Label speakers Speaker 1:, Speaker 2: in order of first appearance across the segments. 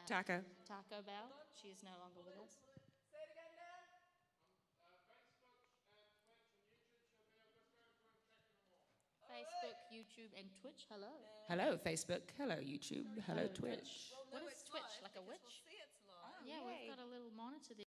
Speaker 1: Taco.
Speaker 2: Taco Bell. She is no longer with us.
Speaker 3: Say it again, Dan.
Speaker 2: Facebook, YouTube, and Twitch. Hello.
Speaker 1: Hello, Facebook. Hello, YouTube. Hello, Twitch.
Speaker 3: We'll know
Speaker 2: What is
Speaker 3: it's
Speaker 2: Twitch?
Speaker 3: live
Speaker 2: Like a
Speaker 3: because
Speaker 2: witch?
Speaker 3: We'll see it's live.
Speaker 2: Yeah,
Speaker 1: yay.
Speaker 2: we've got a little monitor there.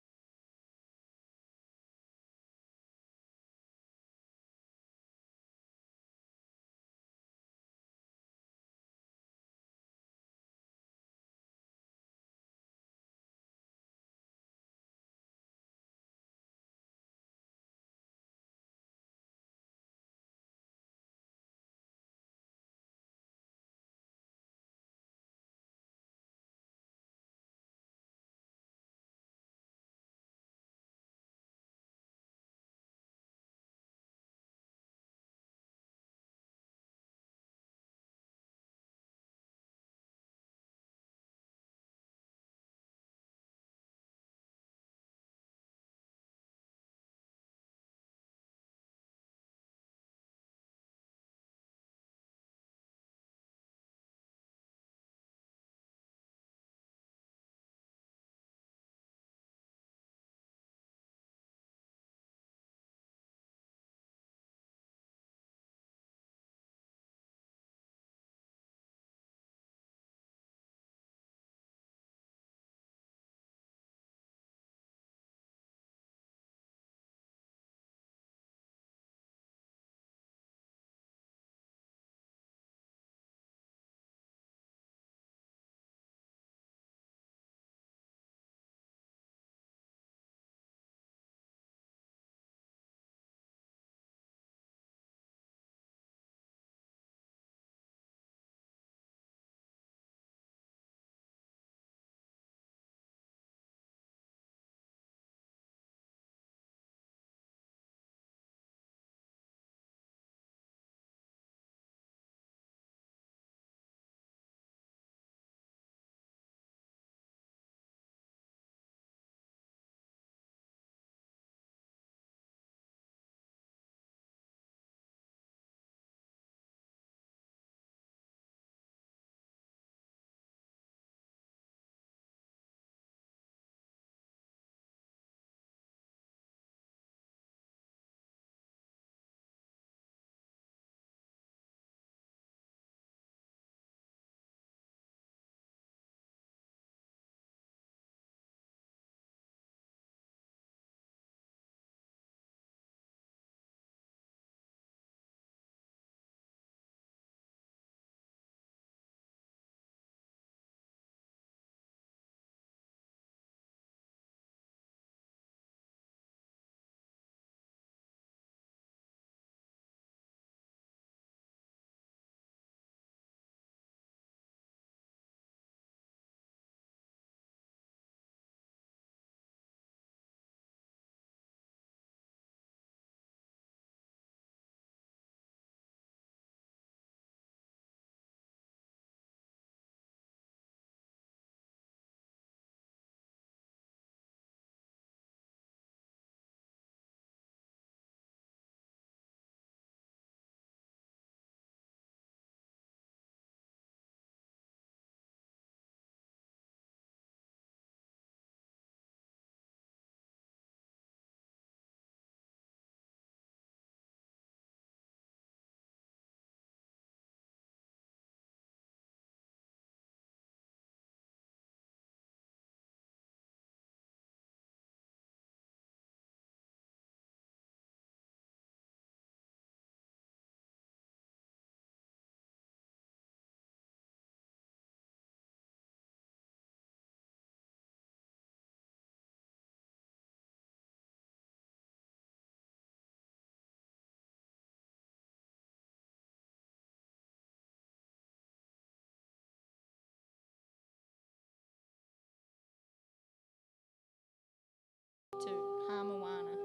Speaker 2: To Hamawana.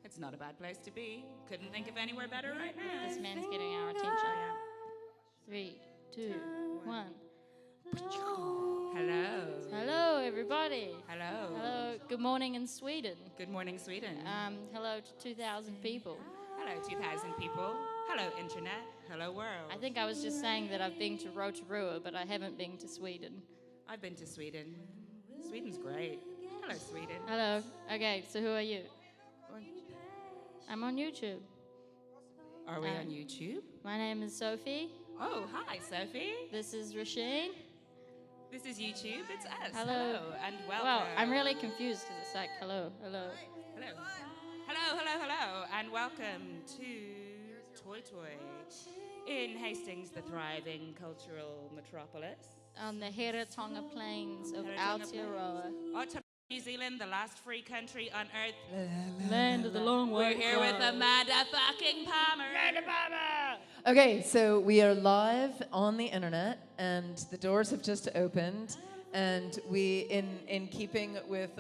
Speaker 1: It's not a bad place to be. Couldn't think of anywhere better right now.
Speaker 2: This man's getting our attention. 3, 2, 1.
Speaker 1: Hello.
Speaker 2: Hello, everybody.
Speaker 1: Hello.
Speaker 2: Hello. Good morning in Sweden.
Speaker 1: Good morning, Sweden.
Speaker 2: Hello to 2,000 people.
Speaker 1: Hello, 2,000 people. Hello, Internet. Hello, world.
Speaker 2: I think I was just saying that I've been to Rotorua, but I haven't been to Sweden.
Speaker 1: I've been to Sweden. Sweden's great. Hello, Sweden.
Speaker 2: Hello. Okay, so who are you? I'm on YouTube.
Speaker 1: Are we on YouTube?
Speaker 2: My name is Sophie.
Speaker 1: Oh, hi, Sophie.
Speaker 2: This is Rasheen.
Speaker 1: This is YouTube. It's us.
Speaker 2: Hello.
Speaker 1: And welcome.
Speaker 2: Well, I'm really confused because it's like hello.
Speaker 1: Hello. Hello, and welcome to Toy in Hastings, the thriving cultural metropolis.
Speaker 2: On the Heritonga Plains of
Speaker 1: Aotearoa.
Speaker 2: Aotearoa.
Speaker 1: New Zealand, the last free country on earth.
Speaker 2: Land of the long way.
Speaker 1: We're here with Amanda fucking Palmer.
Speaker 4: Okay, so we are live on the internet, and the doors have just opened. And we, in keeping with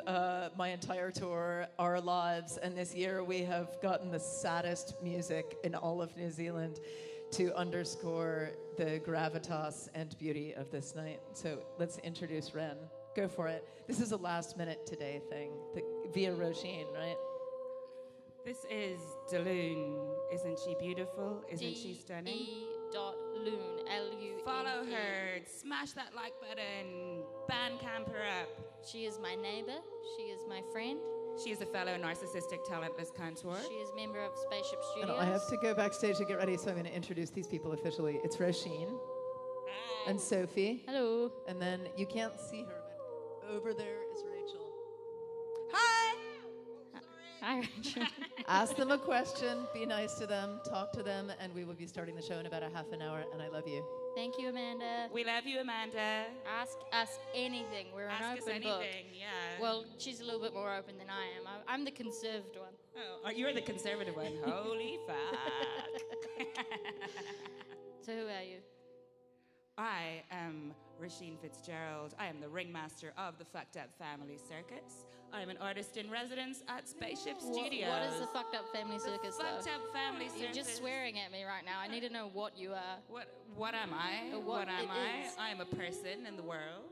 Speaker 4: my entire tour, our lives, and this year we have gotten the saddest music in all of New Zealand to underscore the gravitas and beauty of this night. So let's introduce Ren. Go for it. This is a last minute today thing, via Roisin, right?
Speaker 1: This is Daloon. Isn't she beautiful? Isn't she stunning?
Speaker 2: D.Loon, L-U-N-E.
Speaker 1: Follow her. Smash that like button. Bandcamp her up.
Speaker 2: She is my neighbor. She is my friend.
Speaker 1: She is a fellow narcissistic, talentless cantor.
Speaker 2: She is member of Spaceship
Speaker 4: And
Speaker 2: Studios.
Speaker 4: I have to go backstage to get ready, so I'm going to introduce these people officially. It's Roisin and Sophie.
Speaker 2: Hello.
Speaker 4: And then you can't see her, but over there is Rachel.
Speaker 1: Hi!
Speaker 2: Hi, Rachel.
Speaker 4: Ask them a question, be nice to them, talk to them, and we will be starting the show in about a half an hour, and I love you.
Speaker 2: Thank you, Amanda.
Speaker 1: We love you, Amanda.
Speaker 2: Ask us anything. We're an
Speaker 1: Ask us
Speaker 2: open book.
Speaker 1: anything, yeah.
Speaker 2: Well, she's a little bit more open than I am. I'm the conserved one.
Speaker 1: Oh, you're the conservative one. Holy fuck.
Speaker 2: So who are you?
Speaker 1: I am Rasheen Fitzgerald. I am the ringmaster of the Fucked Up Family Circus. I am an artist in residence at Spaceship Studios.
Speaker 2: What is the Fucked Up Family Circus,
Speaker 1: Fucked
Speaker 2: though?
Speaker 1: Up Family Circus.
Speaker 2: You're just swearing at me right now. I need to know what you are.
Speaker 1: What am I?
Speaker 2: Or what
Speaker 1: am
Speaker 2: it
Speaker 1: I?
Speaker 2: is.
Speaker 1: I am a person in the world.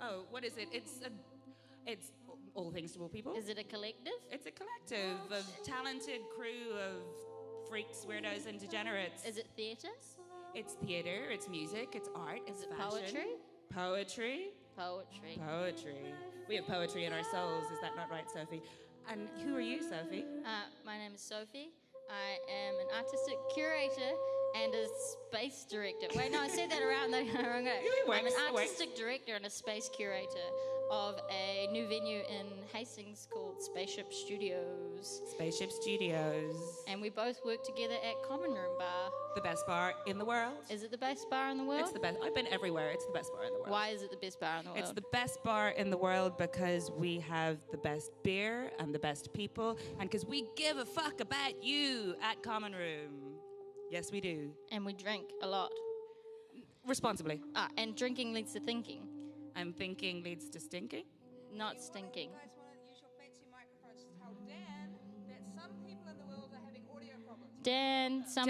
Speaker 1: Oh, what is it? It's all things to all people.
Speaker 2: Is it a collective?
Speaker 1: It's a collective of talented crew of freaks, weirdos, and degenerates.
Speaker 2: Is it theatre?
Speaker 1: It's theater, it's music, it's art, it's
Speaker 2: it
Speaker 1: fashion.
Speaker 2: poetry?
Speaker 1: Poetry.
Speaker 2: Poetry.
Speaker 1: We have poetry in our souls. Is that not right, Sophie? And who are you, Sophie?
Speaker 2: My name is Sophie. I am an artistic curator and a space director. Wait, no, I said that around the wrong way. I'm an artistic director and a space curator of a new venue in Hastings called Spaceship Studios.
Speaker 1: Spaceship Studios.
Speaker 2: And we both work together at Common Room Bar.
Speaker 1: The best bar in the world.
Speaker 2: Is it the best bar in the world?
Speaker 1: It's the best. I've been everywhere. It's the best bar in the world.
Speaker 2: Why is it the best bar in the world?
Speaker 1: It's the best bar in the world because we have the best beer and the best people, and because we give a fuck about you at Common Room. Yes, we do.
Speaker 2: And we drink a lot.
Speaker 1: Responsibly.
Speaker 2: And drinking leads to thinking.
Speaker 1: And thinking leads to stinking.
Speaker 2: Not stinking.
Speaker 3: You guys want to use your fancy microphones to tell Dan that some people in the world are having audio problems.
Speaker 2: Dan, some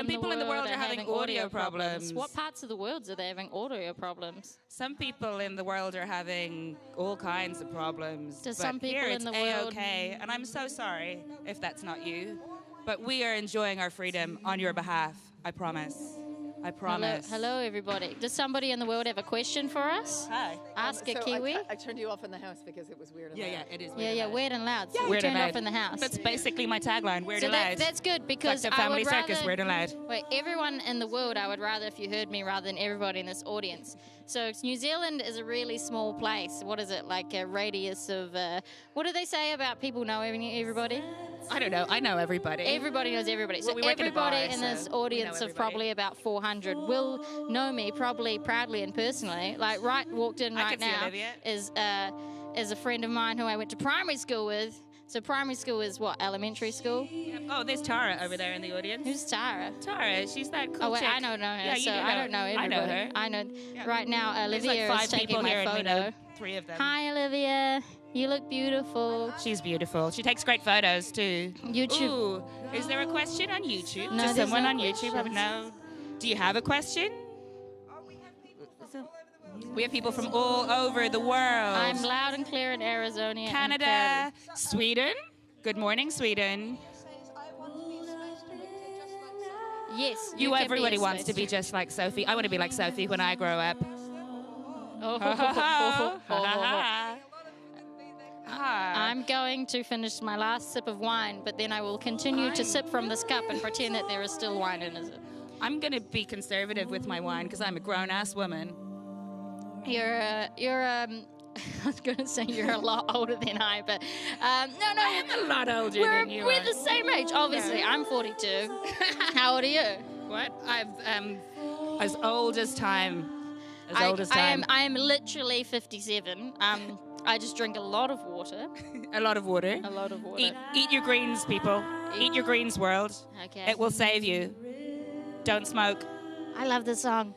Speaker 2: people
Speaker 1: in the world are having audio problems.
Speaker 2: What parts of the world are they having audio problems?
Speaker 1: Some people in the world are having all kinds of problems.
Speaker 2: To
Speaker 1: but
Speaker 2: some people
Speaker 1: here
Speaker 2: in
Speaker 1: it's
Speaker 2: the world-
Speaker 1: A-okay, and I'm so sorry if that's not you. But we are enjoying our freedom on your behalf. I promise. I promise.
Speaker 2: Hello, everybody. Does somebody in the world have a question for us?
Speaker 1: Hi.
Speaker 2: Ask a Kiwi.
Speaker 4: I turned you off in the house because it was weird.
Speaker 1: Yeah, it is.
Speaker 2: Yeah, weird and loud. So
Speaker 1: Weird
Speaker 2: turned
Speaker 1: and
Speaker 2: off
Speaker 1: loud.
Speaker 2: in the house.
Speaker 1: That's basically my tagline. Weird
Speaker 2: So
Speaker 1: and loud.
Speaker 2: that's good because
Speaker 1: Fucked Up
Speaker 2: I
Speaker 1: Family
Speaker 2: would rather...
Speaker 1: Circus. Weird and loud.
Speaker 2: Wait, everyone in the world, I would rather if you heard me rather than everybody in this audience. So New Zealand is a really small place. What is it, like a radius of... what do they say about people knowing everybody?
Speaker 1: I don't know. I know everybody.
Speaker 2: Everybody knows everybody. So
Speaker 1: Well, we work in a
Speaker 2: everybody
Speaker 1: bar,
Speaker 2: in this
Speaker 1: so we know
Speaker 2: audience of
Speaker 1: everybody.
Speaker 2: probably about 400 will know me probably proudly and personally. Like walked in
Speaker 1: I
Speaker 2: right
Speaker 1: can see
Speaker 2: now
Speaker 1: Olivia.
Speaker 2: is a friend of mine who I went to primary school with. So primary school is what, elementary school?
Speaker 1: Yep. Oh, there's Tara over there in the audience.
Speaker 2: Who's Tara?
Speaker 1: Tara? She's that cool
Speaker 2: Oh wait,
Speaker 1: chick.
Speaker 2: I don't know her.
Speaker 1: Yeah, you
Speaker 2: so
Speaker 1: do know
Speaker 2: I don't know
Speaker 1: her.
Speaker 2: everybody.
Speaker 1: I know her.
Speaker 2: I know.
Speaker 1: Yeah.
Speaker 2: Right now,
Speaker 1: There's
Speaker 2: Olivia
Speaker 1: like 5
Speaker 2: is taking
Speaker 1: people
Speaker 2: my
Speaker 1: here, and we
Speaker 2: photo.
Speaker 1: know 3 of them.
Speaker 2: Hi, Olivia. You look beautiful.
Speaker 1: She's beautiful. She takes great photos too.
Speaker 2: YouTube.
Speaker 1: Ooh, is there a question on YouTube?
Speaker 2: No,
Speaker 1: Does
Speaker 2: there's
Speaker 1: someone
Speaker 2: no
Speaker 1: on YouTube have no? Do you have a question?
Speaker 3: Oh, we have people from all over the world.
Speaker 1: We have people from all over the world.
Speaker 2: I'm loud and clear in Arizona. and
Speaker 1: Canada, Sweden. Good morning, Sweden.
Speaker 3: Says, I want to be a space director just like Sophie.
Speaker 2: Yes.
Speaker 1: You
Speaker 2: can be
Speaker 1: everybody
Speaker 2: a
Speaker 1: wants to
Speaker 2: space
Speaker 1: be just like Sophie. I want to be like Sophie when I grow up.
Speaker 2: I'm going to finish my last sip of wine, but then I will continue to sip from this cup and pretend that there is still wine in it.
Speaker 1: I'm going to be conservative with my wine because I'm a grown-ass woman.
Speaker 2: I was going to say you're a lot older than I, but no.
Speaker 1: I am a lot older than you
Speaker 2: We're
Speaker 1: are.
Speaker 2: the same age, obviously. I'm 42. How old are you?
Speaker 1: What? I'm as old as time. As old as time.
Speaker 2: I am literally 57. I just drink a lot of water.
Speaker 1: A lot of water.
Speaker 2: A lot of water.
Speaker 1: Eat your greens, people. Eat your greens, world.
Speaker 2: Okay.
Speaker 1: It will save you. Don't smoke.
Speaker 2: I love this song.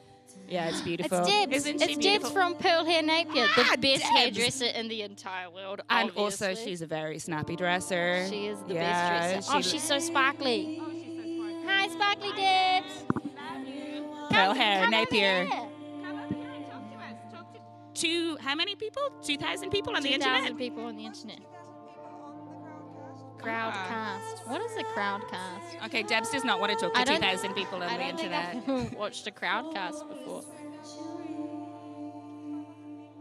Speaker 1: Yeah, it's beautiful.
Speaker 2: It's Debs.
Speaker 1: Isn't she
Speaker 2: It's
Speaker 1: beautiful?
Speaker 2: Debs from Pearl Hair Napier, the best
Speaker 1: Debs.
Speaker 2: hairdresser in the entire world.
Speaker 1: And
Speaker 2: obviously.
Speaker 1: also, she's a very snappy dresser.
Speaker 2: She is the
Speaker 1: Yeah,
Speaker 2: best dresser. She's so sparkly. Hi, Sparkly Debs.
Speaker 1: Pearl Hair
Speaker 2: Come over
Speaker 1: Napier.
Speaker 2: here.
Speaker 1: How many people? 2,000 people on the
Speaker 2: 2,000
Speaker 1: internet?
Speaker 2: people on the internet. Crowdcast. What is a crowdcast?
Speaker 1: Okay, Debs does not want to talk to 2,000 people on the internet.
Speaker 2: I don't think I've watched a crowdcast before.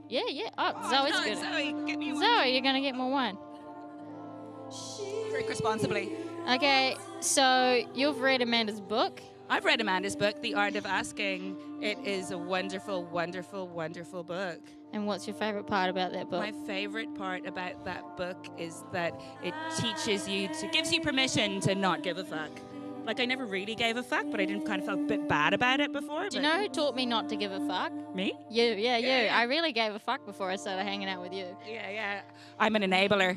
Speaker 2: Yeah. Oh, Zoe's good.
Speaker 1: Zoe, get me one.
Speaker 2: Zoe, you're going to get more wine.
Speaker 1: Drink responsibly.
Speaker 2: Okay, so you've read Amanda's book.
Speaker 1: I've read Amanda's book, The Art of Asking. It is a wonderful, wonderful, wonderful book.
Speaker 2: And what's your favorite part about that book?
Speaker 1: My favorite part about that book is that it teaches you gives you permission to not give a fuck. Like, I never really gave a fuck, but I didn't kind of felt a bit bad about it before.
Speaker 2: Do you know who taught me not to give a fuck?
Speaker 1: Me?
Speaker 2: You, you. I really gave a fuck before I started hanging out with you.
Speaker 1: Yeah. I'm an enabler.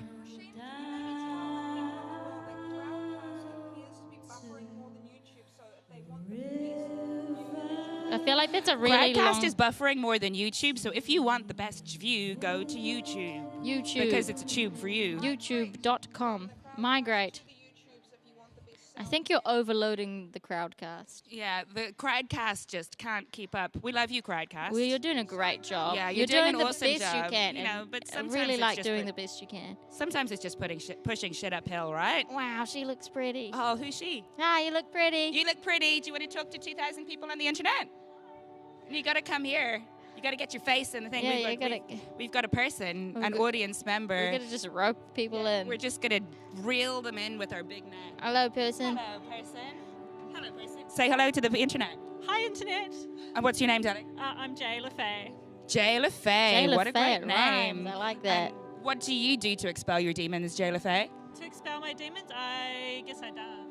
Speaker 2: I feel like that's a really
Speaker 1: Crowdcast
Speaker 2: long...
Speaker 1: is buffering more than YouTube, so if you want the best view, go to YouTube.
Speaker 2: YouTube.
Speaker 1: Because it's a tube for you.
Speaker 2: YouTube.com. Migrate. I think you're overloading the crowdcast.
Speaker 1: Yeah, the Crowdcast just can't keep up. We love you, Crowdcast.
Speaker 2: Well, you're doing a great job.
Speaker 1: Yeah, you're doing an
Speaker 2: the
Speaker 1: awesome
Speaker 2: best
Speaker 1: job,
Speaker 2: you can.
Speaker 1: you know,
Speaker 2: and
Speaker 1: but
Speaker 2: I
Speaker 1: sometimes
Speaker 2: really
Speaker 1: it's
Speaker 2: like
Speaker 1: just
Speaker 2: doing the best you can.
Speaker 1: Sometimes it's just pushing shit uphill, right?
Speaker 2: Wow, she looks pretty.
Speaker 1: Oh, who's she?
Speaker 2: Ah, you look pretty.
Speaker 1: You look pretty. Do you want to talk to 2,000 people on the internet? You got to come here. You got to get your face in the thing.
Speaker 2: Yeah,
Speaker 1: We've got a person, an
Speaker 2: got-
Speaker 1: audience member.
Speaker 2: We're going to just rope people in.
Speaker 1: We're just going to reel them in with our big net.
Speaker 2: Hello, person.
Speaker 1: Hello, person. Hello, person. Say hello to the internet.
Speaker 5: Hi, Internet.
Speaker 1: And what's your name, darling?
Speaker 5: I'm Jay LaFay.
Speaker 1: Jay LaFay.
Speaker 2: Jay
Speaker 1: What a great
Speaker 2: LaFay,
Speaker 1: name.
Speaker 2: rhymes. I like that.
Speaker 1: And what do you do to expel your demons, Jay LaFay?
Speaker 5: To expel my demons, I guess I dance.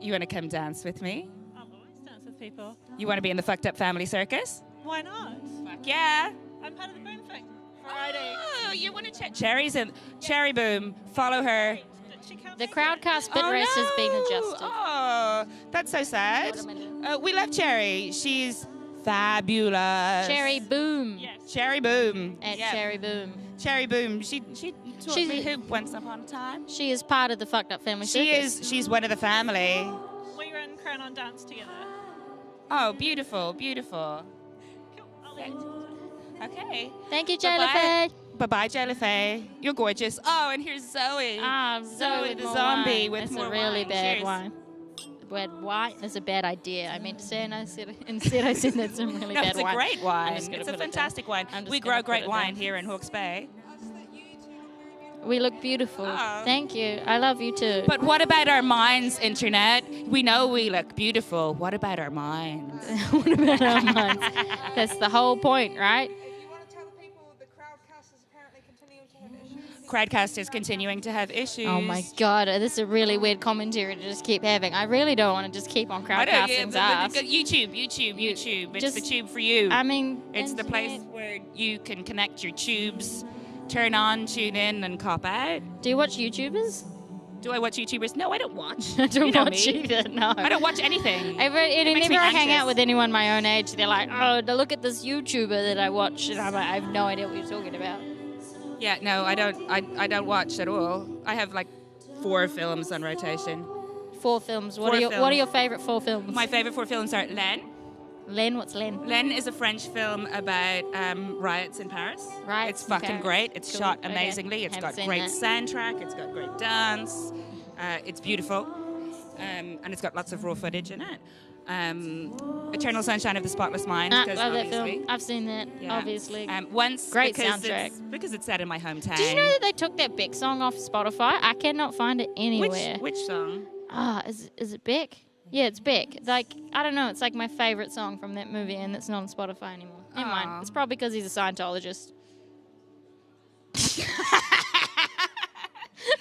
Speaker 1: You want to come dance with me?
Speaker 5: I'll always dance with people.
Speaker 1: You want to be in the Fucked Up Family Circus?
Speaker 5: Why not?
Speaker 1: Fuck yeah.
Speaker 5: I'm part of the Boom Variety.
Speaker 1: Oh, you want to check? Cherry's in. Cherry Boom. Follow her.
Speaker 5: She counts
Speaker 2: The
Speaker 5: as
Speaker 2: crowdcast bit race has been adjusted.
Speaker 1: Oh, that's so sad. We love Cherry. She's fabulous.
Speaker 2: Cherry Boom.
Speaker 5: Yes.
Speaker 1: Cherry Boom.
Speaker 2: At
Speaker 1: Yeah.
Speaker 2: Cherry Boom.
Speaker 1: Cherry Boom. She taught
Speaker 2: She's-
Speaker 1: me hoop once upon a time.
Speaker 2: She is part of the Fucked Up Family
Speaker 1: She
Speaker 2: Circus.
Speaker 1: is. She's one of the family.
Speaker 5: We were in Crown on Dance together.
Speaker 1: Oh, beautiful, beautiful.
Speaker 5: Cool. I'll leave it.
Speaker 1: Okay.
Speaker 2: Thank you, Jay
Speaker 1: Bye-bye.
Speaker 2: LaFay.
Speaker 1: Bye-bye, Jellyfay. You're gorgeous. Oh, and here's Zoe. Zoe the
Speaker 2: more
Speaker 1: zombie
Speaker 2: wine.
Speaker 1: with
Speaker 2: That's
Speaker 1: more
Speaker 2: a really
Speaker 1: wine.
Speaker 2: bad
Speaker 1: Cheers.
Speaker 2: wine. Bad wine is a bad idea. I meant to say, and I said instead I said that's some really
Speaker 1: No,
Speaker 2: bad
Speaker 1: it's a
Speaker 2: wine.
Speaker 1: great
Speaker 2: I'm
Speaker 1: wine.
Speaker 2: just gonna
Speaker 1: It's a
Speaker 2: put it down.
Speaker 1: fantastic wine.
Speaker 2: I'm just
Speaker 1: We
Speaker 2: gonna
Speaker 1: grow
Speaker 2: put
Speaker 1: great
Speaker 2: it
Speaker 1: wine
Speaker 2: down.
Speaker 1: here in Hawke's Bay.
Speaker 2: We look beautiful.
Speaker 1: Oh.
Speaker 2: Thank you. I love you too.
Speaker 1: But what about our minds, Internet? We know we look beautiful. What about our minds?
Speaker 2: What about our minds? That's the whole point, right?
Speaker 3: If you want to tell the people, the Crowdcast is apparently continuing to have issues.
Speaker 1: Crowdcast is continuing to have issues.
Speaker 2: Oh my God, this is a really weird commentary to just keep having. I really don't want to just keep on
Speaker 1: I don't,
Speaker 2: crowdcasting's ass.
Speaker 1: YouTube. It's
Speaker 2: Just-
Speaker 1: the tube for you.
Speaker 2: I mean,
Speaker 1: It's the place
Speaker 2: internet.
Speaker 1: where you can connect your tubes, turn on, tune in, and cop out.
Speaker 2: Do you watch YouTubers?
Speaker 1: Do I watch YouTubers? No, I don't watch.
Speaker 2: I don't
Speaker 1: You know
Speaker 2: watch
Speaker 1: me.
Speaker 2: either. No.
Speaker 1: I don't watch anything.
Speaker 2: Whenever
Speaker 1: makes me
Speaker 2: I hang
Speaker 1: anxious.
Speaker 2: out with anyone my own age, they're like, "Oh, look at this YouTuber that I watch," and I'm like, "I have no idea what you're talking about."
Speaker 1: Yeah, no, I don't. I don't watch at all. I have like 4 films on rotation.
Speaker 2: 4 films. What
Speaker 1: 4
Speaker 2: are your What
Speaker 1: films.
Speaker 2: are your favorite 4 films?
Speaker 1: My favorite 4 films are Len.
Speaker 2: Len, what's Len?
Speaker 1: Len is a French film about
Speaker 2: Riots
Speaker 1: riots in Paris. It's
Speaker 2: in
Speaker 1: fucking
Speaker 2: Paris.
Speaker 1: great. It's
Speaker 2: Cool.
Speaker 1: shot
Speaker 2: Okay.
Speaker 1: amazingly. It's
Speaker 2: Haven't
Speaker 1: got
Speaker 2: seen
Speaker 1: great
Speaker 2: that.
Speaker 1: soundtrack. It's got great dance. It's beautiful. And it's got lots of raw footage in it. Eternal Sunshine of the Spotless Mind.
Speaker 2: I
Speaker 1: 'cause
Speaker 2: love that
Speaker 1: obviously-
Speaker 2: film. I've seen that,
Speaker 1: Yeah.
Speaker 2: obviously.
Speaker 1: Once
Speaker 2: Great
Speaker 1: because
Speaker 2: soundtrack.
Speaker 1: because it's set in my hometown.
Speaker 2: Did you know that they took that Beck song off Spotify? I cannot find it anywhere.
Speaker 1: Which song?
Speaker 2: Is it Beck? Yeah, it's Beck. Like, I don't know. It's like my favorite song from that movie, and it's not on Spotify anymore. Never
Speaker 1: Aw.
Speaker 2: mind. It's probably because he's a Scientologist.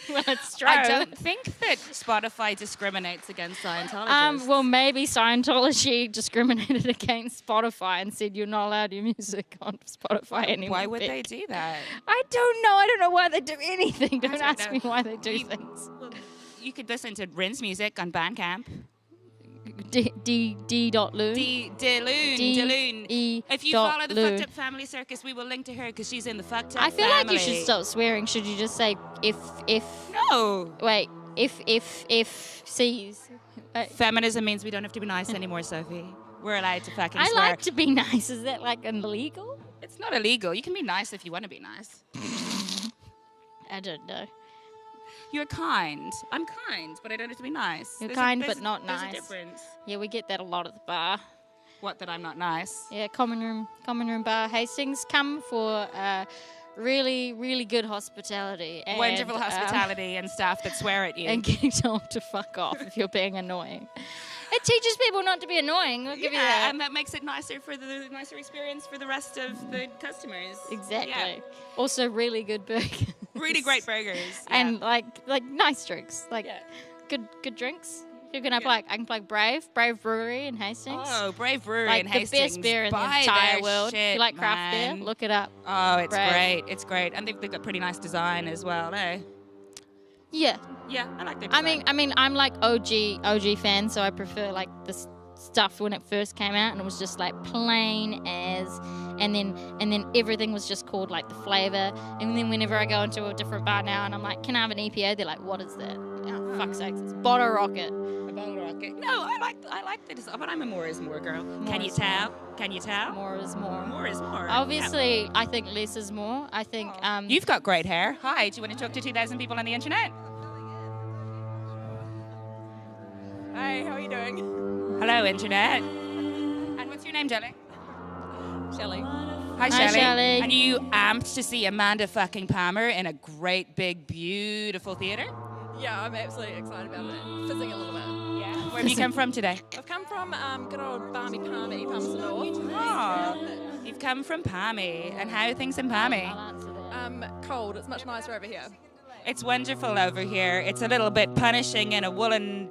Speaker 2: Well, it's true.
Speaker 1: I don't think that Spotify discriminates against Scientologists.
Speaker 2: Well, maybe Scientology discriminated against Spotify and said you're not allowed your music on Spotify anymore.
Speaker 1: Why would
Speaker 2: Beck.
Speaker 1: they do that?
Speaker 2: I don't know. I don't know why they do anything. Don't
Speaker 1: don't
Speaker 2: ask
Speaker 1: know.
Speaker 2: me why they do
Speaker 1: You-
Speaker 2: things.
Speaker 1: You could listen to Rin's music on Bandcamp.
Speaker 2: D.Loon.
Speaker 1: Deloon.
Speaker 2: E.
Speaker 1: If you
Speaker 2: dot
Speaker 1: follow the
Speaker 2: Loon.
Speaker 1: Fucked Up Family Circus, we will link to her because she's in the Fucked Up
Speaker 2: I feel
Speaker 1: Family.
Speaker 2: like you should stop swearing. Should you just say if
Speaker 1: No.
Speaker 2: wait if C's? Wait.
Speaker 1: Feminism means we don't have to be nice anymore, Sophie. We're allowed to fucking
Speaker 2: I
Speaker 1: swear.
Speaker 2: like to be nice. Is that like illegal?
Speaker 1: It's not illegal. You can be nice if you want to be nice.
Speaker 2: I don't know.
Speaker 1: You're kind. I'm kind, but I don't have to be nice.
Speaker 2: You're
Speaker 1: There's
Speaker 2: kind,
Speaker 1: there's
Speaker 2: but not
Speaker 1: there's
Speaker 2: nice.
Speaker 1: a difference.
Speaker 2: Yeah, we get that a lot at the bar.
Speaker 1: What, that I'm not nice?
Speaker 2: Yeah, common room bar Hastings. Come for really, really good hospitality. And,
Speaker 1: Wonderful hospitality and staff that swear at you.
Speaker 2: and getting told to fuck off if you're being annoying. It teaches people not to be annoying. I'll give you that.
Speaker 1: and that makes it nicer for the nicer experience for the rest of the customers.
Speaker 2: Exactly.
Speaker 1: Yeah.
Speaker 2: Also, really good burgers.
Speaker 1: Really great burgers.
Speaker 2: And like nice drinks, like
Speaker 1: Yeah.
Speaker 2: good drinks. Who can I plug? I can plug Brave Brewery in Hastings.
Speaker 1: Oh, Brave Brewery
Speaker 2: like
Speaker 1: in
Speaker 2: the
Speaker 1: Hastings.
Speaker 2: best beer in the
Speaker 1: Buy
Speaker 2: entire
Speaker 1: their
Speaker 2: world.
Speaker 1: shit,
Speaker 2: You like craft
Speaker 1: man.
Speaker 2: beer? Look it up.
Speaker 1: Oh, it's
Speaker 2: Brave.
Speaker 1: great. It's great. And they've got pretty nice design as well, eh?
Speaker 2: Yeah.
Speaker 1: Yeah, I like their
Speaker 2: I
Speaker 1: design.
Speaker 2: mean, I'm like OG fan, so I prefer like this stuff when it first came out, and it was just like plain as, and then everything was just called like the flavor. And then whenever I go into a different bar now, and I'm like, can I have an EPA? They're like, what is that? Oh, fuck's sakes, it's Bottle Rocket.
Speaker 1: A bottle rocket. No, I like the design, but I'm a more is more girl. Can
Speaker 2: More
Speaker 1: you
Speaker 2: is
Speaker 1: tell? Can you tell?
Speaker 2: More is more.
Speaker 1: More is more.
Speaker 2: Obviously, I think less is more. I think
Speaker 1: Yeah. You've got great hair. Hi, do you want to talk to 2,000 people on the internet?
Speaker 3: Hey, how are you doing?
Speaker 1: Hello, internet. And what's your name, darling?
Speaker 3: Shelley.
Speaker 1: Hi,
Speaker 2: Hi,
Speaker 1: Shelley.
Speaker 2: Shelley.
Speaker 1: And you amped to see Amanda fucking Palmer in a great, big, beautiful theatre?
Speaker 3: Yeah, I'm absolutely excited about it. Fizzing a little bit.
Speaker 1: Yeah. Where have you come from today?
Speaker 3: I've come from good old Palmy, Palmerston North.
Speaker 1: Oh, you've come from Palmy. And how are things in Palmy?
Speaker 2: I'll answer that.
Speaker 3: Cold. It's much nicer over here.
Speaker 1: It's wonderful over here. It's a little bit punishing in a woolen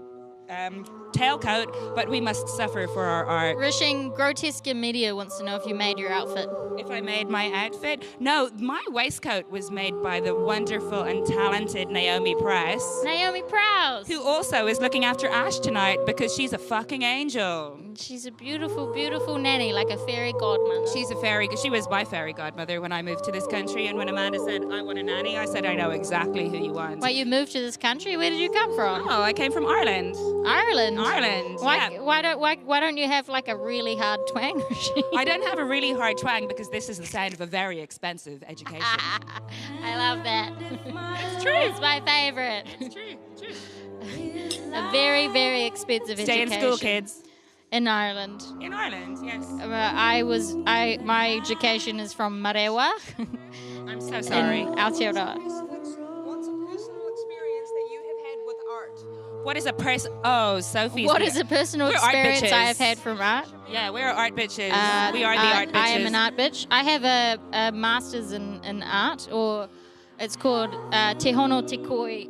Speaker 1: tailcoat, but we must suffer for our art.
Speaker 2: Rishing Grotesque Media wants to know if you made your outfit.
Speaker 1: If I made my outfit? No, my waistcoat was made by the wonderful and talented Naomi Price,
Speaker 2: Naomi Prowse.
Speaker 1: who also is looking after Ash tonight because she's a fucking angel.
Speaker 2: She's a beautiful, beautiful nanny, like a fairy godmother.
Speaker 1: She's a fairy. She was my fairy godmother when I moved to this country. And when Amanda said, I want a nanny, I said, I know exactly who you want.
Speaker 2: Wait, you moved to this country? Where did you come from?
Speaker 1: Oh, I came from Ireland.
Speaker 2: Ireland.
Speaker 1: Ireland.
Speaker 2: Why,
Speaker 1: Yeah.
Speaker 2: why don't you have like a really hard twang regime?
Speaker 1: I don't have a really hard twang because this is the sound of a very expensive education.
Speaker 2: I love that.
Speaker 1: It's true.
Speaker 2: It's my favorite.
Speaker 1: It's true. True.
Speaker 2: A very, very expensive
Speaker 1: Stay
Speaker 2: education.
Speaker 1: in school, kids.
Speaker 2: In Ireland.
Speaker 1: In Ireland, yes.
Speaker 2: My education is from Marewa
Speaker 1: I'm so sorry.
Speaker 2: in Aotearoa.
Speaker 3: What's a personal experience that you have had with art?
Speaker 1: What is a person? Oh, Sophie's.
Speaker 2: What is a personal
Speaker 1: We're art
Speaker 2: experience I
Speaker 1: bitches.
Speaker 2: have had from art?
Speaker 1: Yeah, we're art bitches. We are the art bitches.
Speaker 2: I am an art bitch. I have a master's in art, or it's called Te Hono Te Koi.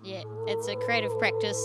Speaker 2: It's a creative practice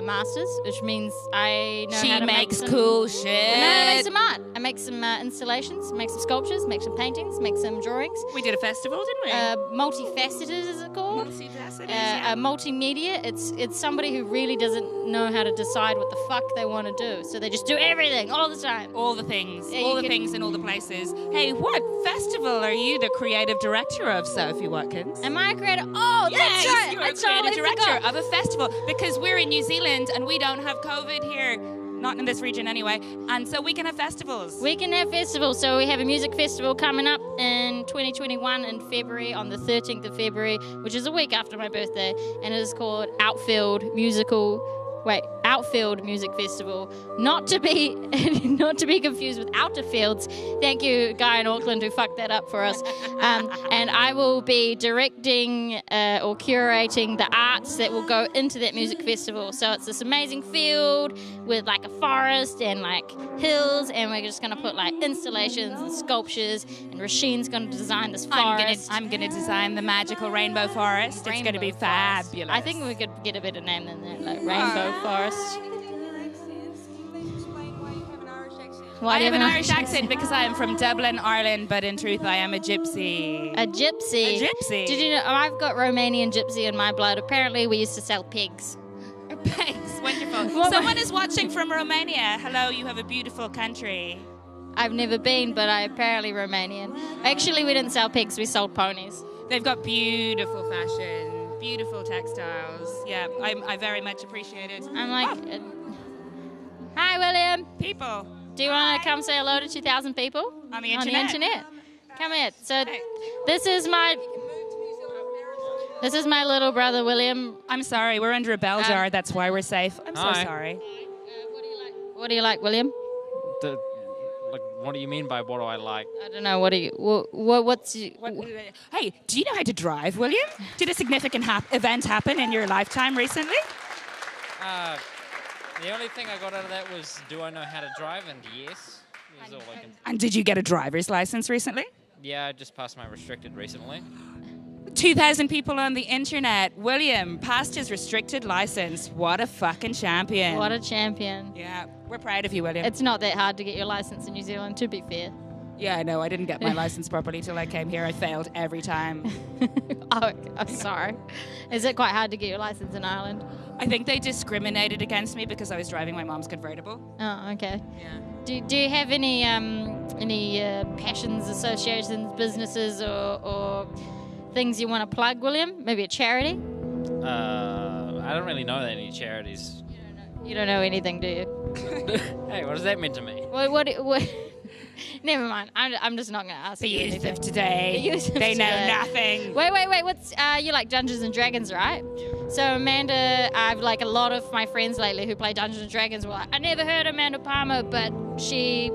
Speaker 2: masters, which means I know
Speaker 1: She
Speaker 2: how to
Speaker 1: makes
Speaker 2: make some,
Speaker 1: cool shit.
Speaker 2: I know how to make some art. I make some installations, make some sculptures, make some paintings, make some drawings.
Speaker 1: We did a festival, didn't we?
Speaker 2: Multifaceted, is it called?
Speaker 1: Multifaceted, yeah.
Speaker 2: Multimedia. It's somebody who really doesn't know how to decide what the fuck they want to do, so they just do everything all the time.
Speaker 1: All the things.
Speaker 2: Yeah,
Speaker 1: all
Speaker 2: you
Speaker 1: the
Speaker 2: can-
Speaker 1: things in all the places. Hey, what festival are you the creative director of, Sophie Watkins?
Speaker 2: Am I a creator? Oh, that's right.
Speaker 1: You're
Speaker 2: I
Speaker 1: a creative
Speaker 2: totally
Speaker 1: director
Speaker 2: forgot.
Speaker 1: of a festival because we're in New Zealand and we don't have COVID here. Not in this region anyway. And so we can have festivals.
Speaker 2: We can have festivals. So we have a music festival coming up in 2021 in February, on the 13th of February, which is a week after my birthday. And it is called Outfield Musical. Outfield Music Festival, not to be confused with Outer Fields. Thank you, guy in Auckland who fucked that up for us. And I will be directing or curating the arts that will go into that music festival. So it's this amazing field with like a forest and like hills, and we're just gonna put like installations and sculptures. And Rashine's gonna design this forest.
Speaker 1: I'm gonna design the magical rainbow forest. It's gonna be fabulous.
Speaker 2: I think we could get a better name than that, like Rainbow Forest.
Speaker 1: I have an Irish accent because I am from Dublin, Ireland, but in truth I am a gypsy.
Speaker 2: A gypsy.
Speaker 1: A gypsy.
Speaker 2: Did you know I've got Romanian gypsy in my blood? Apparently we used to sell pigs.
Speaker 1: Thanks, wonderful. Someone is watching from Romania. Hello, you have a beautiful country.
Speaker 2: I've never been, but I'm apparently Romanian. Actually, we didn't sell pigs, we sold ponies.
Speaker 1: They've got beautiful fashion, beautiful textiles. Yeah, I very much appreciate it.
Speaker 2: I'm like, hi, William.
Speaker 1: People.
Speaker 2: Do you want to come say hello to 2,000 people?
Speaker 1: On the internet.
Speaker 2: Come here. So this is my little brother, William.
Speaker 1: I'm sorry, we're under a bell jar. That's why we're safe. I'm so sorry.
Speaker 2: What do you like, William?
Speaker 6: What do you mean by what do I like?
Speaker 2: I don't know. What do you? What's?
Speaker 1: Hey, do you know how to drive, William? Did a significant event happen in your lifetime recently?
Speaker 6: The only thing I got out of that was, do I know how to drive? And yes. Is all I can...
Speaker 1: And did you get a driver's license recently?
Speaker 6: Yeah, I just passed my restricted recently.
Speaker 1: 2,000 people on the internet. William passed his restricted license. What a fucking champion.
Speaker 2: What a champion.
Speaker 1: Yeah, we're proud of you, William.
Speaker 2: It's not that hard to get your license in New Zealand, to be fair.
Speaker 1: Yeah, I know. I didn't get my license properly till I came here. I failed every time.
Speaker 2: Oh, I'm sorry. Is it quite hard to get your license in Ireland?
Speaker 1: I think they discriminated against me because I was driving my mom's convertible.
Speaker 2: Oh, okay.
Speaker 1: Yeah.
Speaker 2: Do you have any passions, associations, businesses, or things you want to plug, William? Maybe a charity?
Speaker 6: I don't really know any charities.
Speaker 2: You don't know anything, do you?
Speaker 6: Hey, what does that mean to me?
Speaker 2: What never mind. I'm just not going to ask
Speaker 1: The
Speaker 2: you
Speaker 1: youth
Speaker 2: anything.
Speaker 1: of today.
Speaker 2: The youth of
Speaker 1: they know
Speaker 2: today.
Speaker 1: nothing.
Speaker 2: Wait. What's you like Dungeons and Dragons, right? So Amanda, I've like a lot of my friends lately who play Dungeons and Dragons were like, I never heard Amanda Palmer, but she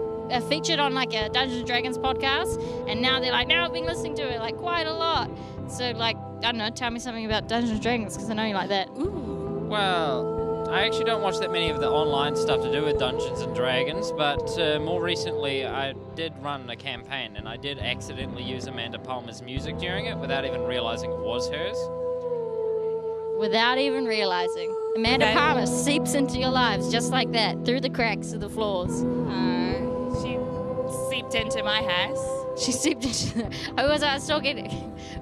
Speaker 2: featured on like a Dungeons and Dragons podcast, and now they're like, now I've been listening to it like quite a lot. So like, I don't know, tell me something about Dungeons and Dragons because I know you like that.
Speaker 1: Ooh.
Speaker 6: Well, I actually don't watch that many of the online stuff to do with Dungeons and Dragons, but more recently I did run a campaign and I did accidentally use Amanda Palmer's music during it without even realizing it was hers.
Speaker 2: Without even realizing. Amanda Palmer seeps into your lives just like that, through the cracks of the floors.
Speaker 1: She seeped into my house.
Speaker 2: She seeped into. I was talking.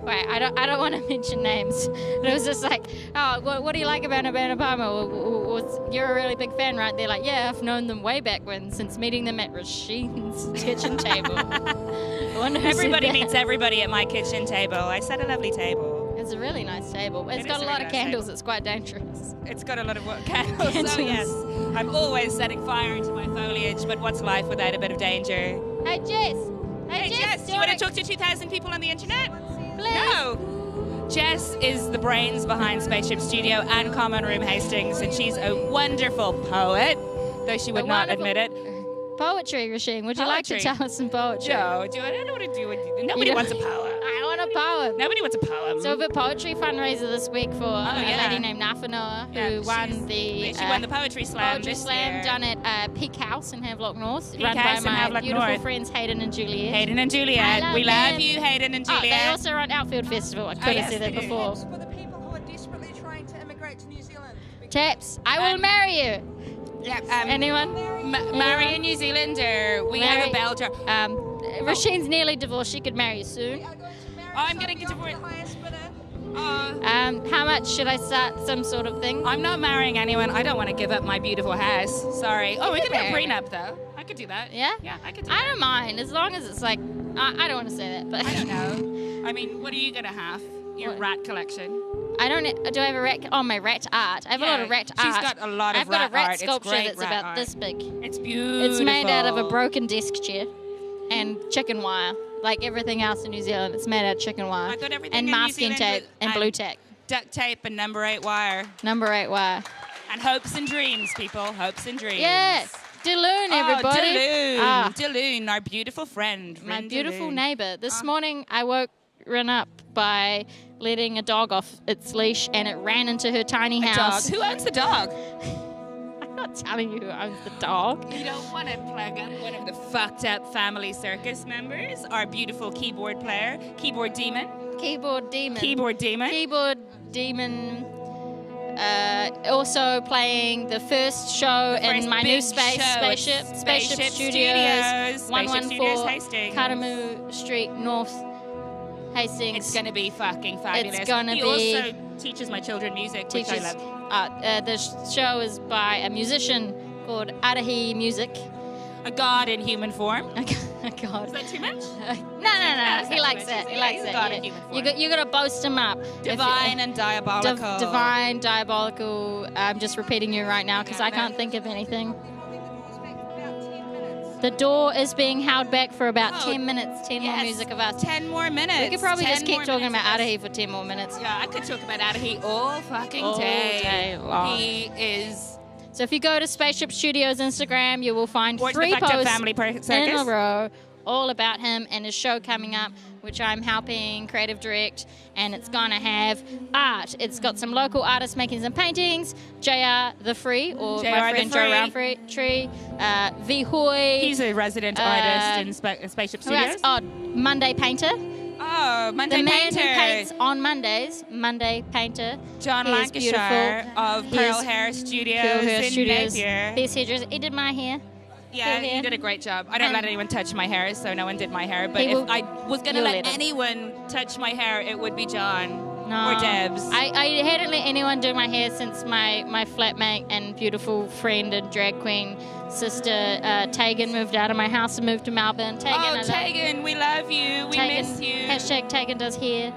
Speaker 2: Wait, I don't want to mention names. But it was just like, oh, what do you like about Amanda Palmer? You're a really big fan, right? They're like, yeah, I've known them way back when, since meeting them at Rashine's kitchen table.
Speaker 1: Everybody meets everybody at my kitchen table. I set a lovely table.
Speaker 2: It's a really nice table. It's
Speaker 1: It
Speaker 2: got
Speaker 1: is
Speaker 2: a
Speaker 1: a
Speaker 2: lot
Speaker 1: really
Speaker 2: of
Speaker 1: nice
Speaker 2: candles.
Speaker 1: table.
Speaker 2: It's quite dangerous.
Speaker 1: It's got a lot of candles. So yes, I'm always setting fire into my foliage. But what's life without a bit of danger?
Speaker 2: Hey, Jess.
Speaker 1: Hey, Jess, do you want to talk to 2,000 people on the internet?
Speaker 2: Please.
Speaker 1: No. Jess is the brains behind Spaceship Studio and Common Room Hastings, and she's a wonderful poet, though she would not admit it.
Speaker 2: Poetry, Rasheen. Would you like to
Speaker 1: Poetry.
Speaker 2: tell us some poetry?
Speaker 1: Joe, I don't know what to do with you. Nobody wants a poem.
Speaker 2: I want a poem.
Speaker 1: Nobody wants a poem.
Speaker 2: So we have a poetry fundraiser this week for a
Speaker 1: yeah.
Speaker 2: lady named Nafanoa who won the
Speaker 1: She won the Poetry Slam
Speaker 2: Poetry
Speaker 1: this
Speaker 2: Slam
Speaker 1: year.
Speaker 2: done at Peak House in Havelock North,
Speaker 1: Peak
Speaker 2: run
Speaker 1: House
Speaker 2: by
Speaker 1: in
Speaker 2: my
Speaker 1: Havelock
Speaker 2: beautiful
Speaker 1: North.
Speaker 2: friends Hayden and Juliet.
Speaker 1: Hayden and Juliet.
Speaker 2: I
Speaker 1: We
Speaker 2: love
Speaker 1: love
Speaker 2: them.
Speaker 1: you, Hayden and
Speaker 2: Oh,
Speaker 1: Juliet.
Speaker 2: they also run Outfield Festival. I could have
Speaker 1: yes,
Speaker 2: said that
Speaker 1: they do.
Speaker 2: before.
Speaker 3: For the people who are desperately trying to immigrate to New Zealand.
Speaker 2: Taps, I will marry you.
Speaker 1: Yeah,
Speaker 2: Anyone?
Speaker 1: marry a New Zealander. We have a bell jar.
Speaker 2: Rasheen's nearly divorced. She could marry you soon.
Speaker 3: We are going to marry
Speaker 1: I'm gonna get
Speaker 3: somebody
Speaker 1: divorced.
Speaker 3: off the highest bidder.
Speaker 2: How much should I start? Some sort of thing?
Speaker 1: I'm not marrying anyone. I don't want to give up my beautiful house. Sorry. Oh, we
Speaker 2: can
Speaker 1: could do a
Speaker 2: marry.
Speaker 1: prenup though. I could do that.
Speaker 2: Yeah?
Speaker 1: Yeah, I could do
Speaker 2: I
Speaker 1: that.
Speaker 2: don't mind, as long as it's like, I don't want to say that, but
Speaker 1: I don't know. I mean, what are you gonna have? Your
Speaker 2: What?
Speaker 1: rat collection.
Speaker 2: I don't. Do I have a rat? Oh, my rat art. I have a lot of rat art.
Speaker 1: She's got a lot of
Speaker 2: I've got a rat
Speaker 1: art. It's
Speaker 2: sculpture
Speaker 1: great
Speaker 2: that's
Speaker 1: rat
Speaker 2: about
Speaker 1: art.
Speaker 2: this big.
Speaker 1: It's beautiful.
Speaker 2: It's made out of a broken desk chair and chicken wire. Like everything else in New Zealand, it's made out of chicken wire
Speaker 1: I thought everything
Speaker 2: and
Speaker 1: in New
Speaker 2: masking
Speaker 1: Zealand
Speaker 2: tape
Speaker 1: was-
Speaker 2: and blue tack.
Speaker 1: Duct tape and number 8 wire.
Speaker 2: Number 8 wire.
Speaker 1: And hopes and dreams, people. Hopes and dreams.
Speaker 2: Yes. Daloon, everybody.
Speaker 1: Oh, Daloon, our beautiful friend.
Speaker 2: My
Speaker 1: Rin
Speaker 2: beautiful
Speaker 1: Daloon.
Speaker 2: neighbor. This morning, I woke Rin up by letting a dog off its leash, and it ran into her tiny
Speaker 1: A
Speaker 2: house.
Speaker 1: dog. Who owns the dog?
Speaker 2: I'm not telling you who owns the dog.
Speaker 1: You don't want to plug up one of the fucked up family circus members, our beautiful keyboard player, keyboard demon.
Speaker 2: Keyboard demon.
Speaker 1: Keyboard demon.
Speaker 2: Keyboard demon. Also playing the first show
Speaker 1: The
Speaker 2: in
Speaker 1: first
Speaker 2: my new
Speaker 1: big
Speaker 2: space,
Speaker 1: show at
Speaker 2: Spaceship Studios,
Speaker 1: Spaceship Studios
Speaker 2: 114
Speaker 1: Hastings.
Speaker 2: Karamu Street, North Hastings.
Speaker 1: It's going to be fucking fabulous.
Speaker 2: gonna
Speaker 1: he
Speaker 2: be-
Speaker 1: also teaches my children music, which I
Speaker 2: Teaches
Speaker 1: love.
Speaker 2: the show is by a musician called Aotearoa Music.
Speaker 1: A god in human form.
Speaker 2: God.
Speaker 1: Is that too much?
Speaker 2: No.
Speaker 1: that's
Speaker 2: He
Speaker 1: not
Speaker 2: likes
Speaker 1: too much.
Speaker 2: it. He
Speaker 1: Yeah,
Speaker 2: likes
Speaker 1: he's
Speaker 2: it.
Speaker 1: a god
Speaker 2: yeah.
Speaker 1: in human
Speaker 2: You
Speaker 1: form.
Speaker 2: got to boast him up. If you-
Speaker 1: Divine and diabolical.
Speaker 2: Divine, diabolical. I'm just repeating you right now because I can't think of anything. The door is being held back for about 10 minutes. 10 more
Speaker 1: Yes,
Speaker 2: music of us.
Speaker 1: 10 more minutes.
Speaker 2: We could probably
Speaker 1: 10
Speaker 2: just keep
Speaker 1: more
Speaker 2: talking
Speaker 1: minutes
Speaker 2: about
Speaker 1: of us.
Speaker 2: Aotearoa for 10 more minutes.
Speaker 1: Yeah, I could talk about Aotearoa all fucking
Speaker 2: All day long.
Speaker 1: He is
Speaker 2: So if you go to Spaceship Studios Instagram, you will find
Speaker 1: Or to the
Speaker 2: 3
Speaker 1: Fucked Up
Speaker 2: posts
Speaker 1: Family
Speaker 2: in a
Speaker 1: Circus.
Speaker 2: row all about him and his show coming up, which I'm helping creative direct, and it's gonna have art. It's got some local artists making some paintings. JR the Free, or
Speaker 1: JR
Speaker 2: my
Speaker 1: the
Speaker 2: friend Joe
Speaker 1: Free.
Speaker 2: Roundtree, V Hoy.
Speaker 1: He's a resident
Speaker 2: Uh,
Speaker 1: artist in Spaceship
Speaker 2: Who else?
Speaker 1: Studios.
Speaker 2: Oh, Monday Painter.
Speaker 1: Oh, Monday
Speaker 2: The man
Speaker 1: Painter.
Speaker 2: who paints on Mondays, Monday Painter.
Speaker 1: John
Speaker 2: He is
Speaker 1: Lancashire
Speaker 2: beautiful.
Speaker 1: of
Speaker 2: He
Speaker 1: Pearl
Speaker 2: is
Speaker 1: Hair Studios
Speaker 2: Pearl Hair
Speaker 1: in
Speaker 2: Studios.
Speaker 1: Napier.
Speaker 2: Best hairdresser. He did my hair.
Speaker 1: Yeah,
Speaker 2: Pearl Hair.
Speaker 1: you did a great job. I don't
Speaker 2: And-
Speaker 1: let anyone touch my hair, so no one did my hair. But
Speaker 2: He
Speaker 1: if
Speaker 2: will-
Speaker 1: I was going to
Speaker 2: you'll
Speaker 1: let
Speaker 2: let him.
Speaker 1: anyone touch my hair, it would be John
Speaker 2: No.
Speaker 1: or Debs.
Speaker 2: I hadn't let anyone do my hair since my flatmate and beautiful friend and drag queen sister Tegan moved out of my house and moved to Melbourne. Tegan, I
Speaker 1: Oh,
Speaker 2: love-
Speaker 1: Tegan, we love you. We
Speaker 2: Tegan,
Speaker 1: miss you.
Speaker 2: Hashtag Tegan does hair.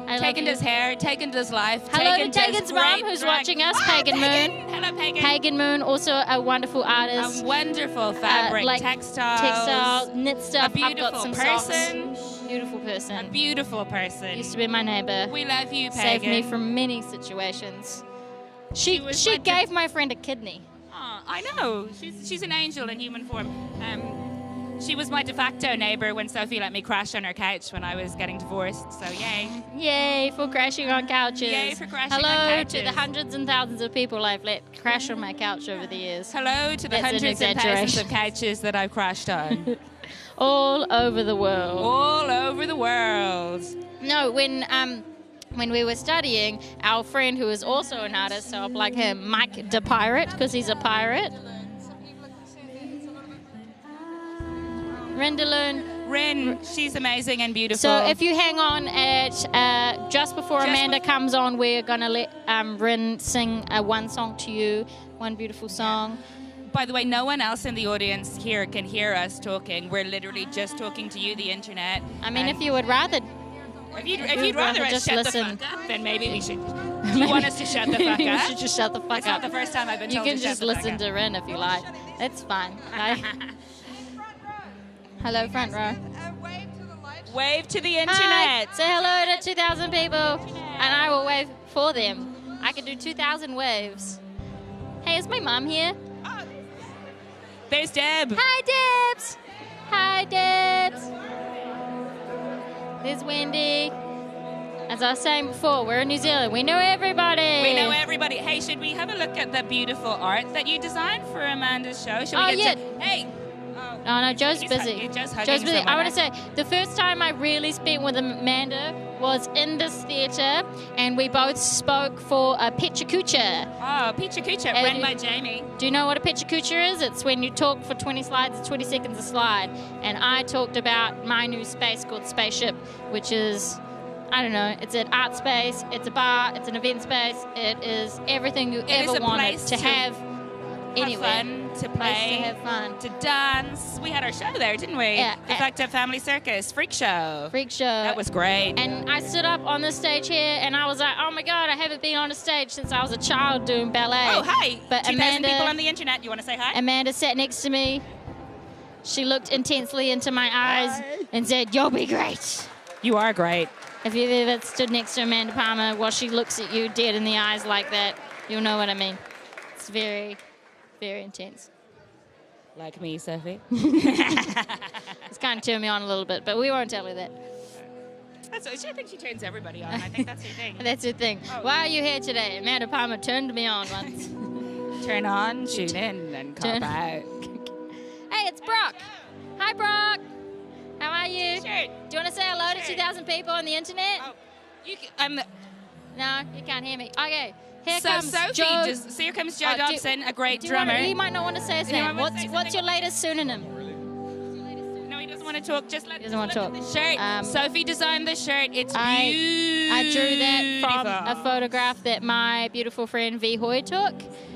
Speaker 2: I love
Speaker 1: Tegan
Speaker 2: you.
Speaker 1: does hair. Tegan does life.
Speaker 2: Hello
Speaker 1: Tegan
Speaker 2: to
Speaker 1: does
Speaker 2: Tegan's
Speaker 1: great
Speaker 2: mom who's
Speaker 1: drag.
Speaker 2: watching us,
Speaker 1: Oh,
Speaker 2: Pagan Moon.
Speaker 1: Hello, Pagan.
Speaker 2: Pagan Moon, also a wonderful artist.
Speaker 1: A wonderful fabric,
Speaker 2: like
Speaker 1: textiles.
Speaker 2: knit
Speaker 1: A
Speaker 2: stuff. I've
Speaker 1: beautiful
Speaker 2: got some
Speaker 1: person.
Speaker 2: socks. Beautiful
Speaker 1: A
Speaker 2: person.
Speaker 1: beautiful person.
Speaker 2: Used to be my neighbor.
Speaker 1: We love you, Pagan.
Speaker 2: Saved me from many situations. She
Speaker 1: was my
Speaker 2: gave my friend a kidney.
Speaker 1: Oh, I know. She's an angel in human form. She was my de facto neighbor when Sophie let me crash on her couch when I was getting divorced. So yay.
Speaker 2: Yay for crashing on couches.
Speaker 1: Yay for crashing on
Speaker 2: Hello to
Speaker 1: couches.
Speaker 2: the hundreds and thousands of people I've let crash on my couch over the years.
Speaker 1: Hello to the
Speaker 2: That's an
Speaker 1: hundreds and thousands
Speaker 2: exaggeration.
Speaker 1: of couches that I've crashed on.
Speaker 2: All over the world.
Speaker 1: All over the world.
Speaker 2: No, when we were studying, our friend who is also an artist, so I'll plug him, Mike the Pirate, because he's a pirate. Rendaloon.
Speaker 1: Rin, she's amazing and beautiful.
Speaker 2: So if you hang on at just before
Speaker 1: Just
Speaker 2: Amanda comes on, we're gonna let Rin sing one song to you, one beautiful song.
Speaker 1: By the way, no one else in the audience here can hear us talking. We're literally just talking to you, the internet.
Speaker 2: I mean,
Speaker 1: And
Speaker 2: if you would rather,
Speaker 1: if you'd rather us
Speaker 2: just
Speaker 1: shut
Speaker 2: listen.
Speaker 1: the fuck up, then maybe we should. Do you want us to shut the fuck
Speaker 2: maybe you
Speaker 1: up?
Speaker 2: should just shut the fuck
Speaker 1: It's
Speaker 2: up.
Speaker 1: not the first time I've been
Speaker 2: You
Speaker 1: told
Speaker 2: can
Speaker 1: to shut
Speaker 2: just
Speaker 1: the fuck
Speaker 2: listen
Speaker 1: up.
Speaker 2: to Rin if you like. It's fine. Bye. Hello, front row.
Speaker 1: Wave to the
Speaker 2: Hi.
Speaker 1: internet.
Speaker 2: Say hello to 2,000 people, and I will wave for them. I can do 2,000 waves. Hey, is my mom here?
Speaker 1: There's Deb.
Speaker 2: Hi, Debs. Hi, Debs. There's Wendy. As I was saying before, we're in New Zealand. We know everybody.
Speaker 1: We know everybody. Hey, should we have a look at the beautiful art that you designed for Amanda's show? Should
Speaker 2: Oh,
Speaker 1: we
Speaker 2: yeah.
Speaker 1: Hey.
Speaker 2: Oh, no, Joe's
Speaker 1: He's
Speaker 2: busy.
Speaker 1: Joe's hugging
Speaker 2: Joe's busy.
Speaker 1: someone
Speaker 2: I want to
Speaker 1: now.
Speaker 2: say, the first time I really spent with Amanda was in this theatre, and we both spoke for a Pecha Kucha.
Speaker 1: Oh, Pecha Kucha,
Speaker 2: And
Speaker 1: run
Speaker 2: you-
Speaker 1: by Jamie.
Speaker 2: Do you know what a Pecha Kucha is? It's when you talk for 20 slides, it's 20 seconds a slide. And I talked about my new space called Spaceship, which is, I don't know, it's an art space, it's a bar, it's an event space, it is everything you
Speaker 1: It is
Speaker 2: ever
Speaker 1: a
Speaker 2: wanted
Speaker 1: place
Speaker 2: to have anywhere.
Speaker 1: Fun, to
Speaker 2: Place
Speaker 1: play,
Speaker 2: to have fun.
Speaker 1: to dance. We had our show there, didn't we?
Speaker 2: Yeah.
Speaker 1: The Fucked Up Family Circus Freak Show.
Speaker 2: Freak show.
Speaker 1: That was great.
Speaker 2: And I stood up on the stage here, and I was like, oh my God, I haven't been on a stage since I was a child doing ballet.
Speaker 1: Oh, hi.
Speaker 2: But
Speaker 1: 2,000
Speaker 2: Amanda,
Speaker 1: people on the internet. You want to say hi?
Speaker 2: Amanda sat next to me. She looked intensely into my eyes and said, you'll be great.
Speaker 1: You are great.
Speaker 2: If you've ever stood next to Amanda Palmer while she looks at you dead in the eyes like that, you'll know what I mean. It's very, very intense.
Speaker 1: Like me, Sophie.
Speaker 2: It's kind of turned me on a little bit, but we won't tell her that.
Speaker 1: I think she turns everybody on. I think that's her thing.
Speaker 2: That's her thing. Why are you here today? Amanda Palmer turned me on once.
Speaker 1: Turn on, tune in, and cop out.
Speaker 2: Hey, it's Brock. Hi, Brock. How are you?
Speaker 1: Sure.
Speaker 2: Do you want to say hello to 2,000 people on the internet?
Speaker 1: Oh, I'm the...
Speaker 2: No, you can't hear me. Okay, here
Speaker 1: So
Speaker 2: comes
Speaker 1: Sophie,
Speaker 2: Joe.
Speaker 1: so here comes Joe
Speaker 2: Oh,
Speaker 1: Dobson, a great
Speaker 2: Do you wanna-
Speaker 1: drummer.
Speaker 2: he might not want to say his
Speaker 1: Anyone
Speaker 2: name.
Speaker 1: wanna say
Speaker 2: What's your
Speaker 1: something?
Speaker 2: latest pseudonym?
Speaker 1: No, he doesn't want to talk. Just let.
Speaker 2: He doesn't want to
Speaker 1: look
Speaker 2: talk.
Speaker 1: at the shirt. Sophie designed the shirt. It's beautiful.
Speaker 2: I drew that from a photograph that my beautiful friend V Hoy took.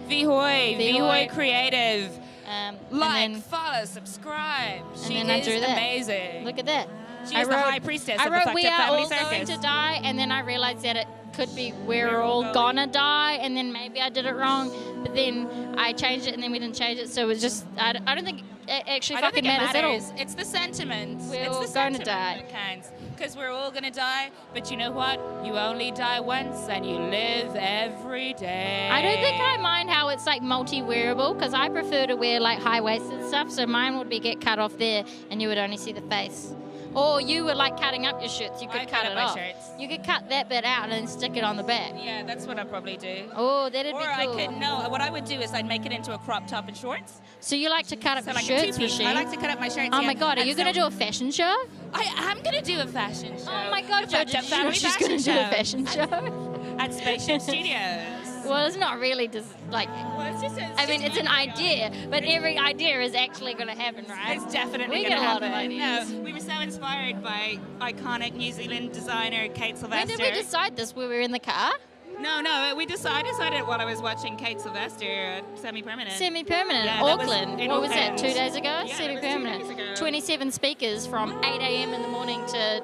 Speaker 1: Vihoy Creative.
Speaker 2: And
Speaker 1: Like,
Speaker 2: then,
Speaker 1: follow, subscribe. She
Speaker 2: then I
Speaker 1: is
Speaker 2: drew that.
Speaker 1: amazing.
Speaker 2: look at that.
Speaker 1: She is the high priestess
Speaker 2: I
Speaker 1: of the
Speaker 2: wrote,
Speaker 1: Fucked
Speaker 2: we
Speaker 1: Up
Speaker 2: are
Speaker 1: Family
Speaker 2: all going
Speaker 1: Circus.
Speaker 2: to die, and then I realized that it could be we're all gonna die, and then maybe I did it wrong, but then I changed it, and then we didn't change it, so it was just, I don't think it actually
Speaker 1: I don't
Speaker 2: fucking
Speaker 1: think it
Speaker 2: matters at all.
Speaker 1: matters. It's the sentiment.
Speaker 2: We're
Speaker 1: it's
Speaker 2: all
Speaker 1: the
Speaker 2: gonna
Speaker 1: sentiment
Speaker 2: die.
Speaker 1: that counts. Because we're all going to die, but you know what? You only die once and you live every day.
Speaker 2: I don't think I mind how it's like multi-wearable, because I prefer to wear like high-waisted stuff, so mine would be get cut off there, and you would only see the face. Or you were like cutting up your shirts, you could
Speaker 1: I
Speaker 2: cut
Speaker 1: cut
Speaker 2: it
Speaker 1: up my
Speaker 2: off.
Speaker 1: shirts.
Speaker 2: You could cut that bit out and then stick it on the back.
Speaker 1: Yeah, that's what I'll probably do.
Speaker 2: Oh, that'd
Speaker 1: Or
Speaker 2: be
Speaker 1: I
Speaker 2: cool.
Speaker 1: could, no, what I would do is I'd make it into a crop top and shorts.
Speaker 2: So you like to cut up
Speaker 1: So
Speaker 2: your
Speaker 1: like a
Speaker 2: shirts,
Speaker 1: two-piece.
Speaker 2: Roisin?
Speaker 1: I like to cut up my shirts.
Speaker 2: Oh
Speaker 1: yeah.
Speaker 2: my God, are
Speaker 1: And
Speaker 2: you going to
Speaker 1: so-
Speaker 2: do a fashion show?
Speaker 1: I am going to do a fashion show.
Speaker 2: Oh my God,
Speaker 1: A
Speaker 2: Joe,
Speaker 1: Fucked
Speaker 2: did
Speaker 1: Up
Speaker 2: you know
Speaker 1: Family
Speaker 2: she's going to do a
Speaker 1: fashion
Speaker 2: fashion show?
Speaker 1: show at Spaceship Studios.
Speaker 2: Well, it's not really just like,
Speaker 1: Well, it's just
Speaker 2: I mean, it's an idea, but every idea is actually going to happen, right?
Speaker 1: It's definitely
Speaker 2: We
Speaker 1: going
Speaker 2: get
Speaker 1: to
Speaker 2: a lot of
Speaker 1: happen.
Speaker 2: ideas.
Speaker 1: No, we were so inspired by iconic New Zealand designer Kate
Speaker 2: When
Speaker 1: Sylvester.
Speaker 2: did we decide this? We were in the car?
Speaker 1: No, we decided it while I was watching Kate Sylvester at Semi-Permanent.
Speaker 2: Semi-permanent,
Speaker 1: Yeah, that was
Speaker 2: Auckland.
Speaker 1: in
Speaker 2: What was that,
Speaker 1: Auckland.
Speaker 2: 2 days ago?
Speaker 1: Yeah, that was 2
Speaker 2: Semi-permanent.
Speaker 1: days ago.
Speaker 2: 27 speakers from 8 a.m. in the morning to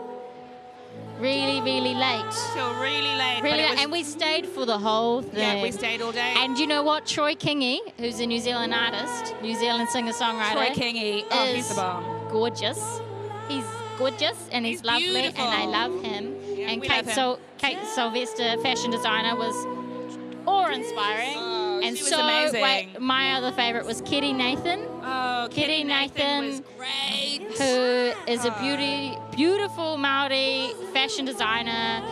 Speaker 2: really, really late.
Speaker 1: Till really late.
Speaker 2: Really
Speaker 1: but it
Speaker 2: late.
Speaker 1: was,
Speaker 2: And we stayed for the whole thing.
Speaker 1: yeah, we stayed all day.
Speaker 2: And you know what? Troy Kingy, who's a New Zealand artist, New Zealand singer-songwriter,
Speaker 1: Troy Kingy, oh, he's the
Speaker 2: is
Speaker 1: bomb.
Speaker 2: gorgeous. He's gorgeous and he's lovely,
Speaker 1: beautiful.
Speaker 2: and I love him.
Speaker 1: Yeah,
Speaker 2: and
Speaker 1: we love him.
Speaker 2: Kate Sylvester, fashion designer, was awe-inspiring.
Speaker 1: Oh,
Speaker 2: and
Speaker 1: she was
Speaker 2: so,
Speaker 1: amazing.
Speaker 2: my other favorite was Kitty Nathan,
Speaker 1: Oh,
Speaker 2: Kitty Nathan
Speaker 1: was great.
Speaker 2: who is a beautiful Maori fashion designer,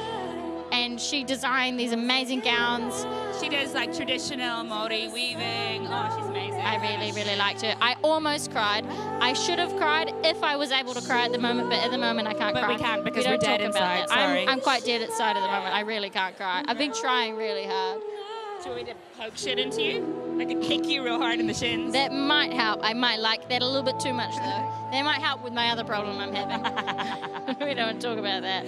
Speaker 2: and she designed these amazing gowns.
Speaker 1: She does like traditional Māori weaving. Oh, she's amazing.
Speaker 2: I really, really liked her. I almost cried. I should have cried if I was able to cry at the moment, but at the moment I can't
Speaker 1: But
Speaker 2: cry.
Speaker 1: we can't because
Speaker 2: don't
Speaker 1: we're dead
Speaker 2: talk about
Speaker 1: inside,
Speaker 2: that.
Speaker 1: sorry.
Speaker 2: I'm quite dead inside at the moment. I really can't cry. I've been trying really hard.
Speaker 1: Do you want me to poke shit into you? I could kick you real hard in the shins.
Speaker 2: That might help. I might like that a little bit too much though. That might help with my other problem I'm having. We don't want to talk about that.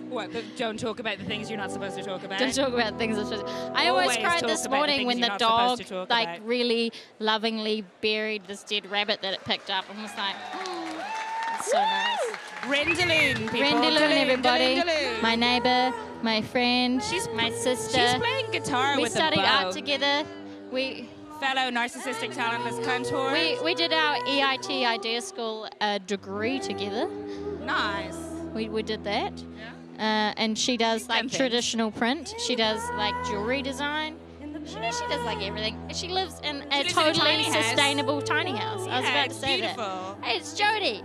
Speaker 1: What? Don't talk about the things you're not supposed to talk about.
Speaker 2: Don't talk about things I'm supposed to. I
Speaker 1: Always
Speaker 2: almost cried
Speaker 1: talk
Speaker 2: this
Speaker 1: about the
Speaker 2: morning
Speaker 1: things
Speaker 2: when
Speaker 1: you're
Speaker 2: the
Speaker 1: not
Speaker 2: dog
Speaker 1: supposed to talk
Speaker 2: like
Speaker 1: about.
Speaker 2: really lovingly buried this dead rabbit that it picked up and was like, it's so nice.
Speaker 1: Rendaloon, people.
Speaker 2: Rendaloon, everybody.
Speaker 1: Rendaloon.
Speaker 2: My neighbour, my friend, my sister.
Speaker 1: She's playing guitar
Speaker 2: We
Speaker 1: with a
Speaker 2: studied
Speaker 1: bow.
Speaker 2: art together. We
Speaker 1: Fellow narcissistic talentless contour.
Speaker 2: we did our EIT Idea School degree together.
Speaker 1: Nice.
Speaker 2: We did that. And she does
Speaker 1: She's
Speaker 2: like
Speaker 1: done things.
Speaker 2: traditional print. She does like jewelry design. She does like everything. And she lives in a
Speaker 1: lives in a
Speaker 2: totally
Speaker 1: tiny house.
Speaker 2: sustainable tiny house. I was
Speaker 1: Yeah,
Speaker 2: about to
Speaker 1: it's
Speaker 2: say
Speaker 1: beautiful.
Speaker 2: that. Hey, it's Jody.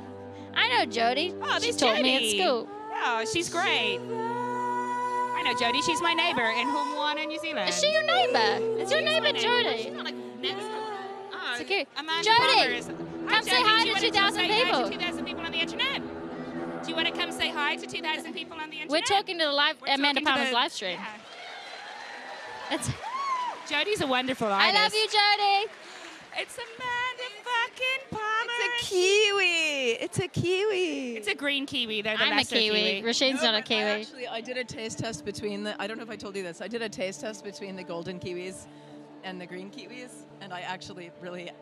Speaker 2: I know Jody.
Speaker 1: Oh,
Speaker 2: she
Speaker 1: there's
Speaker 2: taught me at
Speaker 1: Jody.
Speaker 2: school.
Speaker 1: Oh, she's great. I know Jody. She's my neighbour in Homewana, New Zealand.
Speaker 2: Is she your neighbour? Is your neighbour Jody?
Speaker 1: She's not like next door. Oh,
Speaker 2: It's okay.
Speaker 1: Amanda
Speaker 2: Jody,
Speaker 1: Palmer is- Hi,
Speaker 2: come say
Speaker 1: Jody.
Speaker 2: hi
Speaker 1: Do you
Speaker 2: to
Speaker 1: wanna
Speaker 2: 2,000
Speaker 1: say hi
Speaker 2: people.
Speaker 1: to 2,000 people on the internet. Do you want to come say hi to 2,000 people on the internet?
Speaker 2: We're talking to the live
Speaker 1: We're
Speaker 2: Amanda
Speaker 1: talking to
Speaker 2: Palmer's
Speaker 1: the-
Speaker 2: live stream.
Speaker 1: yeah.
Speaker 2: It's,
Speaker 1: Jody's a wonderful
Speaker 2: I
Speaker 1: artist.
Speaker 2: love you, Jody.
Speaker 1: It's Amanda fucking Palmer.
Speaker 7: It's a kiwi. It's a kiwi.
Speaker 1: It's a green kiwi. They're the
Speaker 2: I'm a
Speaker 1: lesser
Speaker 2: Kiwi. Rashid's not a
Speaker 4: but
Speaker 2: Kiwi.
Speaker 4: I did a taste test between the. I don't know if I told you this. I did a taste test between the golden kiwis and the green kiwis, and I actually really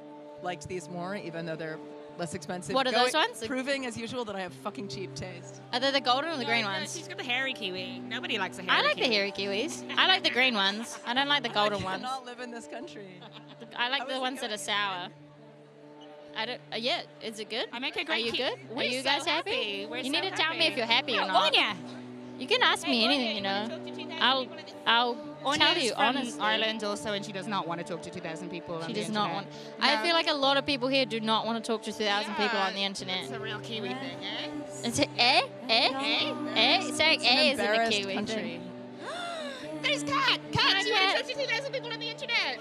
Speaker 4: liked these more, even though they're less expensive.
Speaker 2: What are those ones?
Speaker 4: Proving, as usual, that I have fucking cheap taste.
Speaker 2: Are they the golden or the green
Speaker 1: No,
Speaker 2: ones?
Speaker 1: She's got the hairy kiwi. Nobody likes a hairy
Speaker 2: I like
Speaker 1: kiwi.
Speaker 2: the hairy kiwis. I like the green ones. I don't like the golden
Speaker 4: I
Speaker 2: ones.
Speaker 4: cannot live in this country.
Speaker 2: I like the ones that are sour. I don't. Yeah, is it good?
Speaker 1: I make a
Speaker 2: Are
Speaker 1: great
Speaker 2: you
Speaker 1: ki-
Speaker 2: good?
Speaker 1: We're
Speaker 2: Are you
Speaker 1: so
Speaker 2: guys happy?
Speaker 1: happy. We're
Speaker 2: You
Speaker 1: so
Speaker 2: need to tell me
Speaker 1: happy.
Speaker 2: if you're happy or
Speaker 1: Oh,
Speaker 2: not.
Speaker 1: Anya.
Speaker 2: You can ask me anything, you know. I'll tell you
Speaker 1: Anya's from
Speaker 2: honestly.
Speaker 1: Ireland also, and she does not want to talk to 2,000 people on
Speaker 2: She
Speaker 1: the
Speaker 2: does not
Speaker 1: internet.
Speaker 2: want. I feel like a lot of people here do not want to talk to 2,000 people on the internet.
Speaker 1: It's a real Kiwi thing, eh?
Speaker 2: It's a, saying
Speaker 4: It's an
Speaker 2: isn't a
Speaker 4: embarrassed
Speaker 2: Kiwi
Speaker 4: country.
Speaker 2: thing.
Speaker 1: There's Kat! Kat, you
Speaker 2: Kat.
Speaker 1: want to talk to 2,000 people on the internet?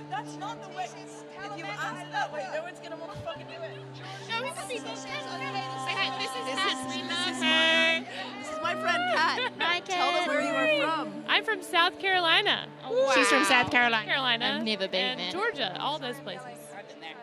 Speaker 4: That's not the way. If you ask that way, no one's gonna motherfucking do it.
Speaker 1: No, we can see this. Say hi. This is Kat. We love her.
Speaker 7: This is my friend Kat.
Speaker 2: Hi,
Speaker 7: Tell them
Speaker 2: Kat.
Speaker 7: where you are from.
Speaker 8: I'm from South Carolina.
Speaker 1: She's from South Carolina.
Speaker 8: Carolina.
Speaker 2: I've never been
Speaker 8: and
Speaker 2: there.
Speaker 8: Georgia, all those places.
Speaker 1: I've been there.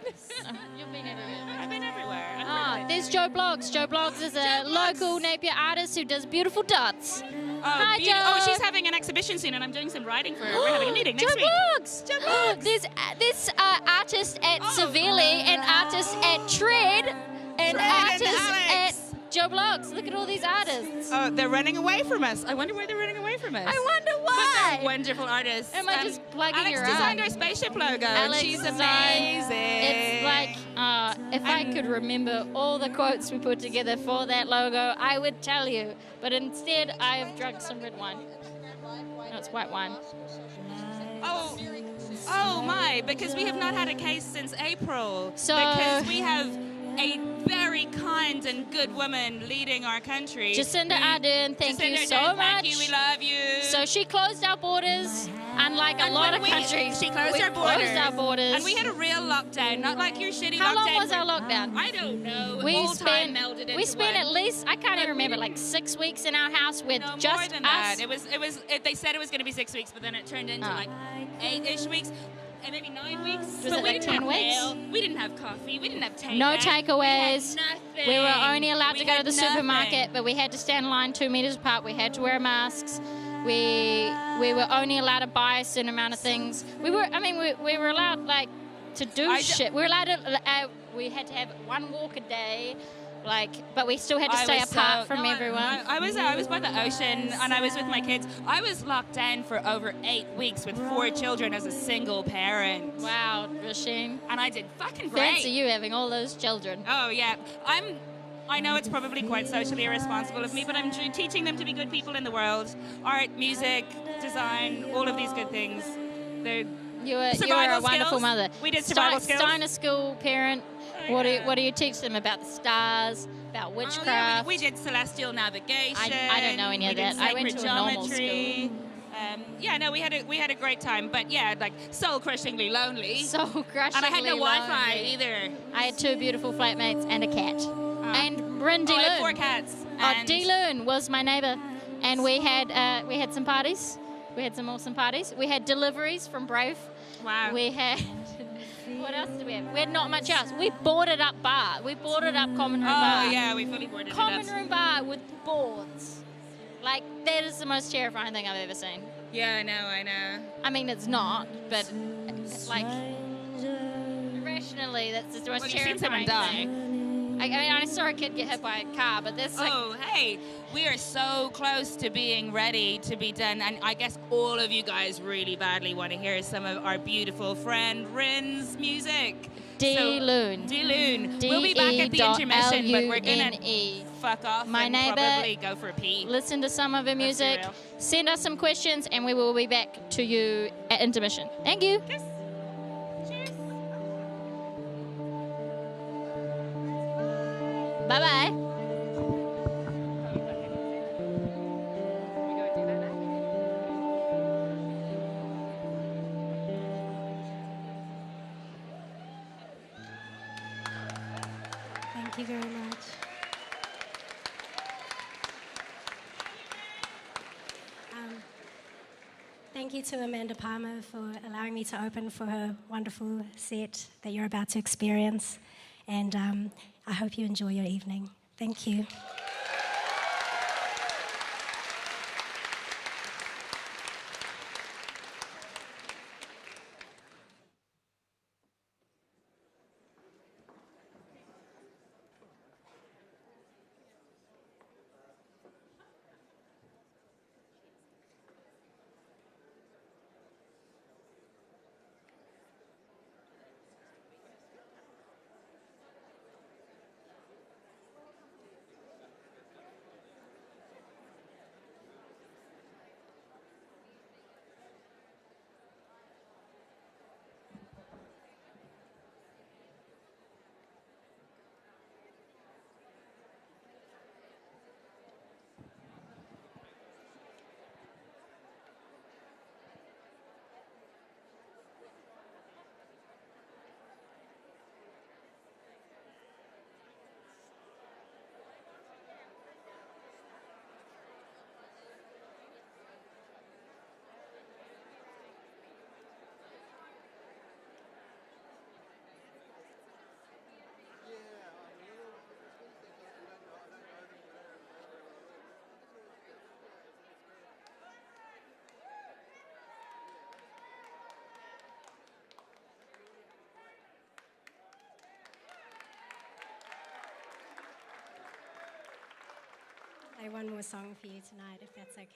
Speaker 2: You've been everywhere.
Speaker 1: I've been everywhere.
Speaker 2: Ah, there's Joe Bloggs. Joe Bloggs is a local Napier artist who does beautiful dots. Hi, Joe.
Speaker 1: Oh, she's having an exhibition soon, and I'm doing some writing for her. We're having a meeting next
Speaker 2: Joe
Speaker 1: week.
Speaker 2: Bloggs.
Speaker 1: Joe Bloggs.
Speaker 2: There's this artist at Severely, an artist at Tread, an artist at Joe Bloggs. Look at all these artists.
Speaker 1: Oh, they're running away from us. I wonder why they're running away from us.
Speaker 2: I wonder
Speaker 1: But they're
Speaker 2: why.
Speaker 1: wonderful artists.
Speaker 2: Am I just plugging
Speaker 1: Alex
Speaker 2: her
Speaker 1: designed
Speaker 2: up?
Speaker 1: our spaceship logo.
Speaker 2: Alex
Speaker 1: and she's
Speaker 2: designed-
Speaker 1: amazing.
Speaker 2: It's like, if I could remember all the quotes we put together for that logo, I would tell you. But instead, I have drunk some red wine. No, it's white wine.
Speaker 1: Oh my, because we have not had a case since April.
Speaker 2: So-
Speaker 1: because we have a very kind and good woman leading our country.
Speaker 2: Jacinda Ardern, thank you
Speaker 1: Jacinda
Speaker 2: so
Speaker 1: Ardern,
Speaker 2: much.
Speaker 1: Thank you, we love you.
Speaker 2: So she closed our borders, unlike a
Speaker 1: And
Speaker 2: lot
Speaker 1: when
Speaker 2: of countries.
Speaker 1: She closed
Speaker 2: we
Speaker 1: our borders.
Speaker 2: Closed our borders.
Speaker 1: And we had a real lockdown, not like your shitty
Speaker 2: How
Speaker 1: lockdown.
Speaker 2: long was our lockdown?
Speaker 1: I don't know.
Speaker 2: We
Speaker 1: All
Speaker 2: spent,
Speaker 1: time melded into
Speaker 2: we spent
Speaker 1: one.
Speaker 2: at least, I can't even remember, like 6 weeks in our house with
Speaker 1: No,
Speaker 2: just
Speaker 1: more than
Speaker 2: us.
Speaker 1: that. They said it was going to be 6 weeks, but then it turned into like 8-ish weeks. And maybe 9 weeks.
Speaker 2: Was
Speaker 1: But
Speaker 2: it
Speaker 1: we
Speaker 2: like
Speaker 1: didn't
Speaker 2: 10
Speaker 1: have
Speaker 2: weeks?
Speaker 1: mail. We didn't have coffee. We didn't have takeout.
Speaker 2: No takeaways.
Speaker 1: We had nothing.
Speaker 2: We were only allowed to
Speaker 1: We
Speaker 2: go to
Speaker 1: had
Speaker 2: the supermarket,
Speaker 1: nothing.
Speaker 2: but we had to stand in line 2 meters apart. We had to wear masks. We were only allowed to buy a certain amount of things. We were allowed like to do shit. We were allowed to. We had to have one walk a day. But we still had to stay apart from everyone.
Speaker 1: I was by the ocean and I was with my kids. I was locked down for over 8 weeks with 4 children as a single parent.
Speaker 2: Wow, Rasheen.
Speaker 1: And I did fucking great.
Speaker 2: Fancy you having all those children.
Speaker 1: Oh yeah, I know it's probably quite socially irresponsible of me, but I'm teaching them to be good people in the world. Art, music, design, all of these good things. They're
Speaker 2: You were a
Speaker 1: survival
Speaker 2: wonderful
Speaker 1: skills.
Speaker 2: mother.
Speaker 1: We did survival skills.
Speaker 2: Steiner school parent. What do you teach them about the stars, about witchcraft?
Speaker 1: Oh, yeah, we did celestial navigation.
Speaker 2: I don't know any of
Speaker 1: we did
Speaker 2: that. I went
Speaker 1: sacred
Speaker 2: to a normal
Speaker 1: geometry. We had a great time, but yeah, like soul-crushingly lonely.
Speaker 2: So crushingly
Speaker 1: And I had no Wi-Fi
Speaker 2: lonely.
Speaker 1: either.
Speaker 2: I had 2 beautiful flatmates and a cat. And Bryn
Speaker 1: I had
Speaker 2: D-Loon.
Speaker 1: 4 cats. and-
Speaker 2: D-Loon was my neighbour. And we had some parties. We had some awesome parties. We had deliveries from Brave.
Speaker 1: Wow.
Speaker 2: We had... What else did we have? We had not much else. We boarded up bar. We boarded up common room bar.
Speaker 1: Oh yeah, we fully boarded it
Speaker 2: Common
Speaker 1: up.
Speaker 2: room bar with boards. Like, that is the most terrifying thing I've ever seen.
Speaker 1: Yeah, I know.
Speaker 2: I mean, it's not, but like, rationally, that's the most
Speaker 1: Well, you've seen someone
Speaker 2: terrifying
Speaker 1: die.
Speaker 2: thing. I mean, I saw a kid get hit by a car, but this like,
Speaker 1: Oh, hey, we are so close to being ready to be done, and I guess all of you guys really badly want to hear some of our beautiful friend Rin's music.
Speaker 2: D-Loon.
Speaker 1: D-Loon. We'll be back at the intermission, but we're gonna
Speaker 2: D-E.
Speaker 1: fuck off
Speaker 2: My
Speaker 1: and
Speaker 2: neighbour-
Speaker 1: probably go for a pee.
Speaker 2: Listen to some of her music.
Speaker 1: real.
Speaker 2: Send us some questions, and we will be back to you at intermission. Thank you.
Speaker 1: Cheers.
Speaker 2: Bye bye.
Speaker 9: Thank you very much. Thank you to Amanda Palmer for allowing me to open for her wonderful set that you're about to experience. And I hope you enjoy your evening. Thank you. play one more song for you tonight, if that's okay.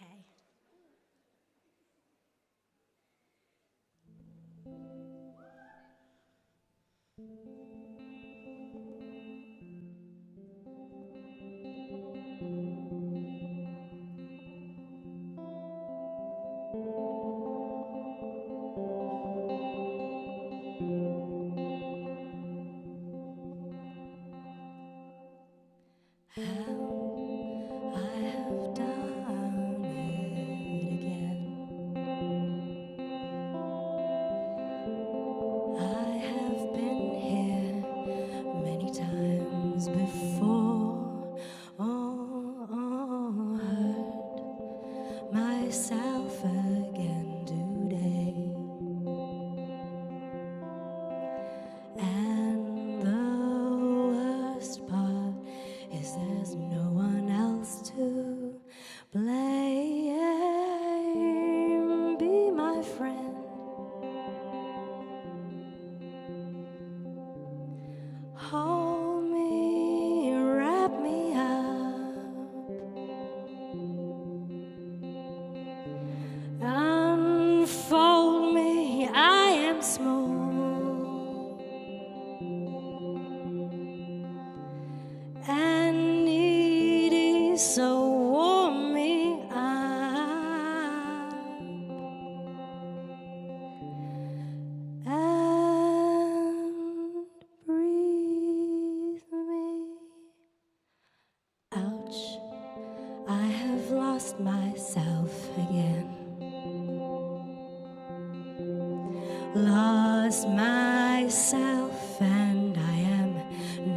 Speaker 10: Lost myself and I am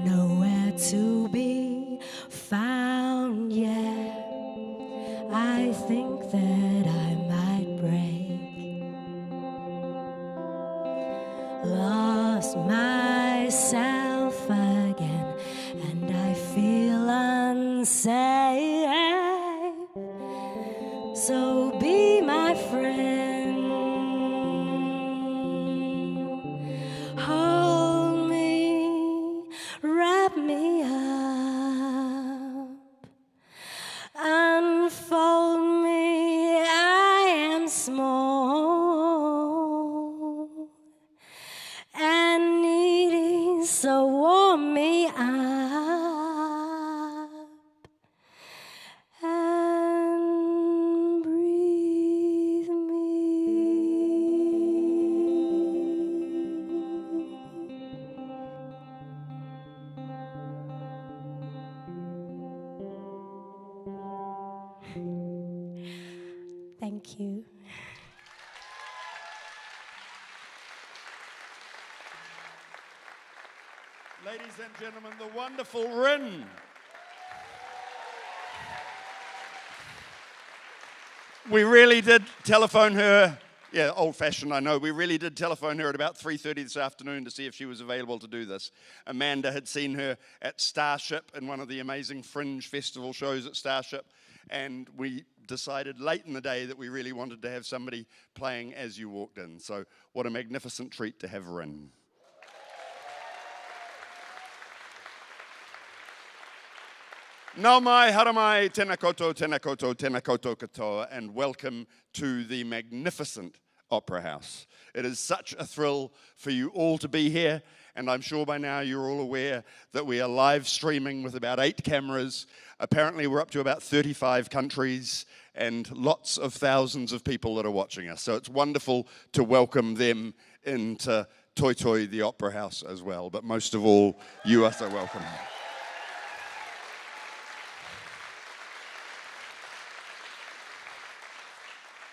Speaker 10: nowhere to be found yet. I think that I might break. Lost myself again and I feel unsafe. So be my friend. Hold me, wrap me up, unfold me, I am small and needy, so warm me up and breathe me. Thank you.
Speaker 11: Ladies and gentlemen, the wonderful Rin. We really did telephone her. Yeah, old-fashioned, I know. We really did telephone her at about 3:30 this afternoon to see if she was available to do this. Amanda had seen her at Starship in one of the amazing Fringe Festival shows at Starship, and we decided late in the day that we really wanted to have somebody playing as you walked in. So what a magnificent treat to have Rin. Nau mai, haramai, tēnā koutou, tēnā koutou, tēnā koutou katoa, and welcome to the magnificent Opera House. It is such a thrill for you all to be here, and I'm sure by now you're all aware that we are live streaming with about 8 cameras. Apparently we're up to about 35 countries and lots of thousands of people that are watching us. So it's wonderful to welcome them into Toi Toi, the Opera House as well. But most of all, you are so welcome.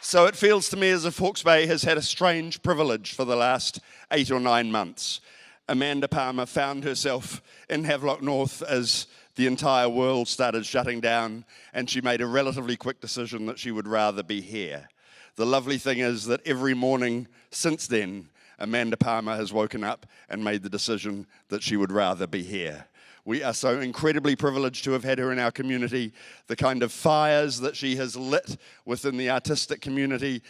Speaker 11: So it feels to me as if Hawke's Bay has had a strange privilege for the last 8 or 9 months. Amanda Palmer found herself in Havelock North as the entire world started shutting down, and she made a relatively quick decision that she would rather be here. The lovely thing is that every morning since then, Amanda Palmer has woken up and made the decision that she would rather be here. We are so incredibly privileged to have had her in our community. The kind of fires that she has lit within the artistic community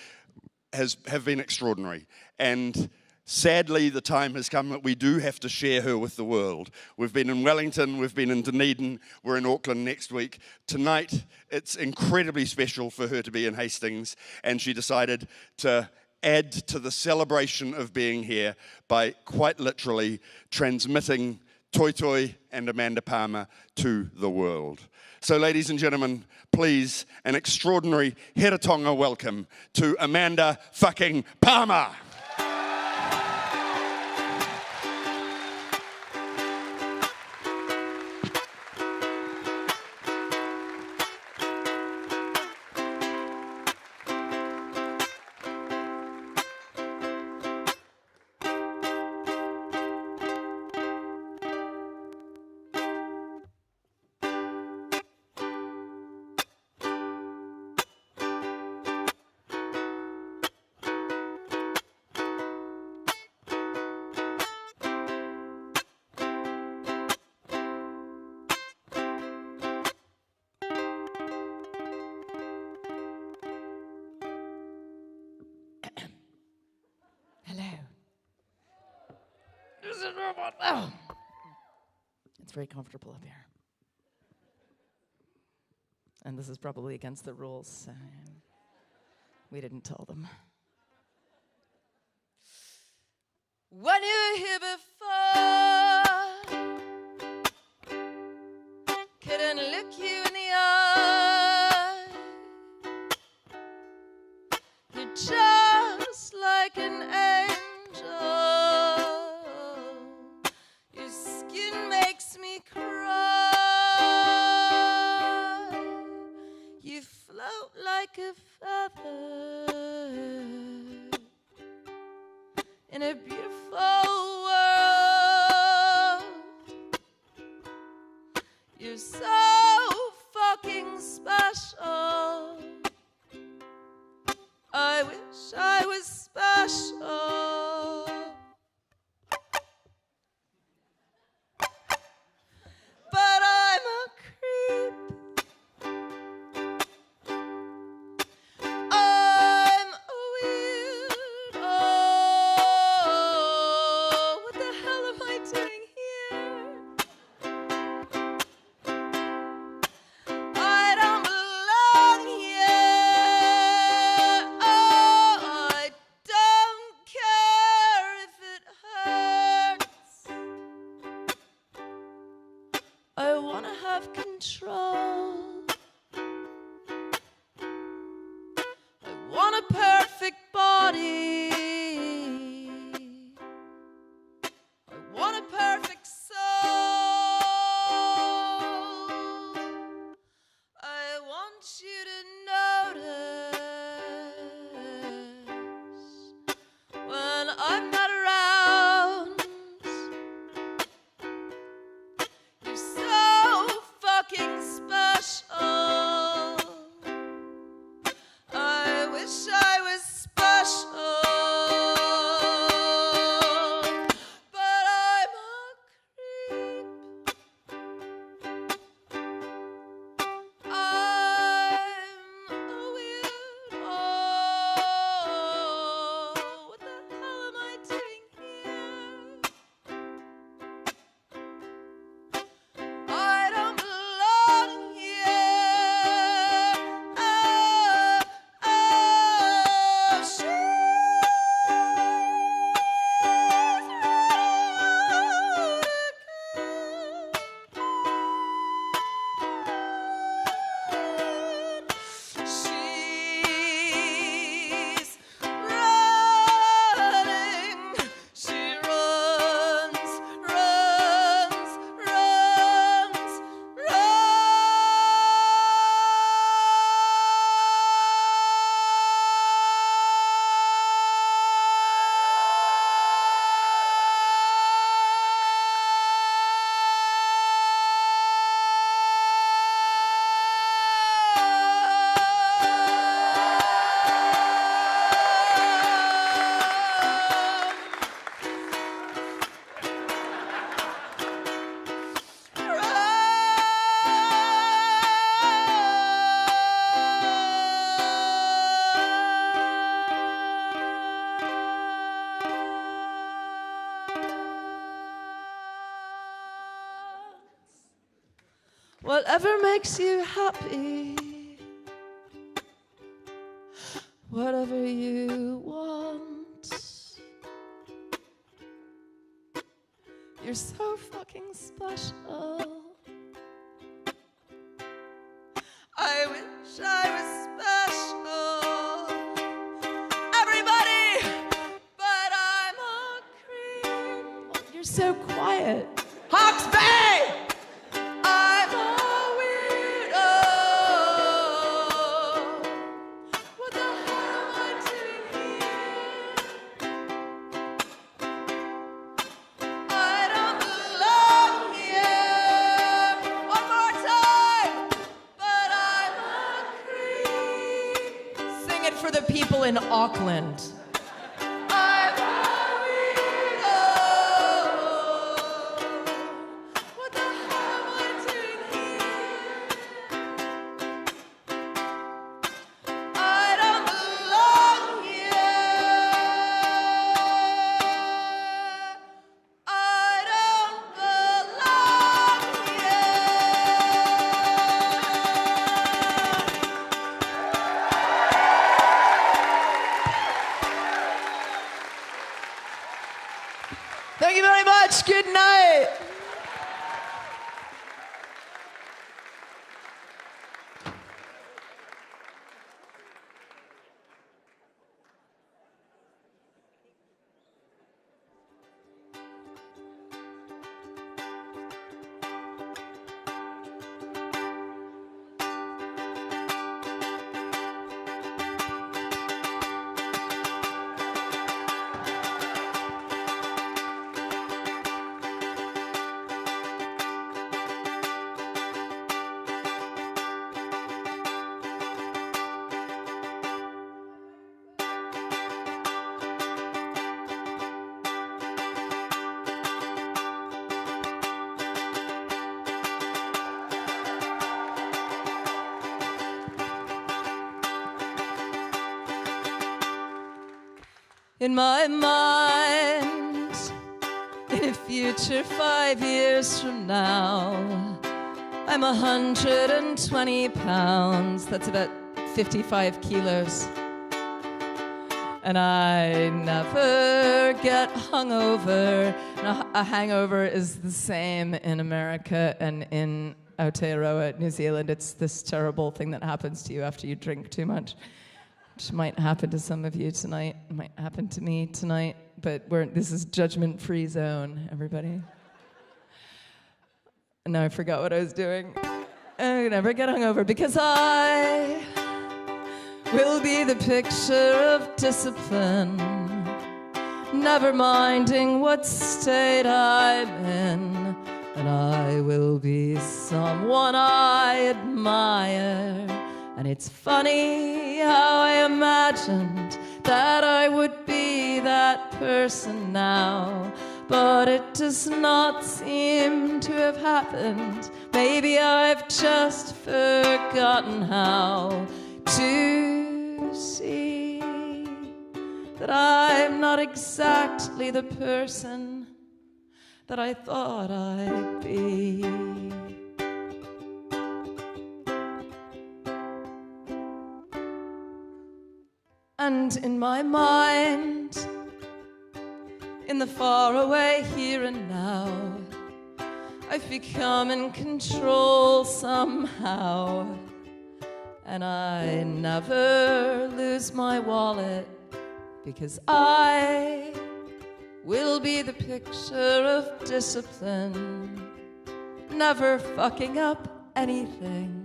Speaker 11: have been extraordinary. And sadly, the time has come that we do have to share her with the world. We've been in Wellington, we've been in Dunedin, we're in Auckland next week. Tonight, it's incredibly special for her to be in Hastings, and she decided to add to the celebration of being here by quite literally transmitting Toi Toi and Amanda Palmer to the world. So, ladies and gentlemen, please, an extraordinary Heratonga welcome to Amanda fucking Palmer.
Speaker 4: Oh. It's very comfortable up here. And this is probably against the rules, so we didn't tell them. When you were here before, couldn't look you in the eye. You're just like an angel. Your skin makes me cry. You float like a feather in a beautiful world. You're so fucking special. I wish I was special. But I'm a creep. I'm a weirdo. What the hell am I doing here? I don't belong here. Oh, I don't care if it hurts. I want to have control. I want a perfect body. I want a perfect soul. I want you to notice when I'm not around. You're so fucking special. whatever makes you happy, whatever you want. You're so fucking special. I wish I was special. Everybody, but I'm a creep. Oh, you're so quiet. Hawke's Bay! I'm a weirdo. What the hell am I doing here? I don't belong here. One more time, but I'm a creep. Sing it for the people in Auckland. I'm a weirdo. What the hell am I doing here? I don't belong here. I don't belong here. Thank you very much. Good night. In my mind, in a future 5 years from now, I'm 120 pounds. That's about 55 kilos. And I never get hungover. Now, a hangover is the same in America and in Aotearoa, New Zealand. It's this terrible thing that happens to you after you drink too much, which might happen to some of you tonight. It might happen to me tonight, but this is judgment-free zone, everybody. And now I forgot what I was doing. I never get hungover because I will be the picture of discipline, never minding what state I'm in, and I will be someone I admire. And it's funny how I imagined that I would be that person now, but it does not seem to have happened. Maybe I've just forgotten how to see that I'm not exactly the person that I thought I'd be. And in my mind, in the faraway here and now, I've become in control somehow. And I never lose my wallet because I will be the picture of discipline, never fucking up anything.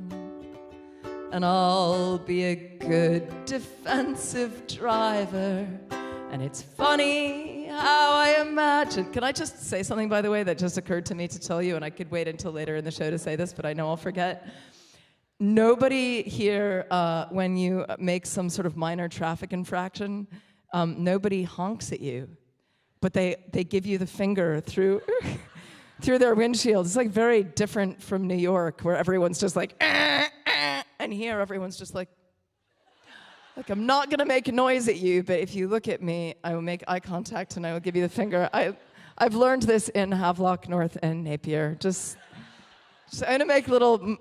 Speaker 4: And I'll be a good defensive driver. And it's funny how I imagine. Can I just say something, by the way, that just occurred to me to tell you, and I could wait until later in the show to say this, but I know I'll forget. Nobody here, when you make some sort of minor traffic infraction, nobody honks at you, but they give you the finger through through their windshield. It's like very different from New York, where everyone's just like, and here everyone's just like, I'm not gonna make a noise at you, but if you look at me, I will make eye contact and I will give you the finger. I've learned this in Havelock North and Napier. Just So I'm going to make little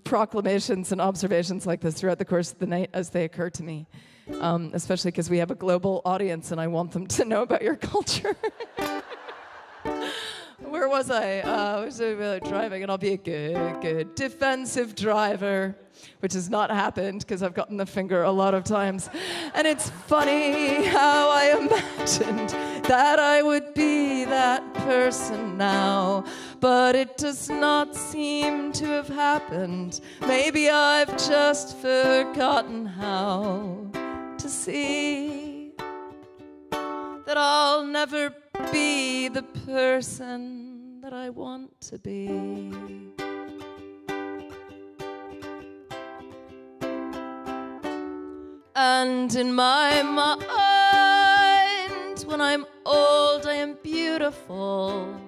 Speaker 4: proclamations and observations like this throughout the course of the night as they occur to me, especially because we have a global audience and I want them to know about your culture. Where was I? I was driving, and I'll be a good defensive driver, which has not happened because I've gotten the finger a lot of times. And it's funny how I imagined that I would be that person now, but it does not seem to have happened. Maybe I've just forgotten how to see that I'll never be the person that I want to be. And in my mind, when I'm old, I am beautiful,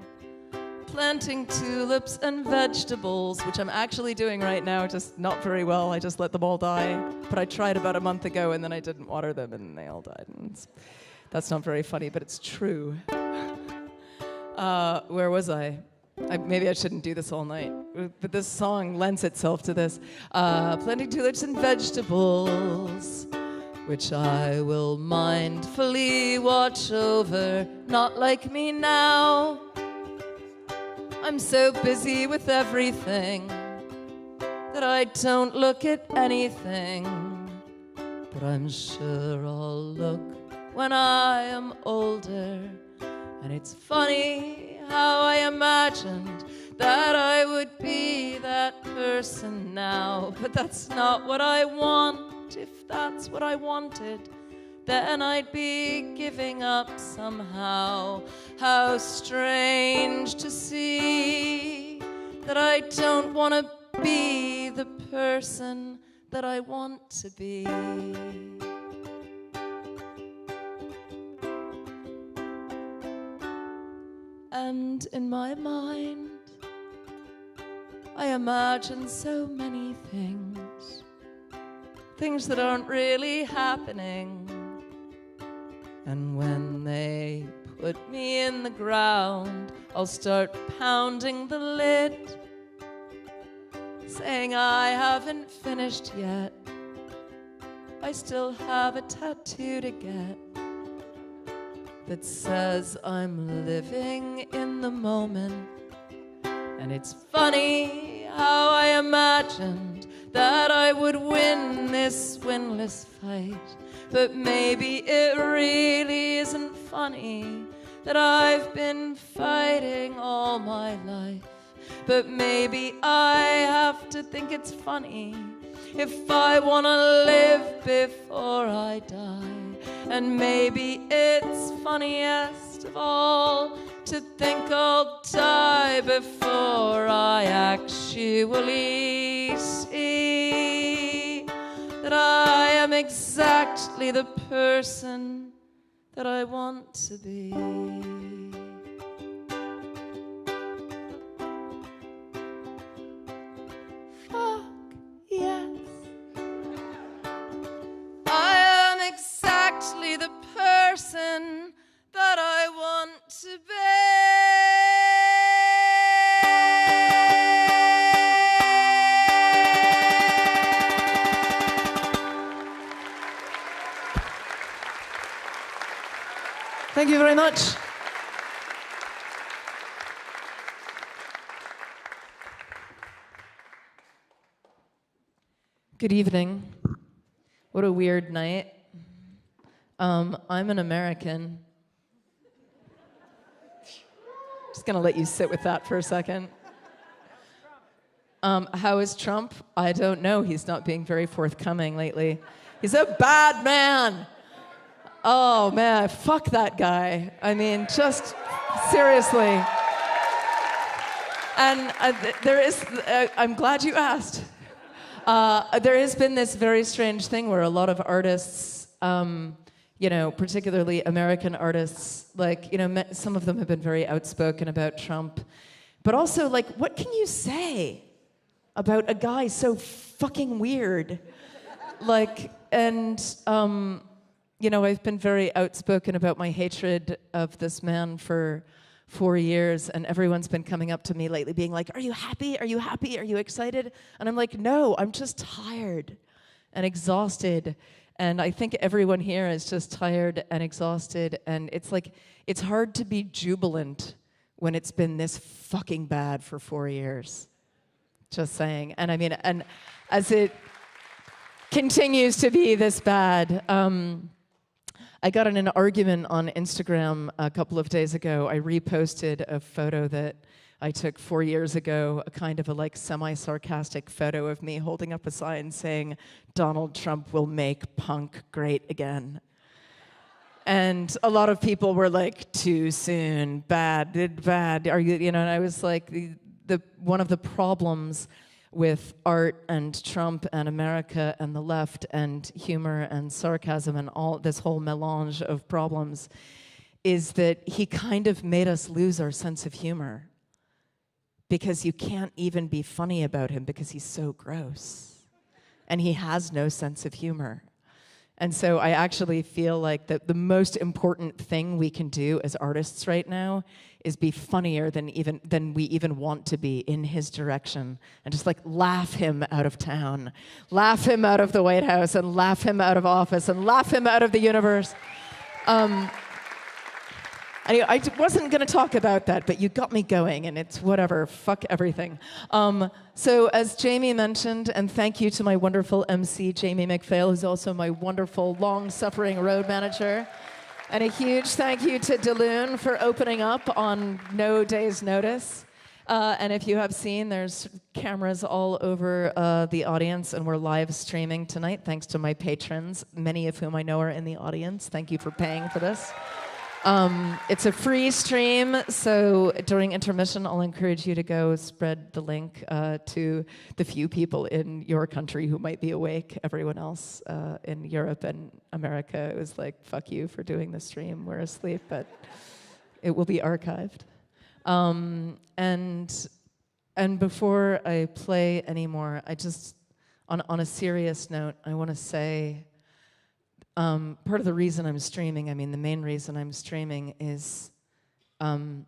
Speaker 4: planting tulips and vegetables, which I'm actually doing right now, just not very well. I just let them all die. But I tried about a month ago, and then I didn't water them, and they all died. And that's not very funny, but it's true. Where was I? Maybe I shouldn't do this all night, but this song lends itself to this. Planting tulips and vegetables, which I will mindfully watch over, not like me now. I'm so busy with everything that I don't look at anything, but I'm sure I'll look when I am older. And it's funny how I imagined that I would be that person now, but that's not what I want. If that's what I wanted, then I'd be giving up somehow. How strange to see that I don't want to be the person that I want to be. And in my mind, I imagine so many things, things that aren't really happening. And when they put me in the ground, I'll start pounding the lid, saying I haven't finished yet. I still have a tattoo to get that says I'm living in the moment. And it's funny how I imagined that I would win this winless fight, but maybe it really isn't funny that I've been fighting all my life. But maybe I have to think it's funny if I want to live before I die. And maybe it's funniest of all to think I'll die before I actually see that I am exactly the person that I want to be. Fuck yes. I am exactly the person that I want to be. Thank you very much. Good evening. What a weird night. I'm an American. Just gonna let you sit with that for a second. How is Trump? I don't know. He's not being very forthcoming lately. He's a bad man. Oh man, fuck that guy. I mean, just seriously. And I'm glad you asked. There has been this very strange thing where a lot of artists, particularly American artists, some of them have been very outspoken about Trump. But also, what can you say about a guy so fucking weird? I've been very outspoken about my hatred of this man for 4 years, and everyone's been coming up to me lately being like, are you happy? Are you happy? Are you excited? And I'm like, no, I'm just tired and exhausted. And I think everyone here is just tired and exhausted, and it's like, it's hard to be jubilant when it's been this fucking bad for 4 years. Just saying. And I mean, and as it continues to be this bad, I got in an argument on Instagram a couple of days ago. I reposted a photo that I took 4 years ago, a kind of a like semi-sarcastic photo of me holding up a sign saying, Donald Trump will make punk great again. And a lot of people were like, too soon, bad, are you, and I was like, one of the problems with art and Trump and America and the left and humor and sarcasm and all this whole melange of problems is that he kind of made us lose our sense of humor, because you can't even be funny about him because he's so gross and he has no sense of humor. And so I actually feel like the most important thing we can do as artists right now is be funnier than we even want to be in his direction, and just like laugh him out of town, laugh him out of the White House, and laugh him out of office, and laugh him out of the universe. Anyway, I wasn't going to talk about that, but you got me going, and it's whatever. Fuck everything. So as Jamie mentioned, and thank you to my wonderful MC, Jamie McPhail, who's also my wonderful, long-suffering road manager. And a huge thank you to Daloon for opening up on no day's notice. And if you have seen, there's cameras all over the audience, and we're live streaming tonight, thanks to my patrons, many of whom I know are in the audience. Thank you for paying for this. It's a free stream, so during intermission, I'll encourage you to go spread the link to the few people in your country who might be awake. Everyone else in Europe and America, it was like, fuck you for doing the stream. We're asleep, but it will be archived. And before I play anymore, I just, on a serious note, I want to say, part of the reason I'm streaming, the main reason I'm streaming is, I've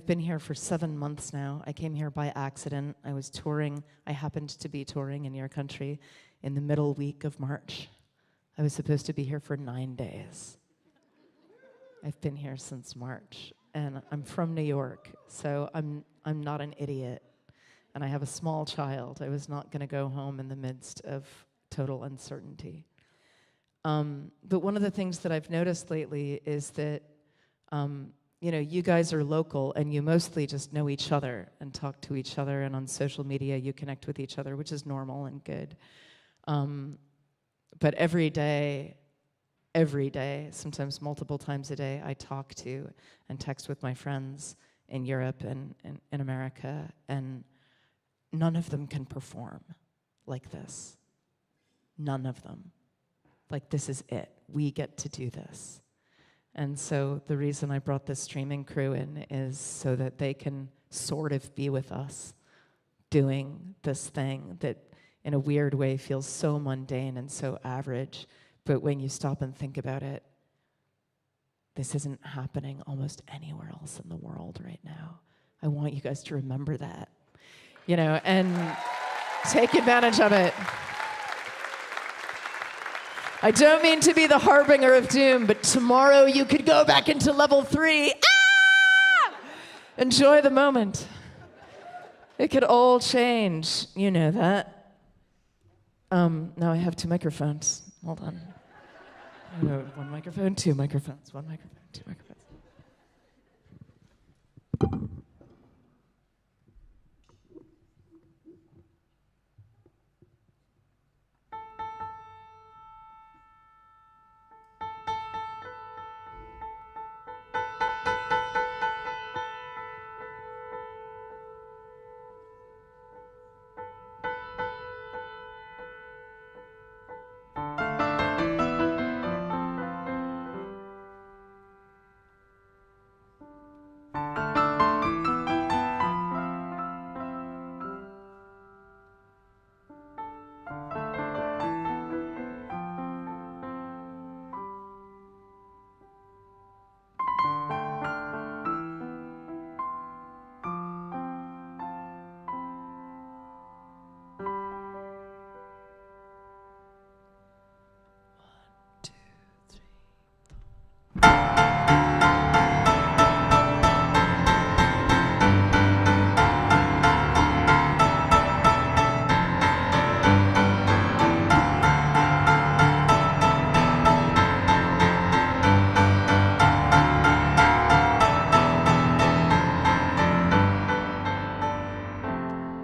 Speaker 4: been here for 7 months now. I came here by accident. I was touring. I happened to be touring in your country in the middle week of March. I was supposed to be here for 9 days. I've been here since March, and I'm from New York, so I'm not an idiot, and I have a small child. I was not going to go home in the midst of total uncertainty. But one of the things that I've noticed lately is that, you guys are local and you mostly just know each other and talk to each other, and on social media you connect with each other, which is normal and good. But every day, sometimes multiple times a day, I talk to and text with my friends in Europe and in America, and none of them can perform like this. None of them. Like, this is it. We get to do this. And so the reason I brought this streaming crew in is so that they can sort of be with us doing this thing that in a weird way feels so mundane and so average. But when you stop and think about it, this isn't happening almost anywhere else in the world right now. I want you guys to remember that, and take advantage of it. I don't mean to be the harbinger of doom, but tomorrow you could go back into level 3. Ah! Enjoy the moment. It could all change. You know that. Now I have 2 microphones. Hold on. I have 1 microphone, 2 microphones, 1 microphone, 2 microphones.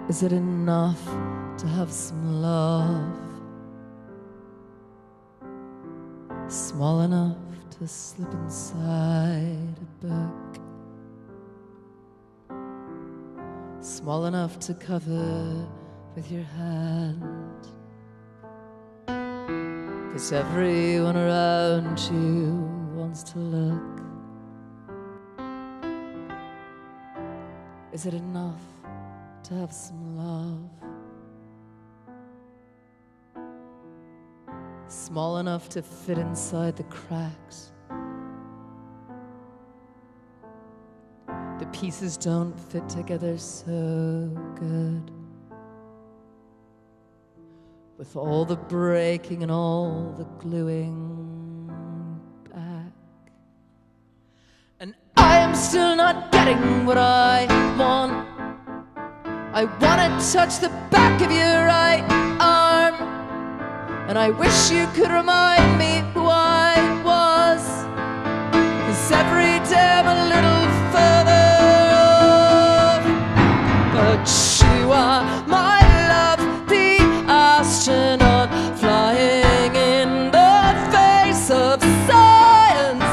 Speaker 4: Is it enough to have some love? Small enough to slip inside a book, small enough to cover with your hand, 'cause everyone around you wants to look. Is it enough to have some love? Small enough to fit inside the cracks. The pieces don't fit together so good. With all the breaking and all the gluing back. And I am still not getting what I want. I want to touch the back of your right arm, and I wish you could remind me who I was, 'cause every day I'm a little further off. But you are my love, the astronaut flying in the face of science.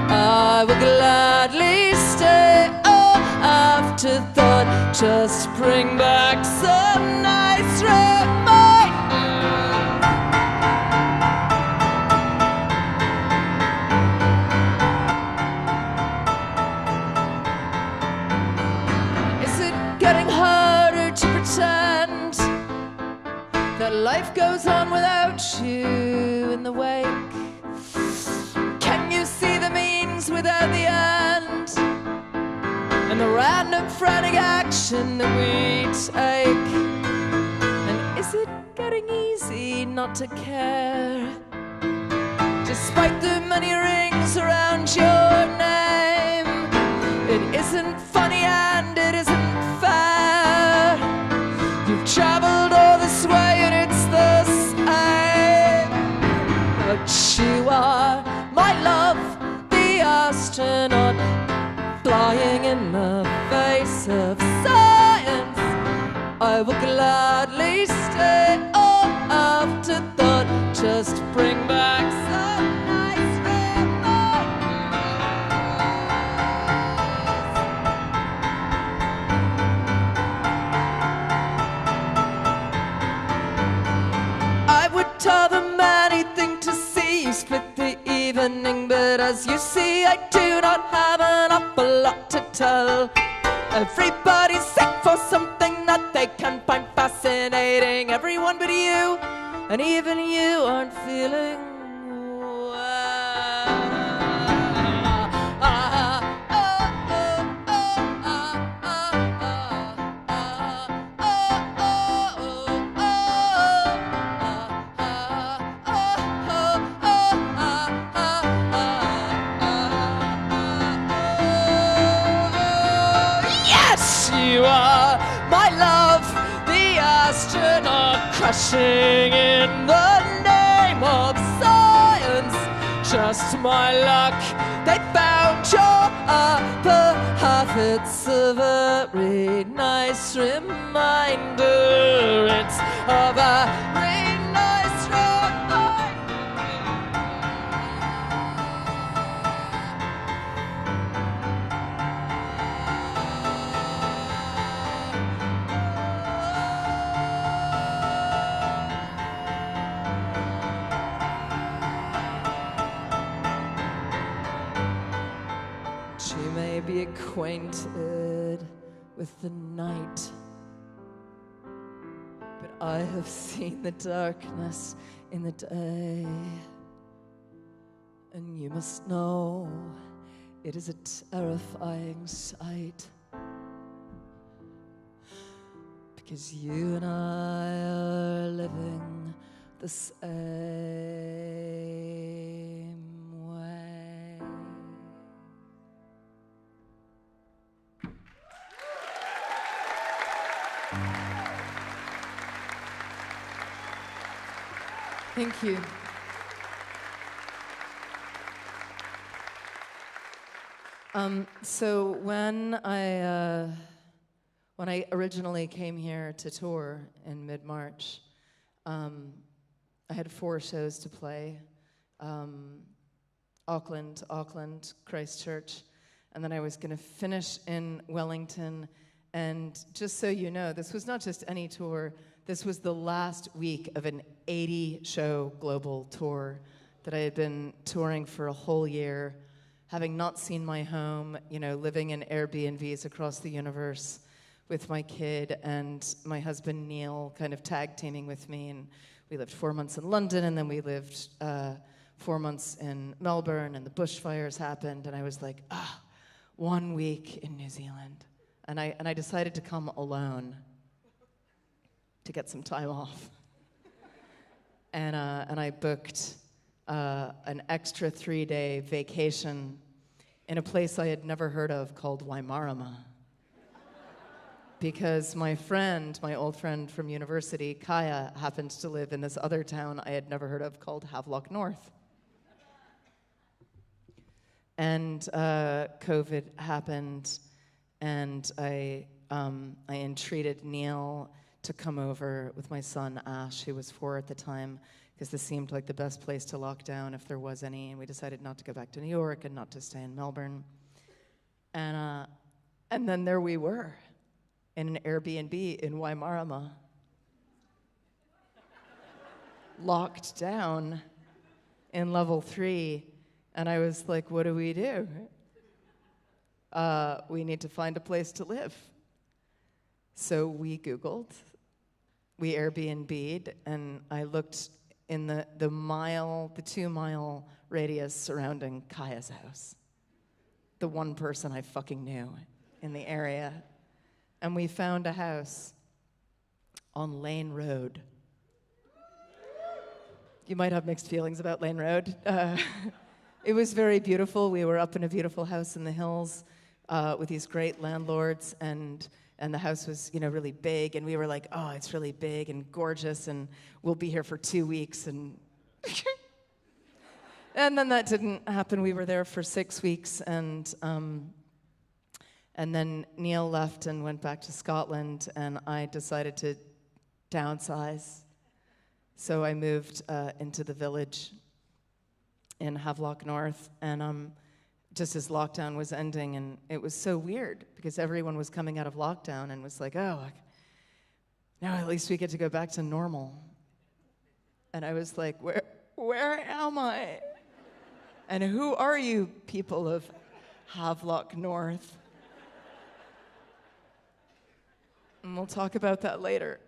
Speaker 4: I will gladly stay. Oh, afterthought, just bring back some nice that life goes on without you in the wake. Can you see the means without the end, and the random frantic action that we take? And is it getting easy not to care, despite the many rings around your name? It isn't funny and it isn't fair. You've traveled all this way and it's the same. But you are my love, the astronaut flying in the face of science. I will gladly stay. Oh, afterthought, just bring back some nice tell them anything to see you split the evening, but as you see, I do not have an awful lot to tell. Everybody's sick for something that they can find fascinating. Everyone but you, and even you aren't feeling you are my love, the astronaut crashing in the name of science. Just my luck, they found your upper half. It's a very nice reminder. It's a very nice reminder. She may be acquainted with the night, but I have seen the darkness in the day, and you must know it is a terrifying sight, because you and I are living the same way. Thank you. So when When I originally came here to tour in mid-March, I had 4 shows to play. Auckland, Christchurch, and then I was gonna finish in Wellington. And just so you know, this was not just any tour, this was the last week of an 80-show global tour that I had been touring for a whole year, having not seen my home, living in Airbnbs across the universe with my kid and my husband Neil kind of tag teaming with me. And we lived 4 months in London, and then we lived 4 months in Melbourne, and the bushfires happened, and I was like, 1 week in New Zealand. And I decided to come alone to get some time off. And I booked an extra 3-day vacation in a place I had never heard of called Waimarama. Because my old friend from university, Kaya, happened to live in this other town I had never heard of called Havelock North. And COVID happened, and I entreated Neil to come over with my son Ash, who was 4 at the time, because this seemed like the best place to lock down if there was any, and we decided not to go back to New York and not to stay in Melbourne. And then there we were, in an Airbnb in Waimarama, locked down in level 3, and I was like, what do? We need to find a place to live. So we Googled, we Airbnb'd, and I looked in the 2-mile radius surrounding Kaya's house, the one person I fucking knew in the area. And we found a house on Lane Road. You might have mixed feelings about Lane Road. It was very beautiful. We were up in a beautiful house in the hills with these great landlords, and the house was, really big, and we were like, oh, it's really big and gorgeous, and we'll be here for 2 weeks, and and then that didn't happen. We were there for 6 weeks, and then Neil left and went back to Scotland, and I decided to downsize. So I moved into the village in Havelock North, and just as lockdown was ending, and it was so weird because everyone was coming out of lockdown and was like, oh, now at least we get to go back to normal. And I was like, where am I? And who are you, people of Havelock North? And we'll talk about that later.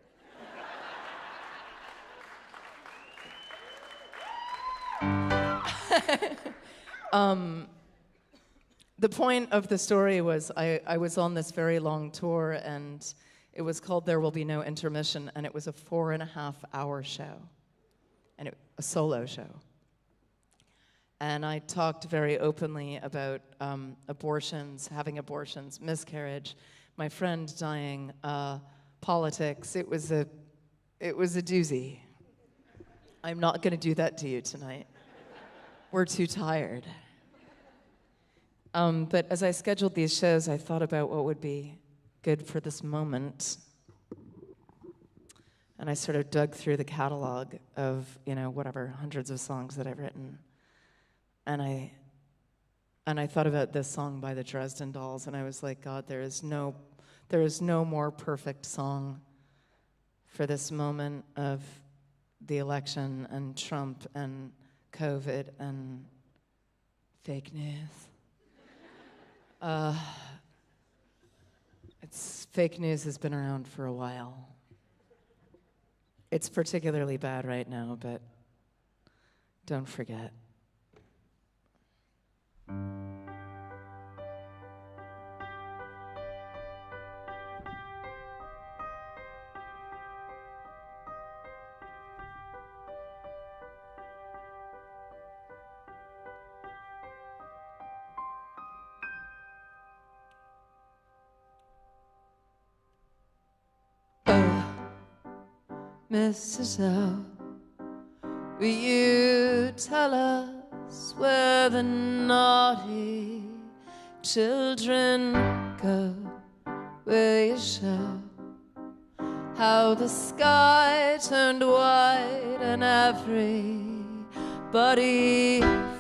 Speaker 4: The point of the story was I was on this very long tour, and it was called There Will Be No Intermission, and it was a 4.5-hour show, and a solo show. And I talked very openly about abortions, having abortions, miscarriage, my friend dying, politics. It was a doozy. I'm not going to do that to you tonight. We're too tired. But as I scheduled these shows, I thought about what would be good for this moment. And I sort of dug through the catalog of, hundreds of songs that I've written. And I thought about this song by the Dresden Dolls, and I was like, God, there is no more perfect song for this moment of the election and Trump and COVID and fake news. Fake news has been around for a while. It's particularly bad right now, but don't forget. Mrs. L, will you tell us where the naughty children go will you show how the sky turned white and everybody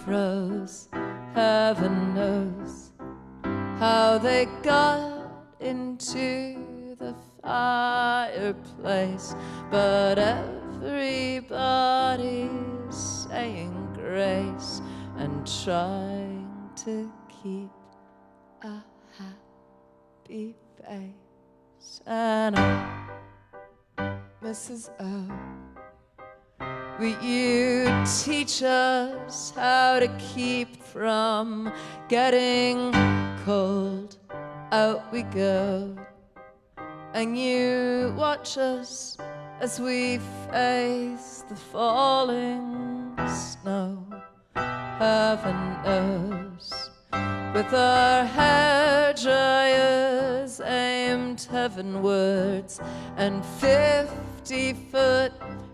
Speaker 4: froze? Heaven knows how they got into the fireplace, but everybody's saying grace and trying to keep a happy face. And Mrs. O, will you teach us how to keep from getting cold? Out we go, and you watch us as we face the falling snow. Heaven knows, with our hair dryers aimed heavenwards and 50-foot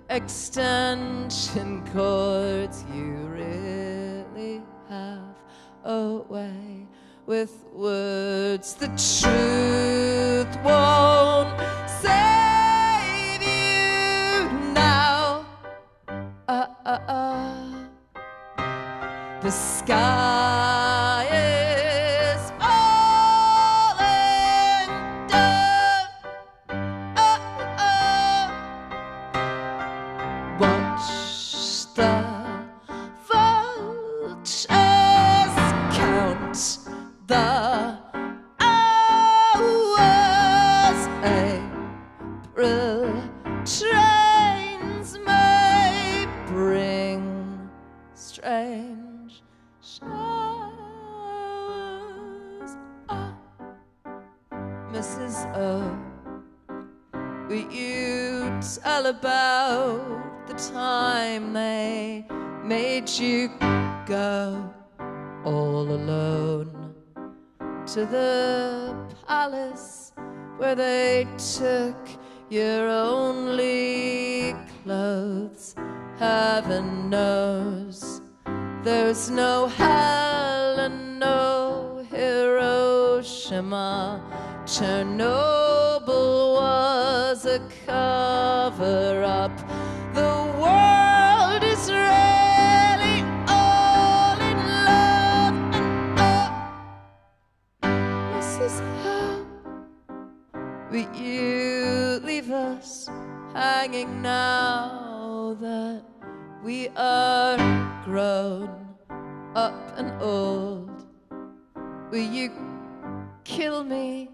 Speaker 4: extension cords, you really have a way with words. The truth won't save you now. The sky is falling down. Watch the vultures count the hours. April trains may bring strange showers. Mrs. O, will you tell about the time they made you go all alone to the palace where they took your only clothes? Heaven knows there's no hell and no Hiroshima. Chernobyl was a cover-up. The world is really all in love. And Mrs. Howe, will you leave us hanging now that we are grown up and old? Will you kill me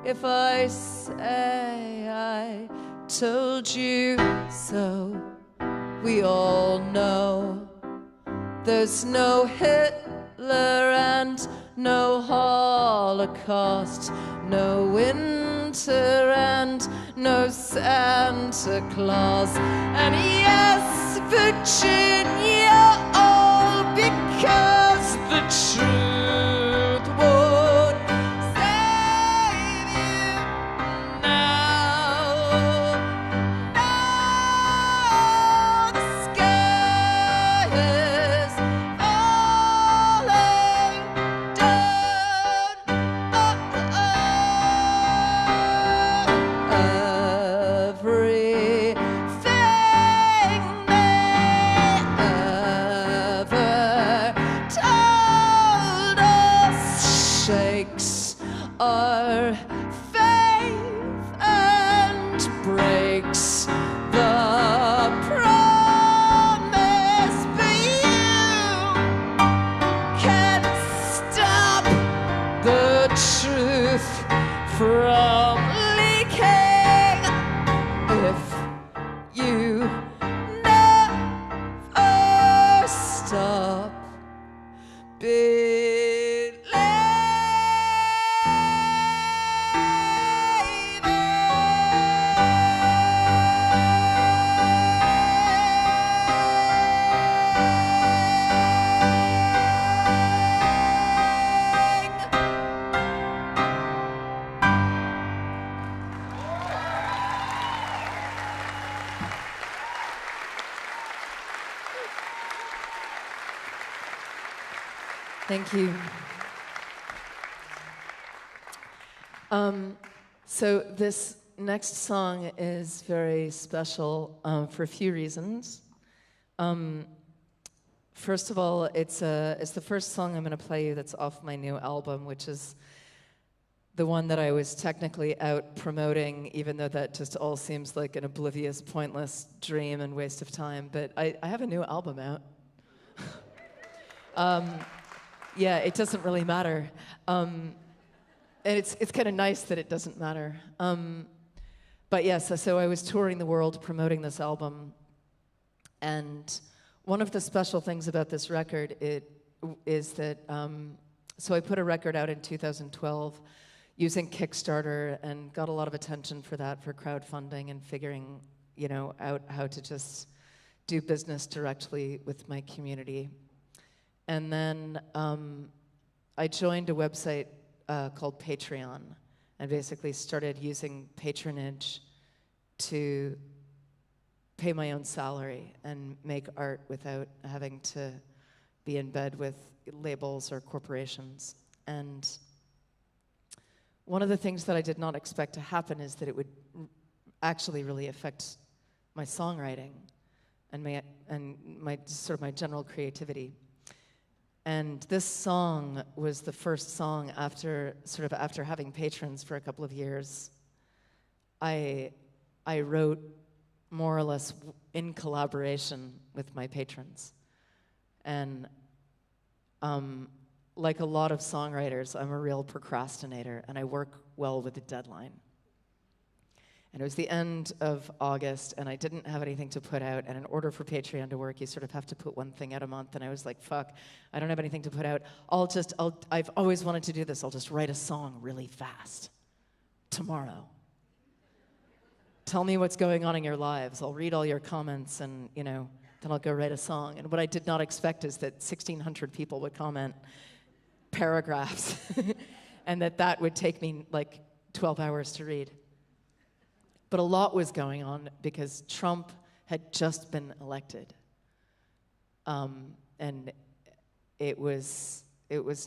Speaker 4: if I say I told you so? We all know there's no Hitler and no Holocaust, no winter and no Santa Claus. And yes, Virginia, all because the truth won't save you now. Now the sky is falling down. Everything they ever told us shakes our faith and breaks the promise, but you can't stop the truth from leaking if you never stop Thank you. So this next song is very special for a few reasons. First of all, it's the first song I'm going to play you that's off my new album, which is the one that I was technically out promoting, even though that just all seems like an oblivious, pointless dream and waste of time. But I have a new album out. Yeah, it doesn't really matter. And it's kind of nice that it doesn't matter. But yes, so I was touring the world promoting this album. And one of the special things about this record is that, so I put a record out in 2012 using Kickstarter and got a lot of attention for that, for crowdfunding and figuring, out how to just do business directly with my community. And then I joined a website called Patreon and basically started using patronage to pay my own salary and make art without having to be in bed with labels or corporations. And one of the things that I did not expect to happen is that it would actually really affect my songwriting and my general creativity. And this song was the first song after having patrons for a couple of years. I wrote more or less in collaboration with my patrons. And like a lot of songwriters, I'm a real procrastinator, and I work well with a deadline. And it was the end of August, and I didn't have anything to put out, and in order for Patreon to work, you sort of have to put one thing out a month, and I was like, fuck, I don't have anything to put out. I've always wanted to do this. I'll just write a song really fast tomorrow. Tell me what's going on in your lives. I'll read all your comments, and, then I'll go write a song. And what I did not expect is that 1,600 people would comment paragraphs, and that would take me like 12 hours to read. But a lot was going on because Trump had just been elected. And it was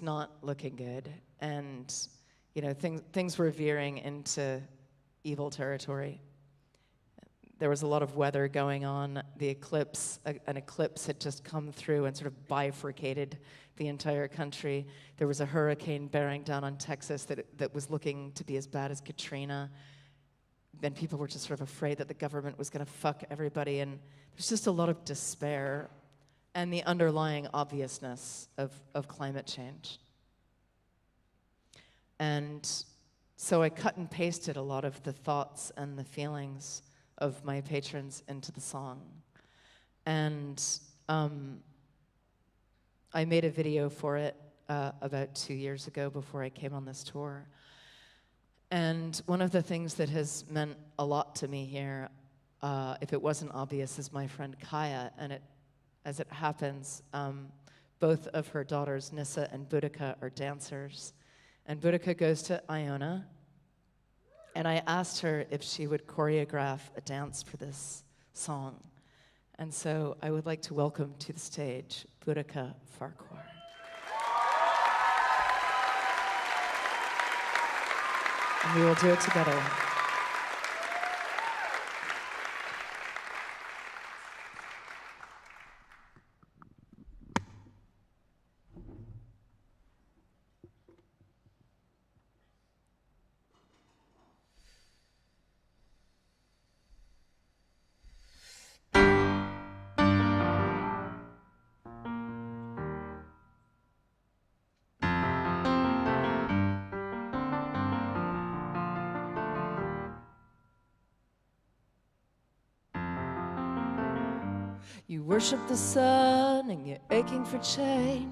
Speaker 4: not looking good. And, things were veering into evil territory. There was a lot of weather going on. An eclipse had just come through and sort of bifurcated the entire country. There was a hurricane bearing down on Texas that was looking to be as bad as Katrina. Then people were just sort of afraid that the government was going to fuck everybody, and there's just a lot of despair and the underlying obviousness of climate change. And so I cut and pasted a lot of the thoughts and the feelings of my patrons into the song. And I made a video for it about 2 years ago before I came on this tour. And one of the things that has meant a lot to me here, if it wasn't obvious, is my friend Kaya. And as it happens, both of her daughters, Nissa and Boudica, are dancers. And Boudica goes to Iona. And I asked her if she would choreograph a dance for this song. And so I would like to welcome to the stage Boudica Farquhar. And we will do it together. You worship the sun and you're aching for change,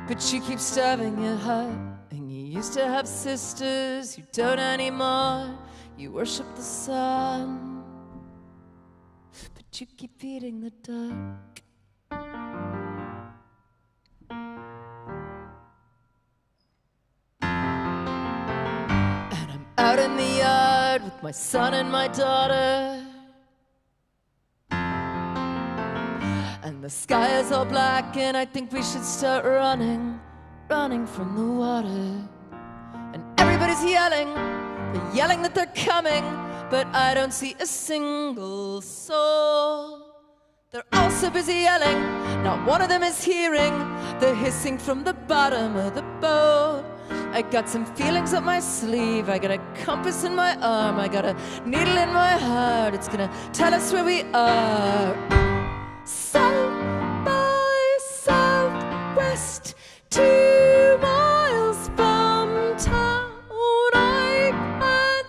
Speaker 4: but you keep stabbing your heart. And you used to have sisters, you don't anymore. You worship the sun, but you keep feeding the dark. And I'm out in the yard with my son and my daughter, and the sky is all black, and I think we should start running from the water. And everybody's is yelling. They're yelling that they're coming, but I don't see a single soul. They're all so busy yelling, not one of them is hearing the hissing from the bottom of the boat. I got some feelings up my sleeve, I got a compass in my arm, I got a needle in my heart, it's gonna tell us where we are. South by southwest, 2 miles from town, I can't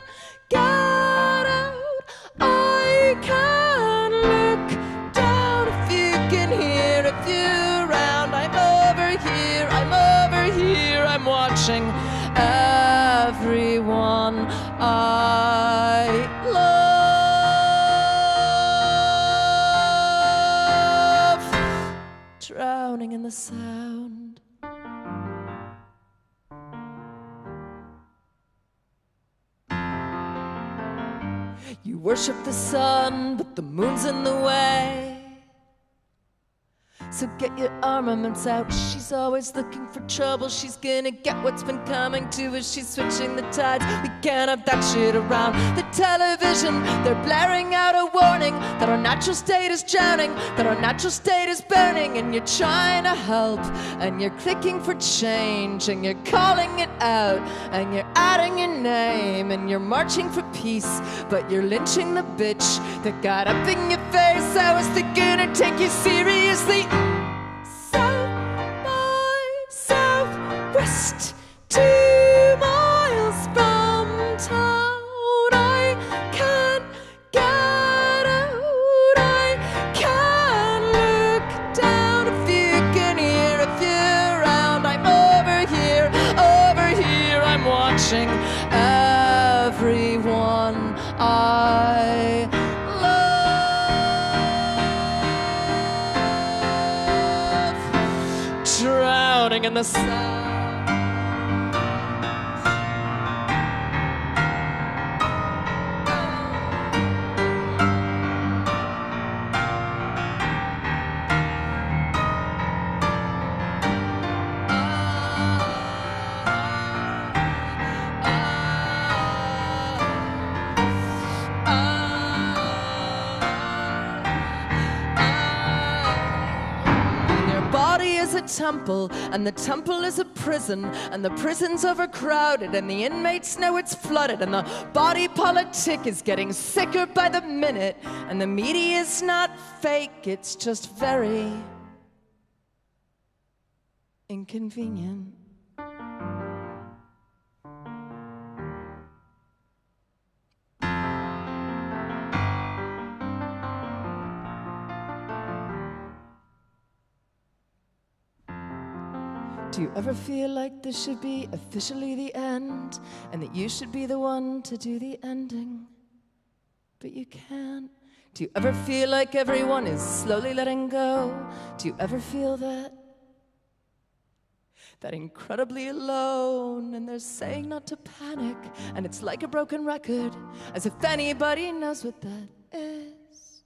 Speaker 4: get out, I can't look down. If you can hear, if you're around, I'm over here, I'm watching everyone I love drowning in the sound. You worship the sun, but the moon's in the way. So get your armaments out. She's always looking for trouble. She's gonna get what's been coming to her. She's switching the tides. We can't have that shit around. The television, they're blaring out a warning that our natural state is drowning, that our natural state is burning. And you're trying to help, and you're clicking for change, and you're calling it out, and you're adding your name, and you're marching for peace, but you're lynching the bitch that got up in your face. I was gonna take you seriously. South by southwest, 2 miles from town, I can't get out, I can't look down. If you can hear, if you're around, I'm over here, I'm watching everyone I drowning in the sun. A temple, and the temple is a prison, and the prison's overcrowded, and the inmates know it's flooded, and the body politic is getting sicker by the minute, and the media is not fake, it's just very inconvenient. Do you ever feel like this should be officially the end, and that you should be the one to do the ending, but you can't? Do you ever feel like everyone is slowly letting go? Do you ever feel that incredibly alone, and they're saying not to panic, and it's like a broken record, as if anybody knows what that is,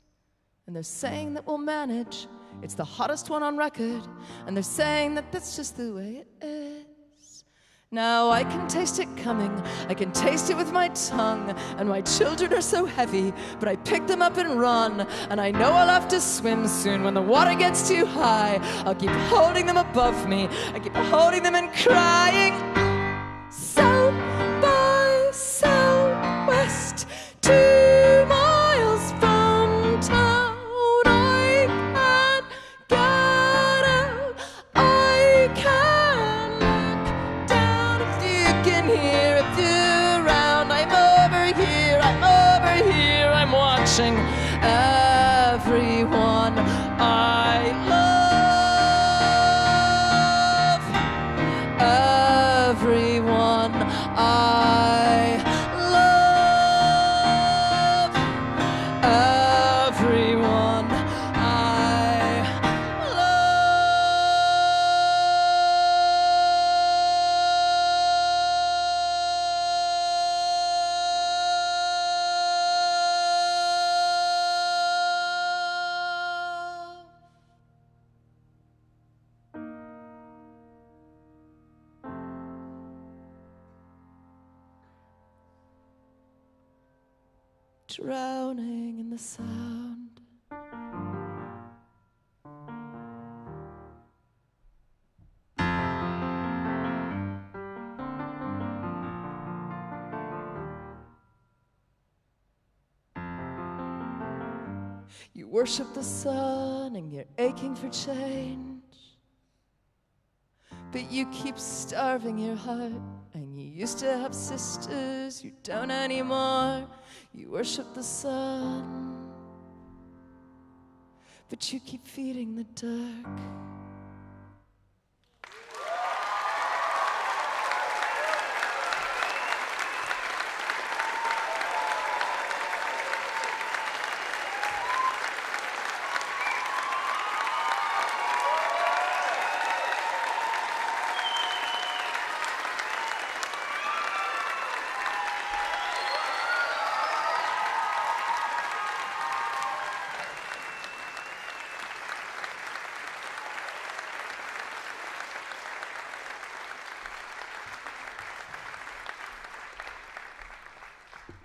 Speaker 4: and they're saying that we'll manage, it's the hottest one on record, and they're saying that that's just the way it is. Now I can taste it coming, I can taste it with my tongue, and my children are so heavy, but I pick them up and run, and I know I'll have to swim soon when the water gets too high. I'll keep holding them above me, I keep holding them and crying. South by southwest, 2 miles from town, I can't get out, I can't look down. If you can hear, if you're around, I'm over here, I'm watching everyone I love, everyone I love, everyone I drowning in the sound. You worship the sun and you're aching for change, but you keep starving your heart. And you used to have sisters, you don't anymore. You worship the sun, but you keep feeding the dark.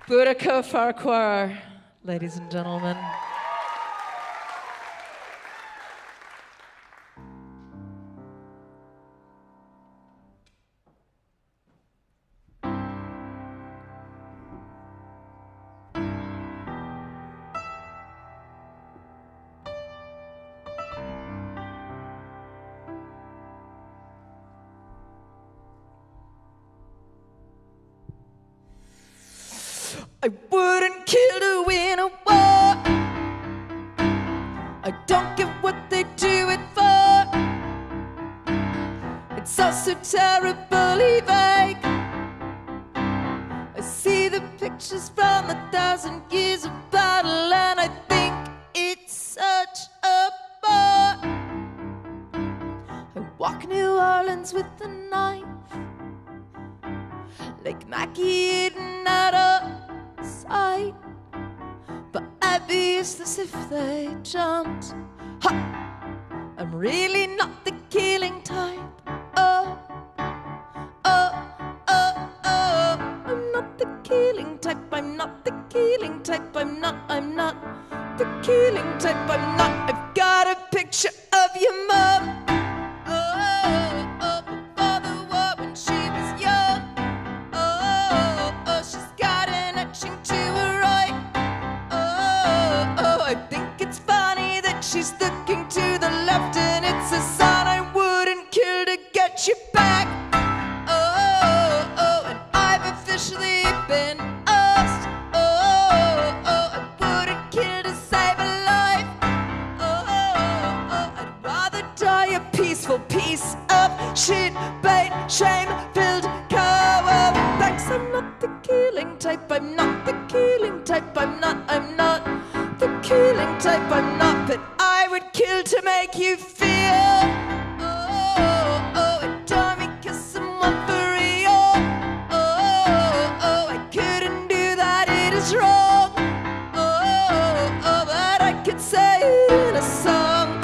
Speaker 4: Burako Farquhar, ladies and gentlemen. I wouldn't kill to win a war. I don't get what they do it for. It's all so terribly vague. I see the pictures from 1,000 years of battle, and I think it's such a bore. I walk New Orleans with a knife, like Mackie eating out of sight, but I'd be useless if they jumped. Ha! I'm really not the killing type. Oh, oh, oh, oh. I'm not the killing type. I'm not the killing type. I'm not the killing type. I'm not. I've got a picture of your mom. She's looking to the left and it's a sign I wouldn't kill to get you back. Oh, oh, and I've officially been asked. Oh, oh, I wouldn't kill to save a life. Oh, oh, I'd rather die a peaceful piece of shit, bait, shame-filled coward. Thanks, I'm not the killing type. I'm not the killing type. I'm not the killing type. I'm not, but I would kill to make you feel. Oh, oh, adore me 'cause I'm one for real. Oh, oh, I couldn't do that, it is wrong. Oh, oh, but I could say it in a song,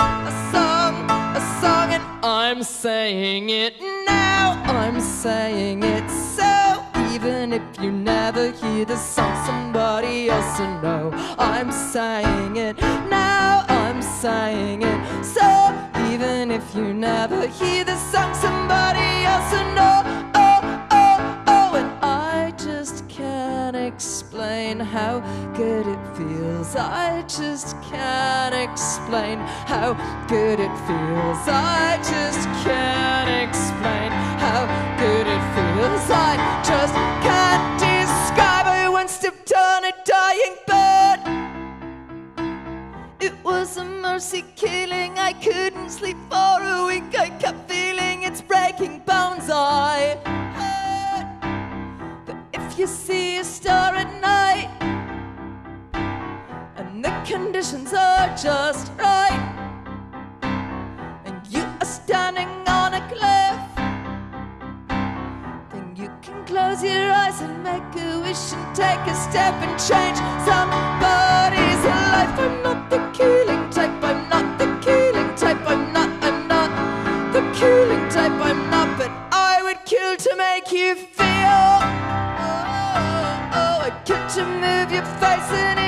Speaker 4: and I'm saying it now. I'm saying it so. Even if you never hear the song, somebody else will know. I'm saying it now, I'm saying it so. Even if you never hear the song, somebody else will know. Oh, oh, oh, and I just can't explain how good it feels. I just can't explain how good it feels. I just can't explain how good it feels. I just can't describe. I once stepped on a dying bird. It was a mercy killing. I couldn't sleep for a week. I kept feeling it's breaking bones. I heard that if you see a star at night and the conditions are just right, and you are standing on a cliff, close your eyes and make a wish and take a step and change somebody's life. I'm not the killing type. I'm not the killing type. I'm not the killing type. I'm not, but I would kill to make you feel. Oh, oh, I'd kill to move your face and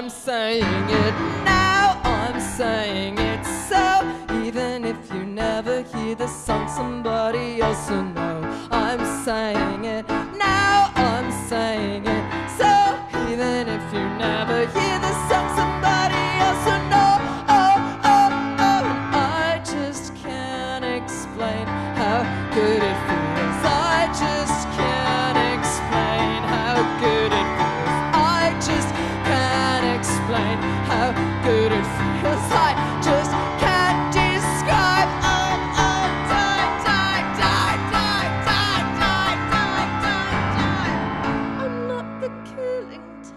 Speaker 4: I'm saying it now, I'm saying it so. Even if you never hear the song, somebody else will know. I'm saying it now, I'm saying it so. Even if you never hear the song, somebody else will know. Oh, oh, oh, I just can't explain how good it feels. I just can't explain how good it feels. I just can't explain how good it feels. I just can't describe. Oh, oh, die, die, die, die, die, die, die, die, die. I'm not the killing type.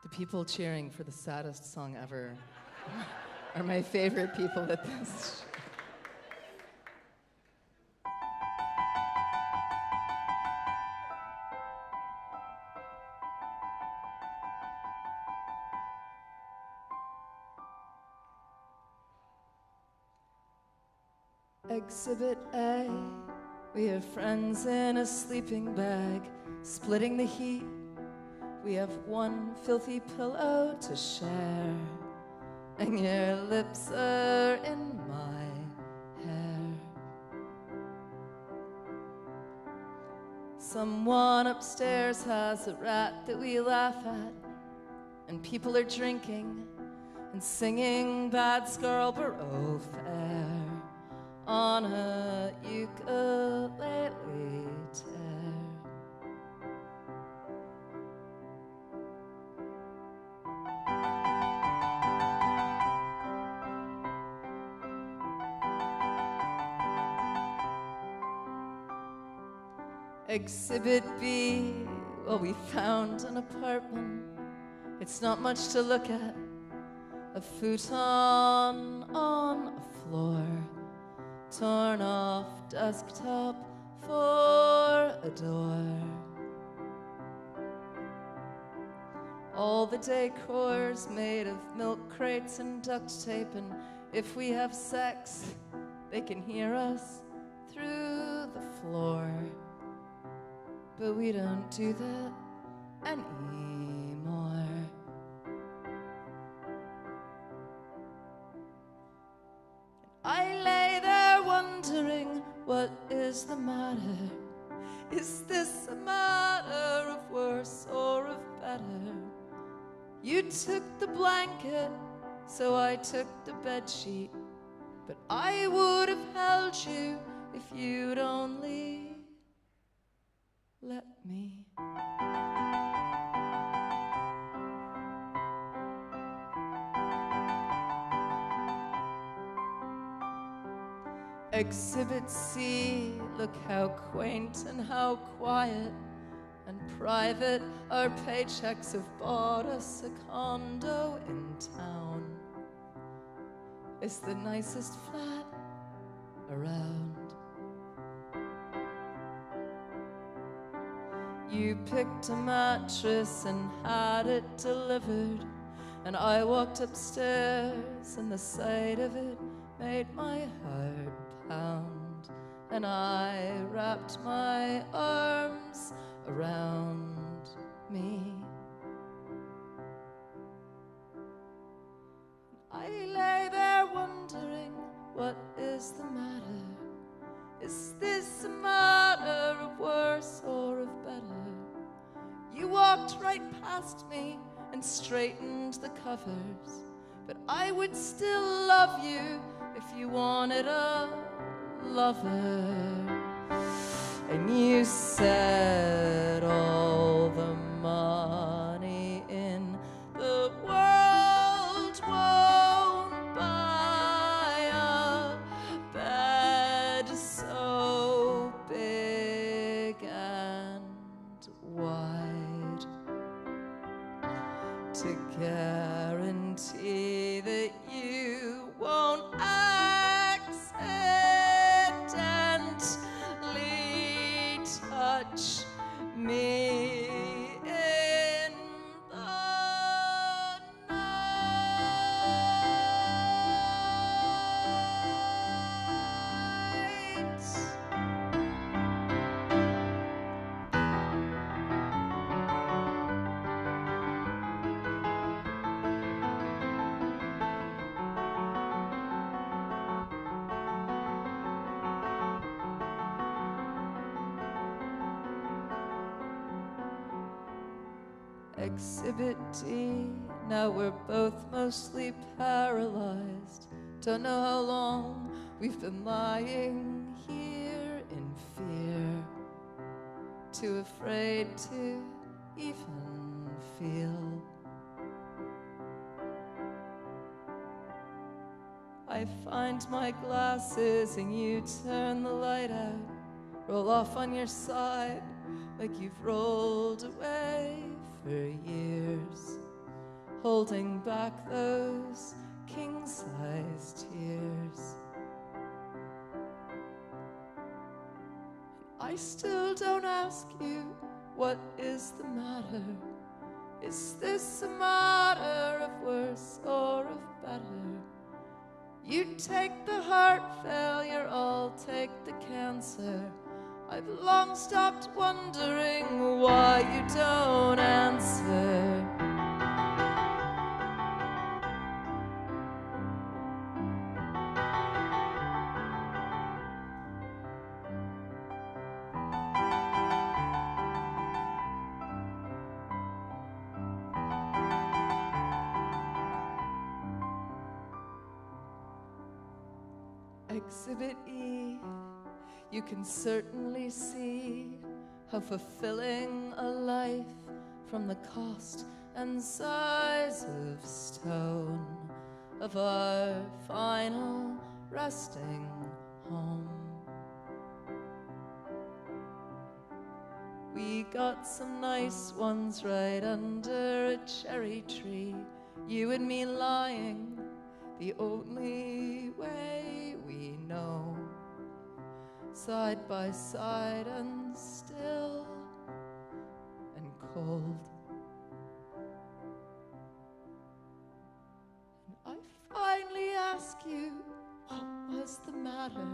Speaker 4: The people cheering for the saddest song ever are my favorite people at this. Exhibit A, we are friends in a sleeping bag, splitting the heat. We have one filthy pillow to share, and your lips are in my hair. Someone upstairs has a rat that we laugh at, and people are drinking and singing Bad Scarborough Fair on a ukulele tear. Exhibit B, well, we found an apartment. It's not much to look at. A futon on a floor, torn off desktop for a door. All the decor's made of milk crates and duct tape, and if we have sex, they can hear us through the floor. But we don't do that anymore. I lay there wondering, what is the matter? Is this a matter of worse or of better? You took the blanket, so I took the bedsheet. But I would have held you if you'd only let me. Exhibit C, look how quaint and how quiet and private our paychecks have bought us a condo in town. It's the nicest flat around. You picked a mattress and had it delivered, and I walked upstairs and the sight of it made my heart pound, and I wrapped my arms around me. I lay there wondering, what is the matter? Is this a matter of worse or of better? You walked right past me and straightened the covers, but I would still love you if you wanted a lover. And you said all the money in the world won't buy to guarantee that you won't accidentally touch me in the night. Exhibit D, now we're both mostly paralyzed. Don't know how long we've been lying here in fear, too afraid to even feel. I find my glasses and you turn the light out, roll off on your side like you've rolled away for years, holding back those king-size tears. I still don't ask you, what is the matter? Is this a matter of worse or of better? You take the heart failure, I'll take the cancer. I've long stopped wondering why you don't answer. Exhibit E, you can certainly see how fulfilling a life from the cost and size of stone of our final resting home. We got some nice ones right under a cherry tree, you and me lying the only way we know, side by side and still and cold. And I finally ask you, what was the matter?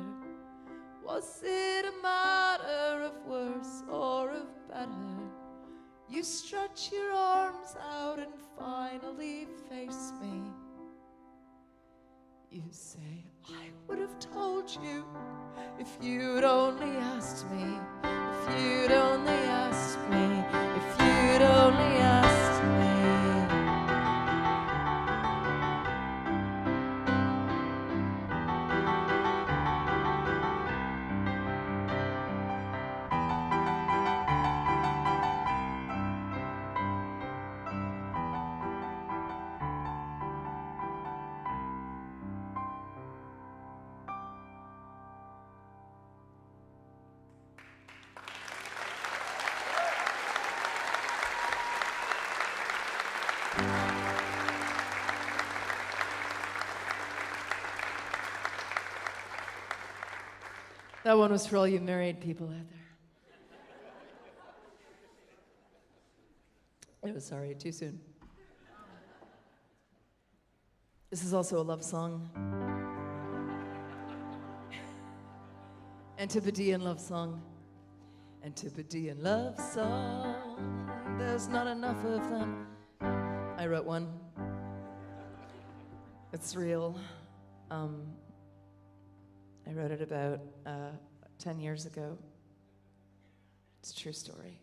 Speaker 4: Was it a matter of worse or of better? You stretch your arms out and finally face me. You say, I would have told you if you'd only asked me, if you'd only asked me, if you'd only asked me. That one was for all you married people out there. It was sorry, too soon. This is also a love song. Antipodean love song. Antipodean love song. There's not enough of them. I wrote one. It's real. I wrote it about 10 years ago. It's a true story.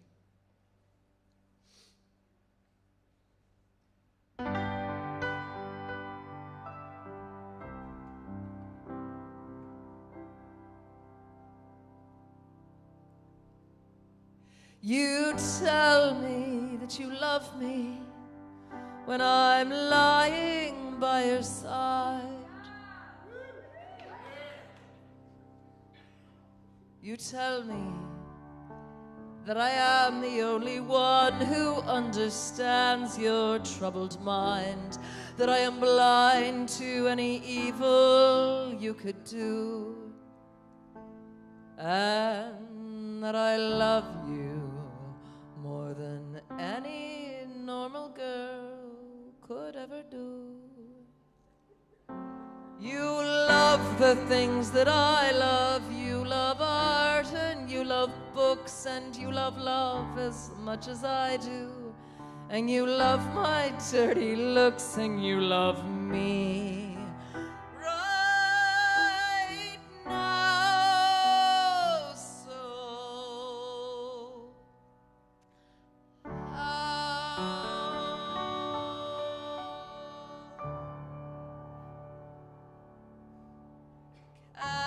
Speaker 4: You tell me that you love me when I'm lying by your side. You tell me that I am the only one who understands your troubled mind, that I am blind to any evil you could do, and that I love you more than any normal girl could ever do. You love the things that I love. You love art and you love books and you love love as much as I do. And you love my dirty looks and you love me. Right now, so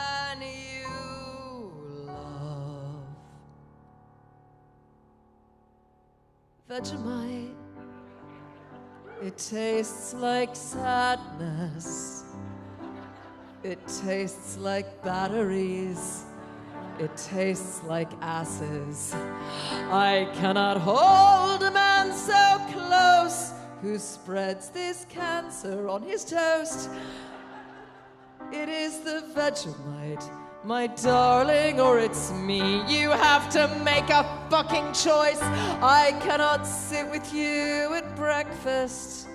Speaker 4: can you love Vegemite? It tastes like sadness. It tastes like batteries. It tastes like asses. I cannot hold a man so close who spreads this cancer on his toast. It is the Vegemite, my darling, or it's me. You have to make a fucking choice. I cannot sit with you at breakfast.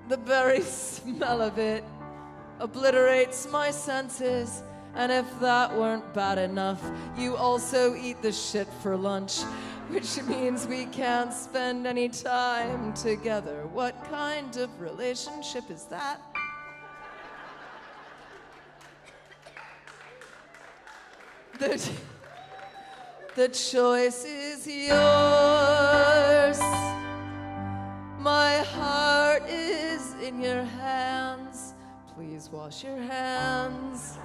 Speaker 4: The very smell of it obliterates my senses. And if that weren't bad enough, you also eat the shit for lunch, which means we can't spend any time together. What kind of relationship is that? The choice is yours. My heart is in your hands. Please wash your hands.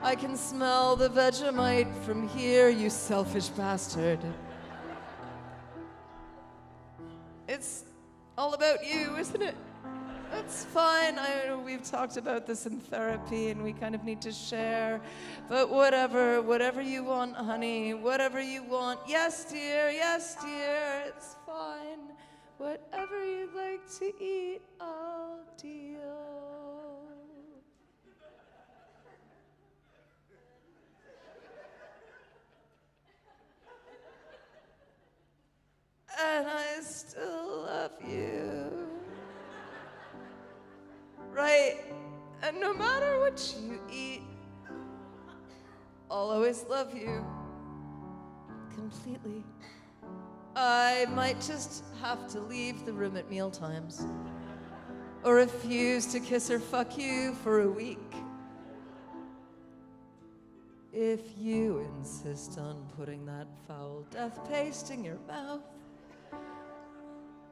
Speaker 4: I can smell the Vegemite from here, you selfish bastard. It's all about you, isn't it? That's fine. We've talked about this in therapy and we kind of need to share. But whatever you want, honey, whatever you want. Yes, dear, it's fine. Whatever you'd like to eat, I'll deal. And I still love you. Right? And no matter what you eat, I'll always love you. Completely. I might just have to leave the room at mealtimes. Or refuse to kiss or fuck you for a week. If you insist on putting that foul death paste in your mouth.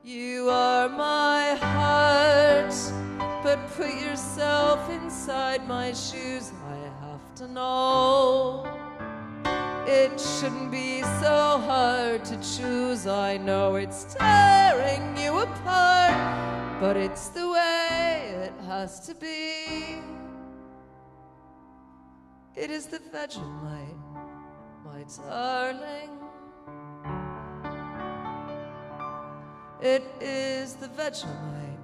Speaker 4: You are my heart, but put yourself inside my shoes. I have to know. It shouldn't be so hard to choose. I know it's tearing you apart, but it's the way it has to be. It is the Vegemite, my darling. It is the Vegemite,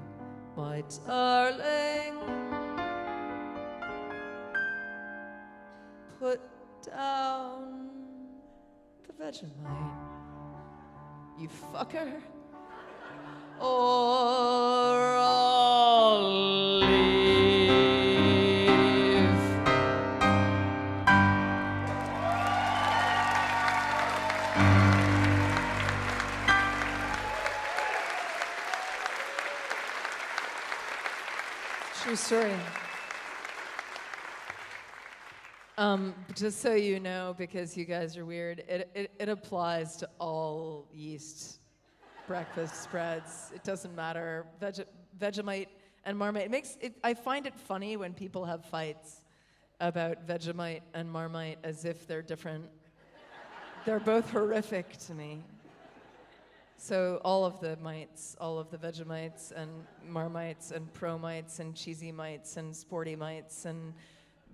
Speaker 4: my darling. Put down the Vegemite, you fucker, or I'll leave. True story. Just so you know, because you guys are weird, it applies to all yeast breakfast spreads. It doesn't matter. Vegemite and Marmite. I find it funny when people have fights about Vegemite and Marmite as if they're different. They're both horrific to me. So all of the mites, all of the Vegemites and Marmites and Pro-mites and cheesy mites and sporty mites and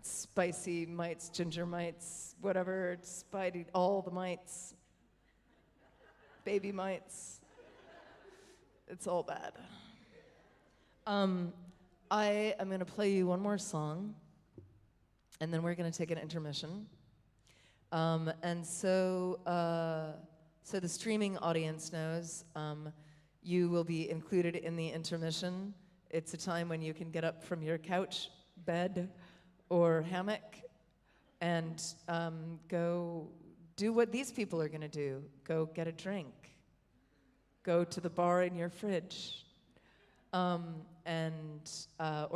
Speaker 4: spicy mites, ginger mites, whatever, spidey, all the mites. baby mites. It's all bad. I am going to play you one more song, and then we're going to take an intermission. So the streaming audience knows you will be included in the intermission. It's a time when you can get up from your couch, bed, or hammock and go do what these people are going to do. Go get a drink. Go to the bar in your fridge. Or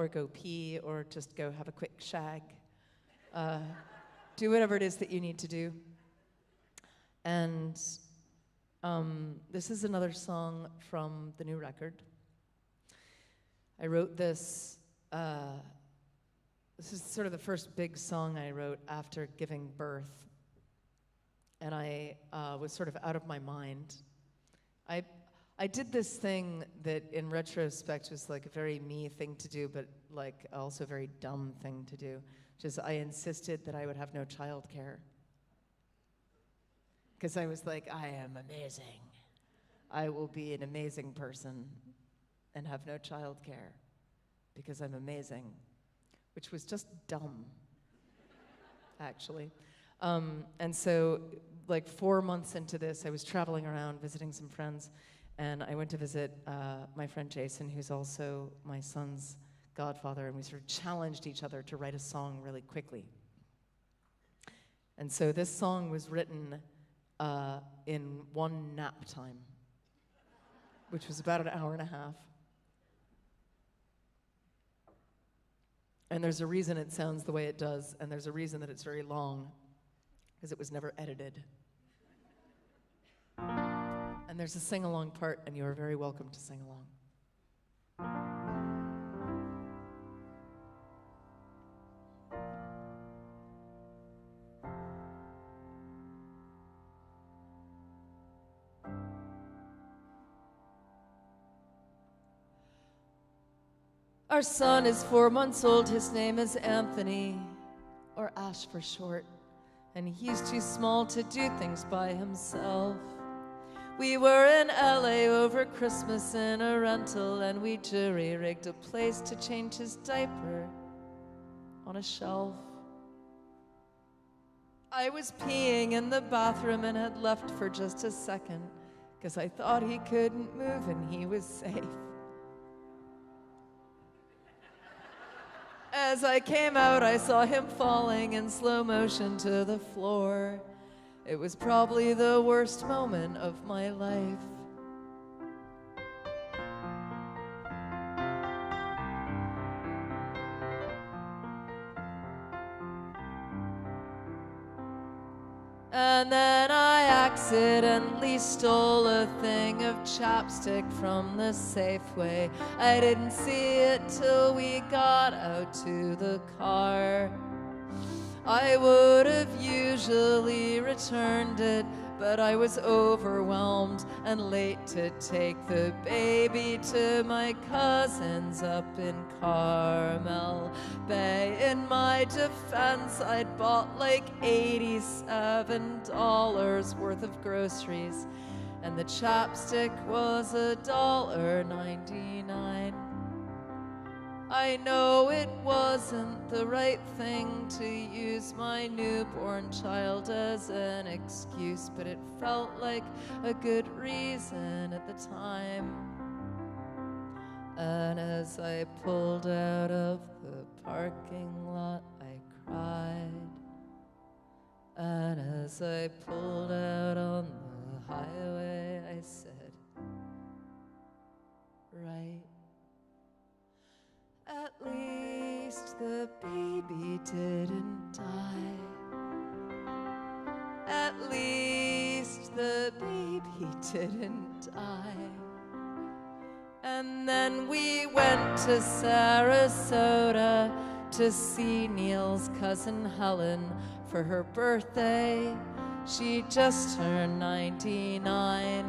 Speaker 4: go pee, or just go have a quick shag. Do whatever it is that you need to do. And this is another song from the new record. I wrote this. This is sort of the first big song I wrote after giving birth. And I was sort of out of my mind. I did this thing that in retrospect was like a very me thing to do, but like also a very dumb thing to do, which is I insisted that I would have no childcare. Because I was like, I am amazing. I will be an amazing person and have no childcare because I'm amazing, which was just dumb, actually. And so like 4 months into this, I was traveling around visiting some friends, and I went to visit my friend Jason, who's also my son's godfather, and we sort of challenged each other to write a song really quickly. And so this song was written in one nap time, which was about an hour and a half. And there's a reason it sounds the way it does, and there's a reason that it's very long, because it was never edited. And there's a sing-along part, and you are very welcome to sing along. Our son is 4 months old. His name is Anthony, or Ash for short, and he's too small to do things by himself. We were in LA over Christmas in a rental, and we jury-rigged a place to change his diaper on a shelf. I was peeing in the bathroom and had left for just a second, because I thought he couldn't move and he was safe. As I came out, I saw him falling in slow motion to the floor. It was probably the worst moment of my life. And then I accidentally stole a thing of chapstick from the Safeway. I didn't see it till we got out to the car. I would have usually returned it, but I was overwhelmed and late to take the baby to my cousins up in Carmel Bay. In my defense, I'd bought like $87 worth of groceries, and the chapstick was $1.99. I know it wasn't the right thing to use my newborn child as an excuse, but it felt like a good reason at the time. And as I pulled out of the parking lot, I cried. And as I pulled out on the highway, I said, right. At least the baby didn't die. At least the baby didn't die. And then we went to Sarasota to see Neil's cousin Helen for her birthday. She just turned 99.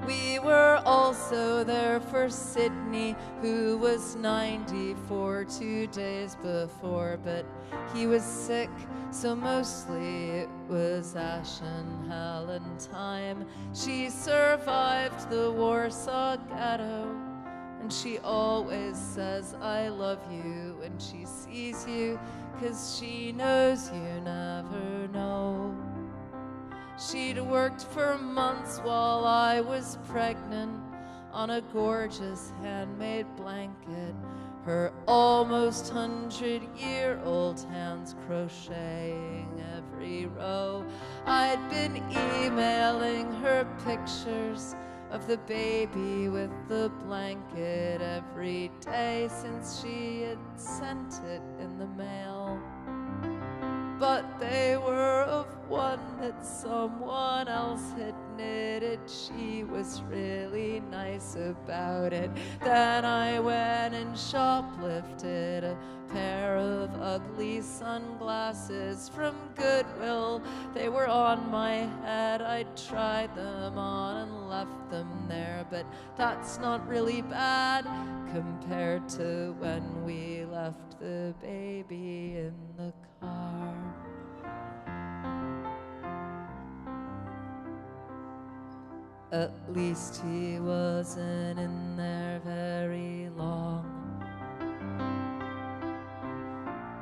Speaker 4: We were also there for Sydney, who was 94 2 days before, but he was sick, so mostly it was Ash and Helen time. She survived the Warsaw Ghetto, and she always says, I love you when she sees you, 'cause she knows you never know. She'd worked for months while I was pregnant on a gorgeous handmade blanket, her almost 100-year-old hands crocheting every row. I'd been emailing her pictures of the baby with the blanket every day since she had sent it in the mail. But they were of one that someone else had knitted. She was really nice about it. Then I went and shoplifted a pair of ugly sunglasses from Goodwill. They were on my head. I tried them on and left them there, but that's not really bad compared to when we left the baby in the car. At least he wasn't in there very long,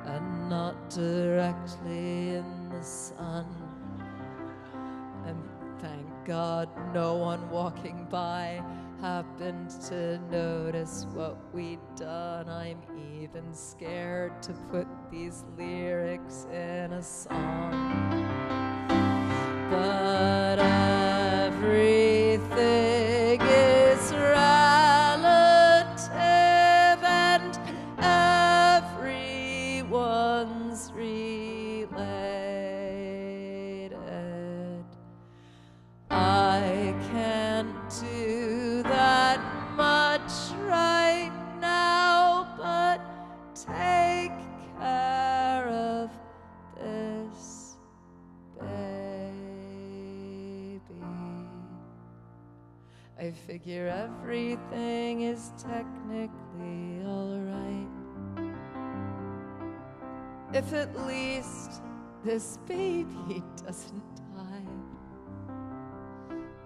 Speaker 4: and not directly in the sun. And thank God no one walking by happened to notice what we'd done. I'm even scared to put these lyrics in a song. But everything is relative and everyone's related. I can't do that much right now, but take care of this baby. I figure everything is technically alright, if at least this baby doesn't die.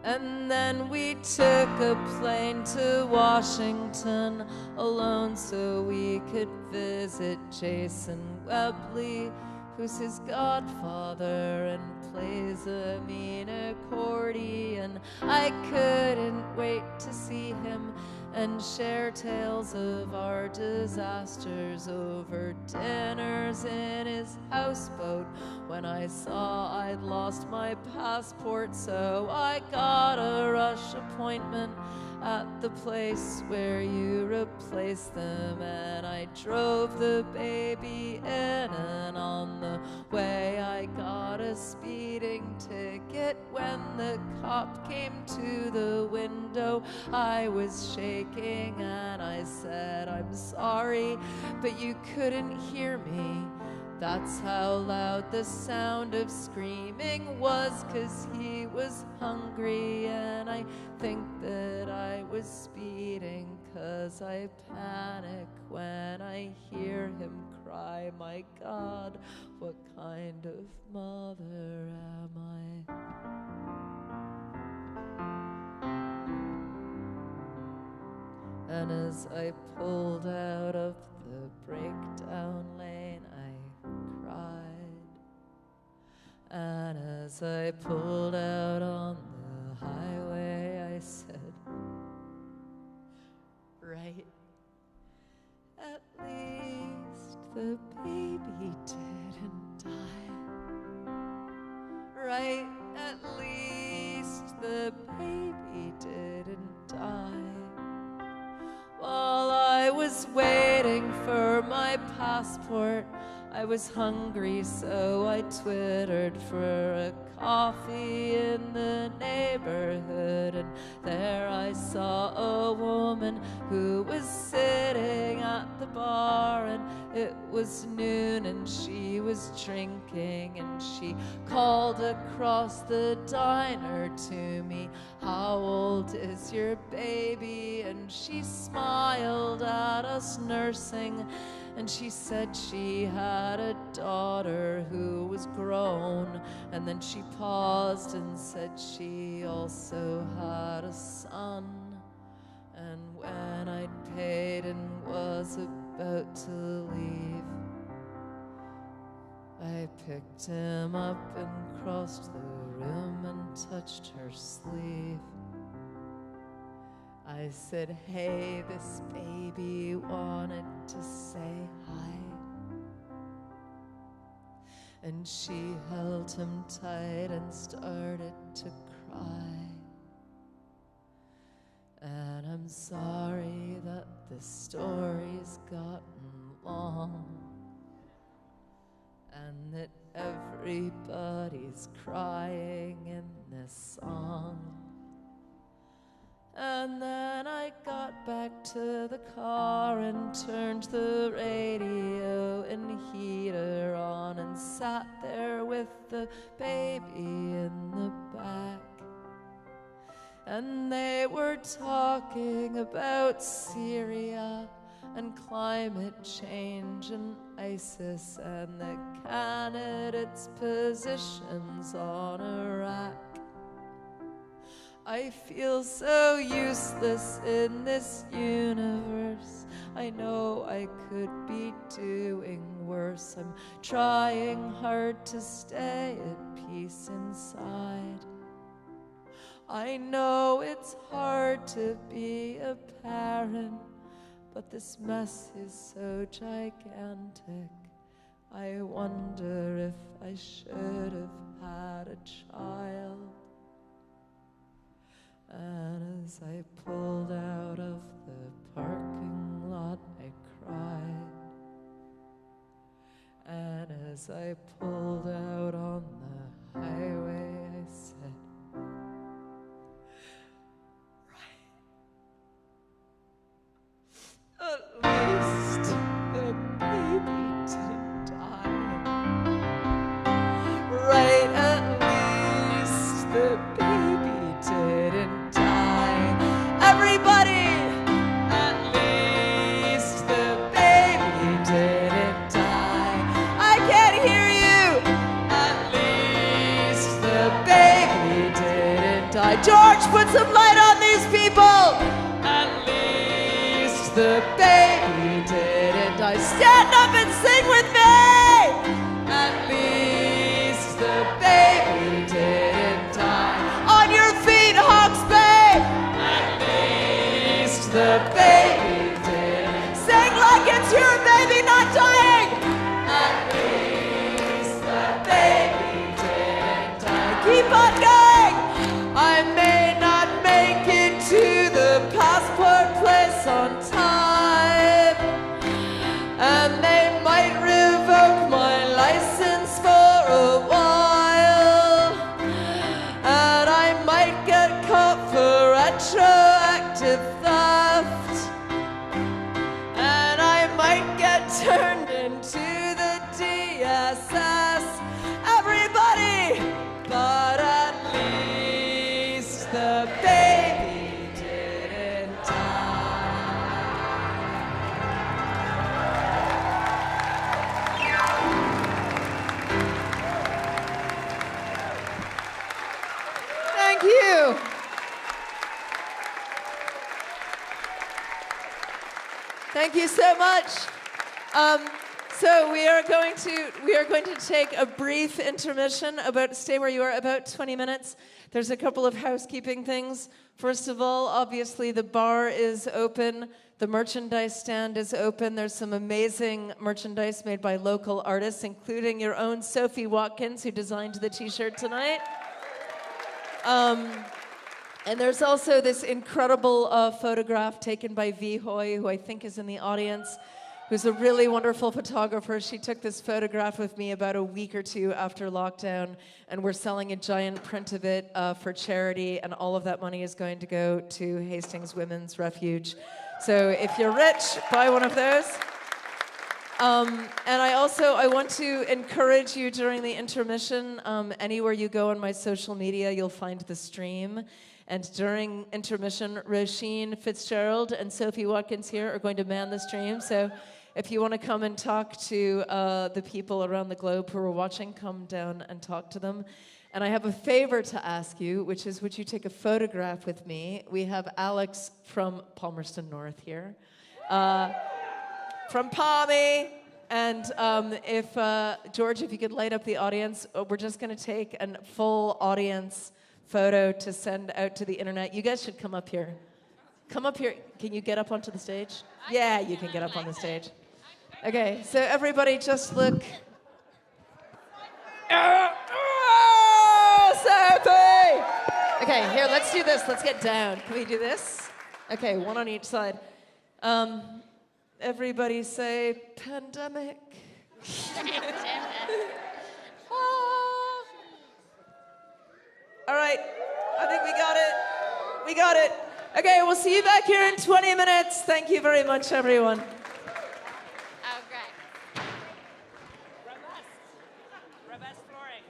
Speaker 4: And then we took a plane to Washington alone so we could visit Jason Webley, who's his godfather and plays a mean accordion. I couldn't wait to see him and share tales of our disasters over dinners in his houseboat. When I saw I'd lost my passport, so I got a rush appointment at the place where you replace them, and I drove the baby in, and on the way I got a speeding ticket. When the cop came to the window, I was shaking and I said, I'm sorry, but you couldn't hear me. That's how loud the sound of screaming was, 'cause he was hungry, and I think that I was speeding, 'cause I panic when I hear him cry. My God, what kind of mother am I? And as I pulled out of the breakdown lane, I cried. And as I pulled out on the highway, I said, right, at least the baby didn't die. Right, at least the baby didn't die. While I was waiting for my passport, I was hungry, so I twittered for a coffee in the neighborhood, and there I saw a woman who was sitting at the bar, and It was noon and she was drinking, and she called across the diner to me, "How old is your baby?" And she smiled at us nursing, and she said she had a daughter who was grown. And then she paused and said she also had a son. And when I'd paid and was about to leave, I picked him up and crossed the room and touched her sleeve. I said, "Hey, this baby wanted to say hi." And she held him tight and started to cry. And I'm sorry that this story's gotten long, and that everybody's crying in this song. And then I got back to the car and turned the radio and heater on and sat there with the baby in the back. And they were talking about Syria and climate change and ISIS and the candidates' positions on Iraq. I feel so useless in this universe. I know I could be doing worse. I'm trying hard to stay at peace inside. I know it's hard to be a parent, but this mess is so gigantic. I wonder if I should have had a child. And as I pulled out of the parking lot, I cried. And as I pulled out on the highway, I said, "At least the baby didn't die. Right, at least the baby didn't die. Everybody, at least the baby didn't die. I can't hear you. At least the baby didn't die. George, put some light on these people. At least the baby didn't die. Stand up and sing with me. At least the baby didn't die. On your feet, Hawke's Bay. At least the baby didn't. Sing like it's your baby not dying. At least the baby didn't die. Keep on going. I may not make it to the passport place on time, and they might revoke my license for a while, and I might get caught for retroactive theft, and I might get turned into the DSS. Everybody, but at least the baby didn't die. Thank you. Thank you so much. So we are going to take a brief intermission. Stay where you are, about 20 minutes. There's a couple of housekeeping things. First of all, obviously the bar is open. The merchandise stand is open. There's some amazing merchandise made by local artists, including your own Sophie Watkins, who designed the t-shirt tonight. And there's also this incredible photograph taken by V. Hoy, who I think is in the audience, who's a really wonderful photographer. She took this photograph with me about a week or two after lockdown, and we're selling a giant print of it for charity, and all of that money is going to go to Hastings Women's Refuge. So if you're rich, buy one of those. And I want to encourage you during the intermission, anywhere you go on my social media, you'll find the stream. And during intermission, Roisin Fitzgerald and Sophie Watkins here are going to man the stream. So if you want to come and talk to the people around the globe who are watching, come down and talk to them. And I have a favor to ask you, which is, would you take a photograph with me? We have Alex from Palmerston North here, from Palmy. And if, George, if you could light up the audience, we're just going to take a full audience photo to send out to the internet. You guys should come up here. Come up here. Can you get up onto the stage? Yeah, you can get up on the stage. Okay, so everybody just look. Sophie! Okay, here, let's do this. Let's get down. Can we do this? Okay, one on each side. Everybody say pandemic. All right, I think we got it. We got it. Okay, we'll see you back here in 20 minutes. Thank you very much, everyone.
Speaker 2: Oh, great.
Speaker 5: Robust flooring.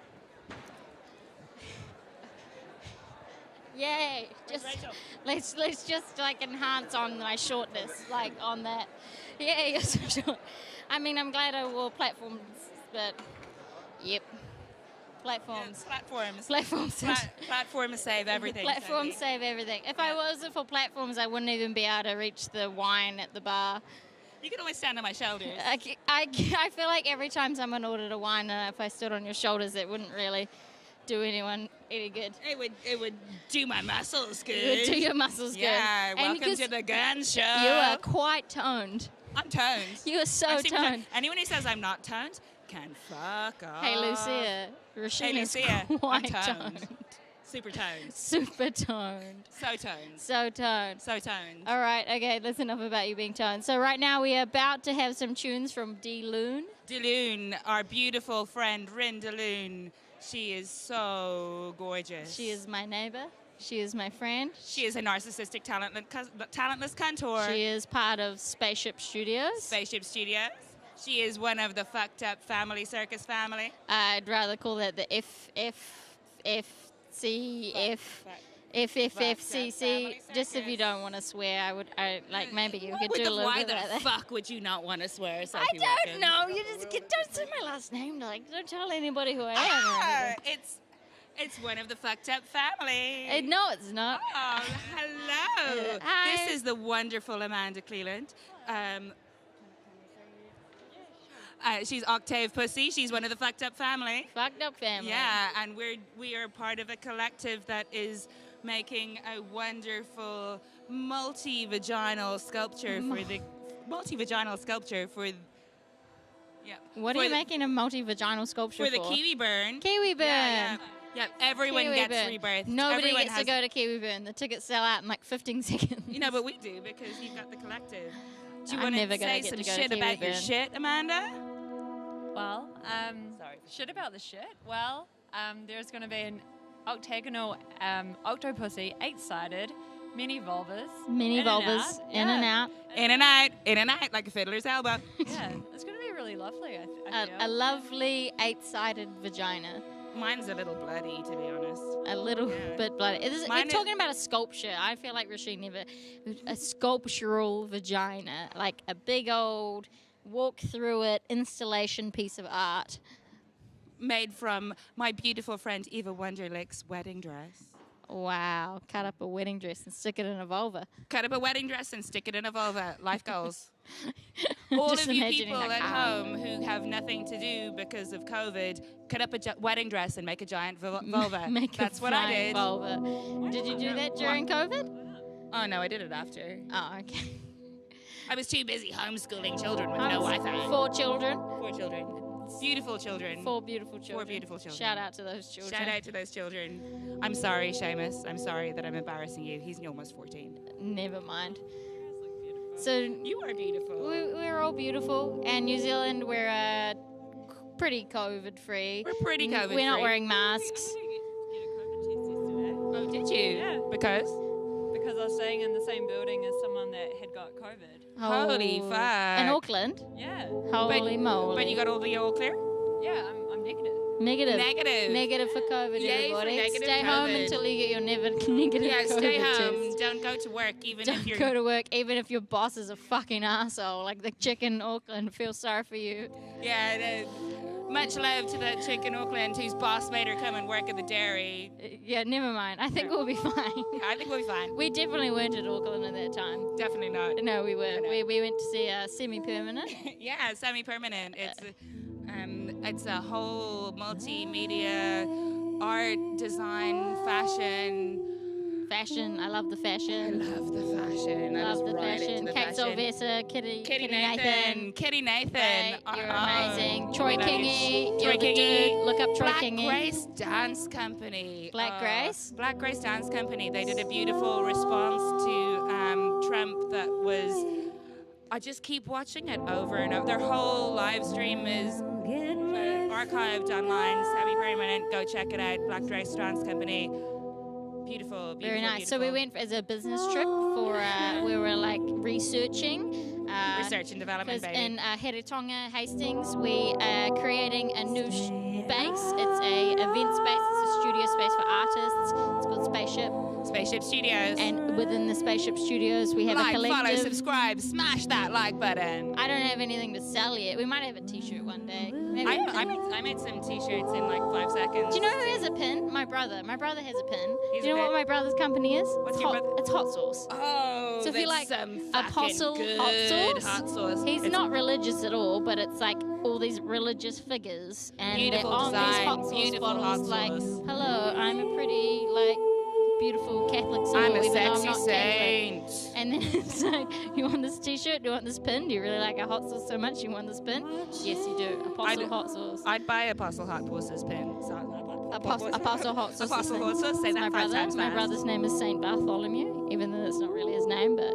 Speaker 2: Yay! Just let's just like enhance on my shortness, like on that. Yeah, you're so short. I mean, I'm glad I wore platforms, but yep, platforms.
Speaker 1: Yeah, platforms.
Speaker 2: Platforms.
Speaker 1: Platforms save everything.
Speaker 2: Platforms save everything. If I wasn't for platforms, I wouldn't even be able to reach the wine at the bar.
Speaker 1: You can always stand on my shoulders.
Speaker 2: I feel like every time someone ordered a wine, if I stood on your shoulders, it wouldn't really do anyone any good.
Speaker 1: It would do my muscles good.
Speaker 2: It would do your muscles good.
Speaker 1: Yeah, welcome to the gun show.
Speaker 2: You are quite toned.
Speaker 1: I'm toned.
Speaker 2: You are so toned.
Speaker 1: Anyone who says I'm not toned can fuck off.
Speaker 2: Hey, Lucia. Rasheen is quite toned.
Speaker 1: Super toned.
Speaker 2: Super toned.
Speaker 1: So toned.
Speaker 2: So toned.
Speaker 1: So toned.
Speaker 2: All right, okay, that's enough about you being toned. So right now we are about to have some tunes from Dee Loon.
Speaker 1: Dee Loon, our beautiful friend, Rin Dee Loon. She is so gorgeous.
Speaker 2: She is my neighbor. She is my friend.
Speaker 1: She is a narcissistic, talentless cantor.
Speaker 2: She is part of Spaceship Studios.
Speaker 1: Spaceship Studios. She is one of the fucked up family, circus family.
Speaker 2: I'd rather call that the FFCC. Just if you don't want to swear, maybe you could do a little bit of that.
Speaker 1: Why the fuck would you not want to swear, Sophie
Speaker 2: I don't
Speaker 1: Watkins?
Speaker 2: know. You just don't say my last name. Don't tell anybody who I am. Or anything.
Speaker 1: It's one of the fucked up family.
Speaker 2: No, it's not.
Speaker 1: Oh, hello.
Speaker 2: Hi.
Speaker 1: This is the wonderful Amanda Cleland. She's Octave Pussy. She's one of the fucked up family.
Speaker 2: Fucked up family.
Speaker 1: Yeah, and we are part of a collective that is making a wonderful multi-vaginal sculpture for. Yeah.
Speaker 2: What are you making a multi-vaginal sculpture for?
Speaker 1: For the Kiwi Burn.
Speaker 2: Kiwi Burn.
Speaker 1: Yeah, everyone
Speaker 2: Kiwi
Speaker 1: gets
Speaker 2: Burn.
Speaker 1: rebirth.
Speaker 2: Nobody gets to go to Kiwi Burn. The tickets sell out in like 15 seconds.
Speaker 1: You know, but we do because you've got the collective. Do you
Speaker 2: I'm
Speaker 1: want
Speaker 2: never
Speaker 1: to
Speaker 2: gonna
Speaker 1: say
Speaker 2: get
Speaker 1: some
Speaker 2: to go to
Speaker 1: shit
Speaker 2: Kiwi
Speaker 1: about your
Speaker 2: Burn.
Speaker 1: shit, Amanda?
Speaker 8: Well,
Speaker 1: Sorry.
Speaker 8: shit about the shit. Well, there's going to be an octagonal octopussy, 8-sided, mini vulvas.
Speaker 2: Mini vulvas, in and out.
Speaker 1: In and out, like a fiddler's elbow.
Speaker 8: Yeah, it's going to be really lovely, I feel.
Speaker 2: A lovely 8-sided vagina.
Speaker 1: Mine's a little bloody, to be honest.
Speaker 2: A little bit bloody. We're
Speaker 1: Mine
Speaker 2: talking about a sculpture. I feel like Rasheen never... A sculptural vagina. Like a big old walk through it installation piece of art.
Speaker 1: Made from my beautiful friend Eva Wunderlich's wedding dress.
Speaker 2: Wow. Cut up a wedding dress and stick it in a vulva.
Speaker 1: Cut up a wedding dress and stick it in a vulva. Life goals. All
Speaker 2: Just
Speaker 1: of you
Speaker 2: imagining
Speaker 1: people
Speaker 2: that
Speaker 1: at
Speaker 2: car.
Speaker 1: home who have nothing to do because of COVID, cut up a wedding dress and make a giant vulva. That's what I did.
Speaker 2: Vulva. Did you do that during COVID?
Speaker 1: Oh, no, I did it after.
Speaker 2: Oh, okay.
Speaker 1: I was too busy homeschooling children with no Wi-Fi.
Speaker 2: 4 children.
Speaker 1: 4 children. Beautiful children.
Speaker 2: 4 beautiful children.
Speaker 1: 4 beautiful children.
Speaker 2: Shout out to those children.
Speaker 1: Shout out to those children. I'm sorry, Seamus. I'm sorry that I'm embarrassing you. He's almost 14.
Speaker 2: Never mind. So
Speaker 1: you are beautiful.
Speaker 2: We're all beautiful, and New Zealand, we're pretty COVID-free.
Speaker 1: We're pretty COVID-free.
Speaker 2: We're not wearing masks.
Speaker 1: Oh, did you?
Speaker 8: Yeah.
Speaker 1: Because
Speaker 8: because I was staying in the same building as someone that had got COVID.
Speaker 1: Holy
Speaker 2: Oh.
Speaker 1: fuck.
Speaker 2: In Auckland?
Speaker 8: Yeah.
Speaker 2: Holy moly.
Speaker 1: But you got all the all clear?
Speaker 8: Yeah, I'm negative.
Speaker 2: Negative.
Speaker 1: Negative.
Speaker 2: Negative for COVID,
Speaker 1: Yay for
Speaker 2: everybody.
Speaker 1: negative
Speaker 2: Stay home
Speaker 1: COVID.
Speaker 2: until you get your negative
Speaker 1: Yeah,
Speaker 2: COVID
Speaker 1: stay home.
Speaker 2: test.
Speaker 1: Don't go to work, even
Speaker 2: Don't
Speaker 1: if you're.
Speaker 2: go to work, even if your boss is a fucking asshole. Like the chick in Auckland, feel sorry for you.
Speaker 1: Yeah, much love to that chick in Auckland whose boss made her come and work at the dairy.
Speaker 2: Yeah, never mind. I think we'll be fine.
Speaker 1: Yeah, I think we'll be fine.
Speaker 2: We definitely weren't at Auckland at that time.
Speaker 1: Definitely not.
Speaker 2: No, we weren't.
Speaker 1: No.
Speaker 2: We went to see Semi-Permanent.
Speaker 1: Yeah, semi-permanent. It's a whole multimedia, art, design, fashion.
Speaker 2: Fashion. I love the fashion.
Speaker 1: I love the fashion. I
Speaker 2: Love
Speaker 1: was
Speaker 2: the
Speaker 1: right
Speaker 2: fashion.
Speaker 1: into the
Speaker 2: Kate
Speaker 1: fashion.
Speaker 2: Sylvester, Kitty
Speaker 1: Nathan. Kitty Nathan.
Speaker 2: Great, you're amazing. Troy
Speaker 1: love you.
Speaker 2: Kingy.
Speaker 1: Troy
Speaker 2: You're the
Speaker 1: Kingy.
Speaker 2: dude. Look up Troy
Speaker 1: Black
Speaker 2: Kingy.
Speaker 1: Grace Dance Company.
Speaker 2: Black Grace?
Speaker 1: Black Grace Dance Company. They did a beautiful response to Trump that was. I just keep watching it over and over. Their whole live stream is archived online. Semi-permanent. Go check it out. Black Grace Dance Company. Beautiful, beautiful.
Speaker 2: Very nice.
Speaker 1: Beautiful.
Speaker 2: So we went as a business trip for, we were like researching.
Speaker 1: Research and development,
Speaker 2: Because
Speaker 1: baby.
Speaker 2: in Heritonga, Hastings, we are creating a new space. It's a event space. It's a studio space for artists. It's called Spaceship.
Speaker 1: Spaceship Studios.
Speaker 2: And within the Spaceship Studios, we have
Speaker 1: Like,
Speaker 2: a collective.
Speaker 1: follow, subscribe, smash that like button.
Speaker 2: I don't have anything to sell yet. We might have a T-shirt one day. Maybe
Speaker 1: I made some T-shirts in like 5 seconds.
Speaker 2: Do you know who has a pin? My brother. My brother has a pin.
Speaker 1: He's
Speaker 2: Do you
Speaker 1: a
Speaker 2: know
Speaker 1: pin.
Speaker 2: what my brother's company is?
Speaker 1: What's
Speaker 2: it's
Speaker 1: your
Speaker 2: hot,
Speaker 1: brother-
Speaker 2: It's hot sauce.
Speaker 1: Oh,
Speaker 2: So if you like
Speaker 1: some
Speaker 2: Apostle
Speaker 1: fucking
Speaker 2: hot
Speaker 1: good
Speaker 2: sauce,
Speaker 1: hot sauce.
Speaker 2: he's
Speaker 1: It's
Speaker 2: not religious at all, but it's like all these religious figures and
Speaker 1: Beautiful
Speaker 2: they're on these
Speaker 1: design,
Speaker 2: hot sauce
Speaker 1: beautiful hot
Speaker 2: bottles. Like,
Speaker 1: sauce.
Speaker 2: hello, I'm a pretty like beautiful Catholic soul,
Speaker 1: I'm a
Speaker 2: even though I'm
Speaker 1: sexy
Speaker 2: not
Speaker 1: saint.
Speaker 2: Catholic. And then it's like, you want this T-shirt? Do you want this pin? Do you really like our hot sauce so much? You want this pin? Yes, you do. Apostle hot sauce.
Speaker 1: I'd buy Apostle Hot Sauce's pin.
Speaker 2: Apostle hot sauce.
Speaker 1: Apostle Hot Sauce. Say that
Speaker 2: my
Speaker 1: 5
Speaker 2: brother.
Speaker 1: times
Speaker 2: My
Speaker 1: fast.
Speaker 2: brother's name is Saint Bartholomew, even though that's not really his name, but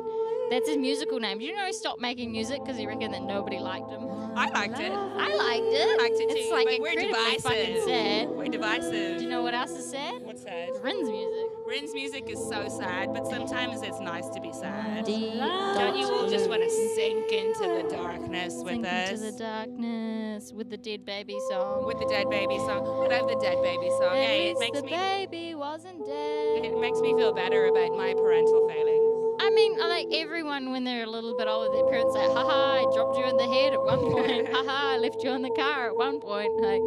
Speaker 2: that's his musical name. Did you know he stopped making music because he reckoned that nobody liked him?
Speaker 1: I liked it.
Speaker 2: I liked it.
Speaker 1: I liked it too.
Speaker 2: It's like
Speaker 1: but we're
Speaker 2: incredibly fucking
Speaker 1: divisive.
Speaker 2: sad.
Speaker 1: We're divisive.
Speaker 2: Do you know what else is sad?
Speaker 1: What's sad?
Speaker 2: Rin's music.
Speaker 1: Rin's music is so sad, but sometimes it's nice to be sad.
Speaker 2: Deep
Speaker 1: Don't you all just want to
Speaker 2: dark
Speaker 1: sink into the darkness with
Speaker 2: Sink
Speaker 1: us?
Speaker 2: into the darkness with the Dead Baby song.
Speaker 1: With the Dead Baby song. I love the Dead Baby song.
Speaker 2: At
Speaker 1: Hey, it
Speaker 2: least
Speaker 1: makes
Speaker 2: the
Speaker 1: me
Speaker 2: baby wasn't dead.
Speaker 1: it makes me feel better about my parental failings.
Speaker 2: I mean, I like everyone when they're a little bit older, their parents say, haha, I dropped you in the head at one point. Haha, I left you in the car at one point. Like,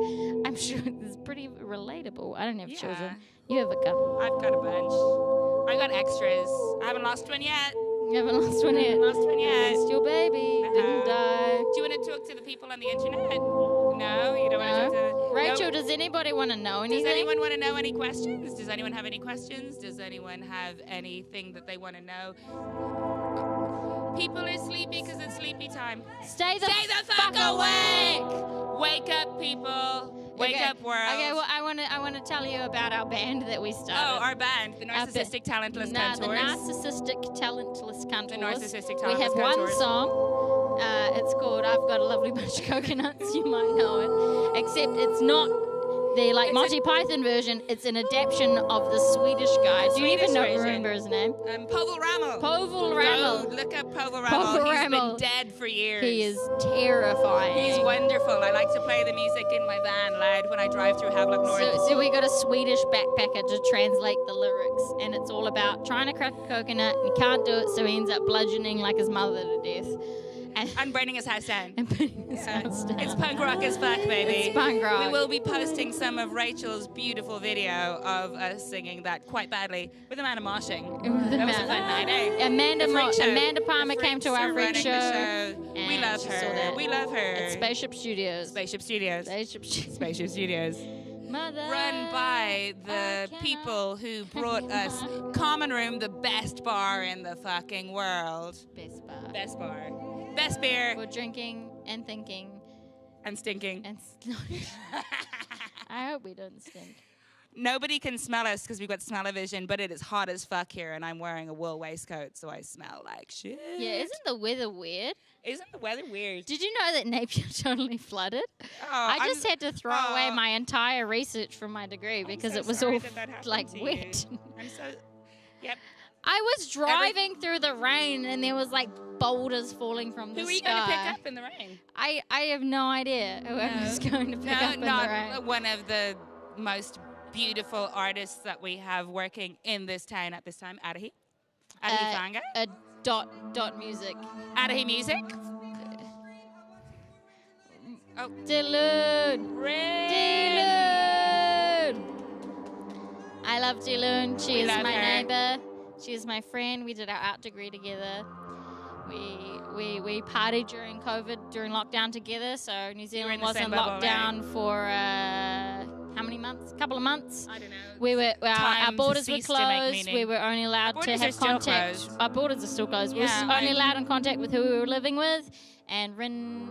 Speaker 2: I'm sure it's pretty relatable. I don't have children. You have a couple.
Speaker 1: I've got a bunch. I got extras. I haven't lost one yet.
Speaker 2: You haven't lost one yet.
Speaker 1: Lost one yet.
Speaker 2: Lost your baby. Didn't die.
Speaker 1: Do you want to talk to the people on the internet? No, you don't want to talk to
Speaker 2: Rachel,
Speaker 1: no.
Speaker 2: does anybody want to know anything?
Speaker 1: Does anyone want to know any questions? Does anyone have any questions? Does anyone have anything that they want to know? People are sleepy because it's sleepy time.
Speaker 2: Stay the
Speaker 1: fuck awake! Wake up, people. Wake up, world.
Speaker 2: Okay, well, I want to tell you about our band that we started.
Speaker 1: Oh, our band, the Narcissistic Talentless
Speaker 2: The
Speaker 1: Contours.
Speaker 2: Narcissistic Talentless Contours.
Speaker 1: The Narcissistic
Speaker 2: We have
Speaker 1: Talentless
Speaker 2: one
Speaker 1: Contours.
Speaker 2: song. It's called I've Got a Lovely Bunch of Coconuts. You might know it. Except it's not the like Monty Python version. It's an adaptation of the Swedish guy. Do you even remember his name?
Speaker 1: Povel Ramel.
Speaker 2: Povel Ramel.
Speaker 1: Go look up Povel Ramel.
Speaker 2: Povel
Speaker 1: He's
Speaker 2: Ramel.
Speaker 1: been dead for years.
Speaker 2: He is terrifying.
Speaker 1: He's wonderful. I like to play the music in my van loud when I drive through Havelock North.
Speaker 2: So we got a Swedish backpacker to translate the lyrics, and it's all about trying to crack a coconut, and he can't do it, so he ends up bludgeoning like his mother to death.
Speaker 1: And burning his house down.
Speaker 2: It's
Speaker 1: punk rock as fuck, baby.
Speaker 2: It's punk rock.
Speaker 1: We will be posting some of Rachel's beautiful video of us singing that quite badly with Amanda moshing. That was a fun night, eh?
Speaker 2: Amanda
Speaker 1: The freak show.
Speaker 2: Amanda Palmer
Speaker 1: The
Speaker 2: came to
Speaker 1: freaks
Speaker 2: our
Speaker 1: are
Speaker 2: freak
Speaker 1: running
Speaker 2: show.
Speaker 1: the show. We
Speaker 2: and
Speaker 1: love
Speaker 2: she saw
Speaker 1: her.
Speaker 2: that.
Speaker 1: We love her.
Speaker 2: At Spaceship Studios.
Speaker 1: Spaceship Studios. Spaceship Studios.
Speaker 2: Mother,
Speaker 1: Run by the people who brought us Common Room, the best bar in the fucking world.
Speaker 2: Best bar.
Speaker 1: Best bar. Best beer.
Speaker 2: For drinking and thinking.
Speaker 1: And stinking.
Speaker 2: And I hope we don't stink.
Speaker 1: Nobody can smell us because we've got smell-o-vision, but it is hot as fuck here, and I'm wearing a wool waistcoat, so I smell like shit.
Speaker 2: Yeah, isn't the weather weird?
Speaker 1: Isn't the weather weird?
Speaker 2: Did you know that Napier totally flooded? I just had to throw away my entire research from my degree because
Speaker 1: so
Speaker 2: it was
Speaker 1: sorry
Speaker 2: all
Speaker 1: that happened
Speaker 2: like
Speaker 1: to you.
Speaker 2: wet.
Speaker 1: I'm so. Yep.
Speaker 2: I was driving through the rain and there was like boulders falling from the sky.
Speaker 1: Who are you going to pick up in the rain?
Speaker 2: I have no idea who I was going to pick up in the rain.
Speaker 1: Not one of the most beautiful artists that we have working in this town at this time. Aotearoa Whanga?
Speaker 2: Dot music.
Speaker 1: Aotearoa music? Oh.
Speaker 2: Deloon. Deloon. I love Deloon. She is my neighbor. She is my friend. We did our art degree together. We partied during COVID, during lockdown together. So New Zealand wasn't locked down for how many months? A couple of months.
Speaker 1: I don't know.
Speaker 2: We were our borders were closed. We were only allowed to have contact. Our borders are still closed. We were only allowed in contact with who we were living with. And Rin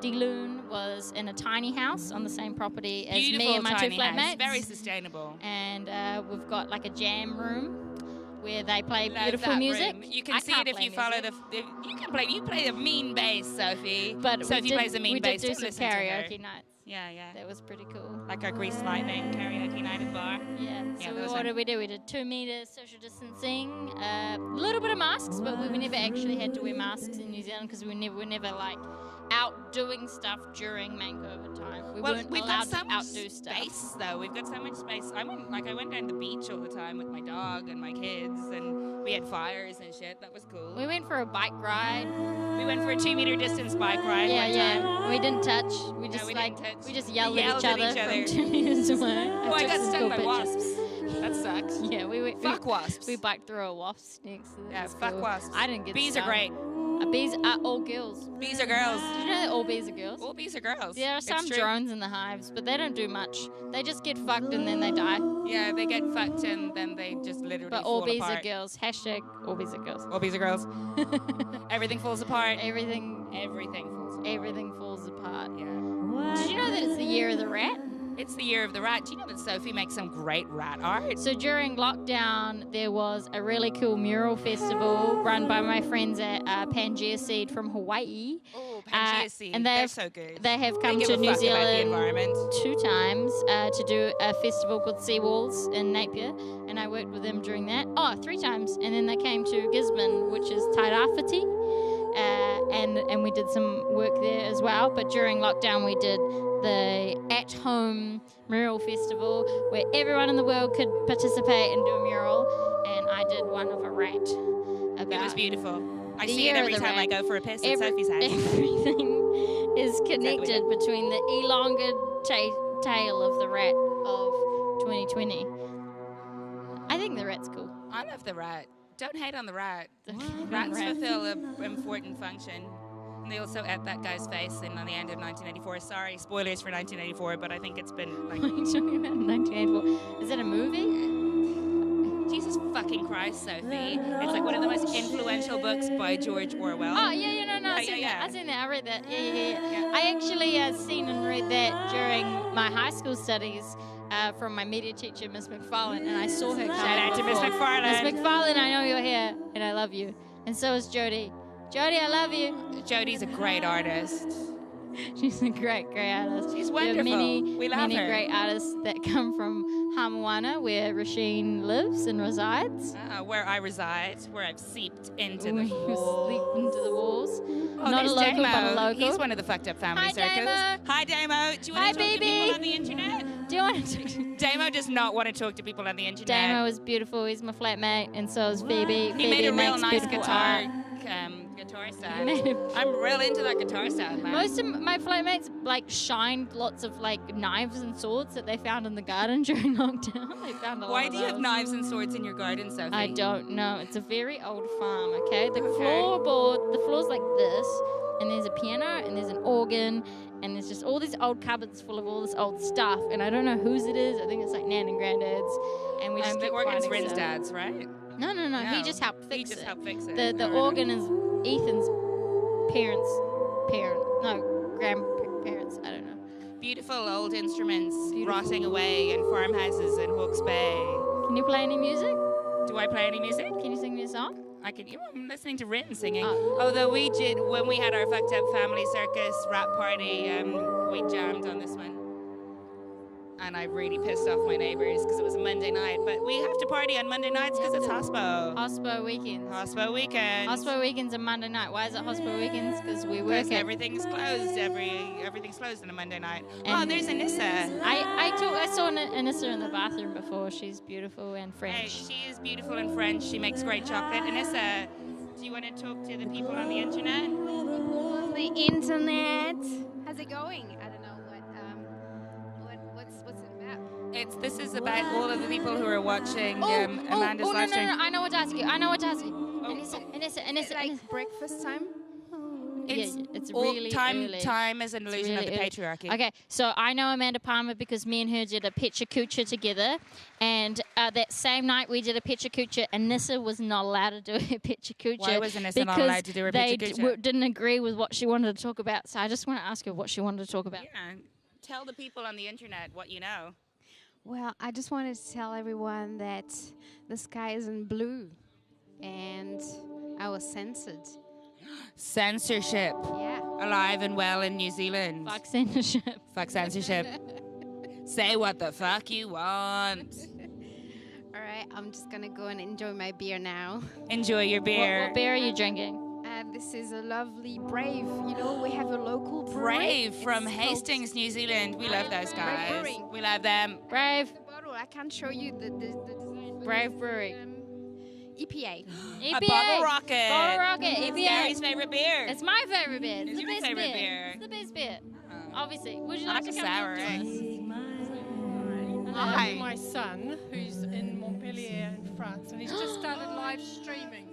Speaker 2: Deloon was in a tiny house on the same property as me and my two flatmates.
Speaker 1: Very sustainable.
Speaker 2: And we've got like a jam room where they play beautiful music.
Speaker 1: You can see it if you follow you play the mean bass, Sophie.
Speaker 2: But
Speaker 1: Sophie plays the mean bass.
Speaker 2: We did do some karaoke nights.
Speaker 1: Yeah.
Speaker 2: That was pretty cool.
Speaker 1: Like our Grease Lightning karaoke night at the bar.
Speaker 2: Yeah. So what did we do? We did 2 meters social distancing, a little bit of masks, but we never actually had to wear masks in New Zealand because we were never like out doing stuff during main COVID time. We weren't allowed to outdo
Speaker 1: space, though. We've got so much space. I went down to the beach all the time with my dog and my kids, and we had fires and shit. That was cool.
Speaker 2: We went for a bike ride.
Speaker 1: We went for a 2 meter distance bike ride.
Speaker 2: Yeah. We didn't touch. We just we just yelled at each other from 2 meters away.
Speaker 1: Oh, I got stung by wasps. That sucks.
Speaker 2: Yeah,
Speaker 1: fuck wasps.
Speaker 2: We biked through a wasp's next.
Speaker 1: Fuck wasps.
Speaker 2: I didn't get
Speaker 1: bees
Speaker 2: stung.
Speaker 1: are great.
Speaker 2: Bees are all girls.
Speaker 1: Bees are girls.
Speaker 2: Did you know that all bees are girls?
Speaker 1: All bees are girls.
Speaker 2: There are some drones in the hives, but they don't do much. They just get fucked and then they die.
Speaker 1: Yeah, they get fucked and then they just literally
Speaker 2: But all bees are girls. Hashtag all bees are girls.
Speaker 1: All bees are girls. Everything falls apart.
Speaker 2: Everything
Speaker 1: falls apart.
Speaker 2: Everything falls apart.
Speaker 1: Yeah.
Speaker 2: Did you know that it's the year of the rat?
Speaker 1: It's the year of the rat. Do you know that Sophie makes some great rat art?
Speaker 2: So during lockdown, there was a really cool mural festival run by my friends at Pangea Seed from Hawaii.
Speaker 1: Oh, Pangea Seed.
Speaker 2: And
Speaker 1: they're so good.
Speaker 2: They have come to New Zealand 2 times to do a festival called Seawalls in Napier. And I worked with them during that. 3 times. And then they came to Gisborne, which is Tairāwhiti. And we did some work there as well. But during lockdown, we did the at-home mural festival where everyone in the world could participate and do a mural, and I did one of a rat.
Speaker 1: It was beautiful. I see it every time I go for a piss at Sophie's house.
Speaker 2: Everything is connected between the elongated tail of the rat of 2020. I think the rat's cool.
Speaker 1: I love the rat. Don't hate on the rat. Rats fulfill an important function. And they also ate that guy's face in on the end of 1984. Sorry, spoilers for 1984, but I think it's been like...
Speaker 2: What are you talking about 1984? Is it a movie?
Speaker 1: Jesus fucking Christ, Sophie. It's like one of the most influential books by George Orwell.
Speaker 2: Oh, yeah, no, I've seen that. I read that. Yeah. I actually seen and read that during my high school studies from my media teacher, Miss McFarlane, and I saw her come.
Speaker 1: Shout out to Miss McFarlane.
Speaker 2: Miss McFarlane, I know you're here, and I love you. And so is Jodie. Jodie, I love you.
Speaker 1: Jodie's a great artist.
Speaker 2: She's a great artist.
Speaker 1: She's wonderful.
Speaker 2: We love her. Great artists that come from Hamawana, where Rasheen lives and resides.
Speaker 1: Where I reside, where I've seeped into the
Speaker 2: walls.
Speaker 1: Oh,
Speaker 2: Not a local,
Speaker 1: Damo.
Speaker 2: but a local.
Speaker 1: He's one of the fucked up family circles.
Speaker 2: Damo.
Speaker 1: Hi, Damo. Do you want to talk to people on the internet?
Speaker 2: Do you want to talk
Speaker 1: Damo does not want to talk to people on the internet.
Speaker 2: Damo is beautiful. He's my flatmate, and so is Phoebe.
Speaker 1: He made a real nice guitar.
Speaker 2: Art.
Speaker 1: Guitar stand. I'm real into that guitar stand, man.
Speaker 2: Most of my flatmates shined lots of knives and swords that they found in the garden during lockdown. They found a lot.
Speaker 1: Why do you have knives and swords in your garden, Sophie?
Speaker 2: I don't know. It's a very old farm. Okay, the floor's like this, and there's a piano and there's an organ. And there's just all these old cupboards full of all this old stuff, and I don't know whose it is. I think it's Nan and Granddad's, and we just keep
Speaker 1: organ's
Speaker 2: finding
Speaker 1: Rin's
Speaker 2: stuff.
Speaker 1: dad's, right?
Speaker 2: No. He just helped fix it. The
Speaker 1: Oh,
Speaker 2: organ is Ethan's grandparents. I don't know.
Speaker 1: Beautiful old instruments rotting away in farmhouses in Hawke's Bay.
Speaker 2: Can you play any music?
Speaker 1: Do I play any music?
Speaker 2: Can you sing me a song?
Speaker 1: I'm listening to Rin singing. Although we did, when we had our fucked up family circus rap party, we jammed on this one. and I really pissed off my neighbours because it was a Monday night. But we have to party on Monday nights because it's Hospo.
Speaker 2: Hospo weekends.
Speaker 1: Hospo weekend.
Speaker 2: Hospo weekends are Monday night. Why is it Hospo weekends? Because we work
Speaker 1: Because
Speaker 2: it.
Speaker 1: everything's closed. Everything's closed on a Monday night. Oh, there's Anissa.
Speaker 2: I saw Anissa in the bathroom before. She's beautiful and French.
Speaker 1: Hey, she is beautiful and French. She makes great chocolate. Anissa, do you want to talk to the people on the internet?
Speaker 12: The internet. How's it going? I don't know what's it about.
Speaker 1: This is about all of the people who are watching Amanda's live stream.
Speaker 2: No, I know what to ask you. Anissa.
Speaker 12: Like breakfast time?
Speaker 2: It's
Speaker 1: all
Speaker 2: really early.
Speaker 1: Time is an illusion of the
Speaker 2: really early.
Speaker 1: patriarchy.
Speaker 2: Okay, so I know Amanda Palmer because me and her did a picture coocher together, and that same night we did a picture coocher. Anissa was not allowed to do a picture coocher.
Speaker 1: Why was Anissa not allowed to do her picture
Speaker 2: because
Speaker 1: coocher?
Speaker 2: they didn't agree with what she wanted to talk about. So I just want to ask her what she wanted to talk about.
Speaker 1: Yeah, tell the people on the internet what you know.
Speaker 12: Well, I just wanted to tell everyone that the sky isn't blue, and I was censored.
Speaker 1: Censorship.
Speaker 12: Yeah.
Speaker 1: Alive and well in New Zealand.
Speaker 2: Fuck censorship.
Speaker 1: Fuck censorship. Say what the fuck you want.
Speaker 12: All right, I'm just gonna go and enjoy my beer now.
Speaker 1: Enjoy your beer.
Speaker 2: What beer are you drinking?
Speaker 12: This is a lovely Brave. You know, we have a local brewery.
Speaker 1: Brave from
Speaker 12: It's
Speaker 1: Hastings, New Zealand. We love those guys.
Speaker 12: Brewing.
Speaker 1: We love them.
Speaker 2: Brave.
Speaker 12: The bottle, I can't show you the design.
Speaker 2: Brave Brewery.
Speaker 12: EPA.
Speaker 1: A bottle rocket.
Speaker 2: Bottle rocket.
Speaker 1: It's
Speaker 2: EPA.
Speaker 1: Gary's favorite beer.
Speaker 2: It's my favorite beer. It's
Speaker 1: It's
Speaker 2: the
Speaker 1: your
Speaker 2: best
Speaker 1: favorite
Speaker 2: beer.
Speaker 1: beer.
Speaker 2: It's the best beer. Obviously. Would you
Speaker 1: I
Speaker 2: like
Speaker 1: like
Speaker 2: to
Speaker 1: a
Speaker 2: come
Speaker 1: sour,
Speaker 2: talk to
Speaker 1: eh?
Speaker 2: us?
Speaker 5: Hi. My son, who's in Montpellier in France, and he's just started live streaming.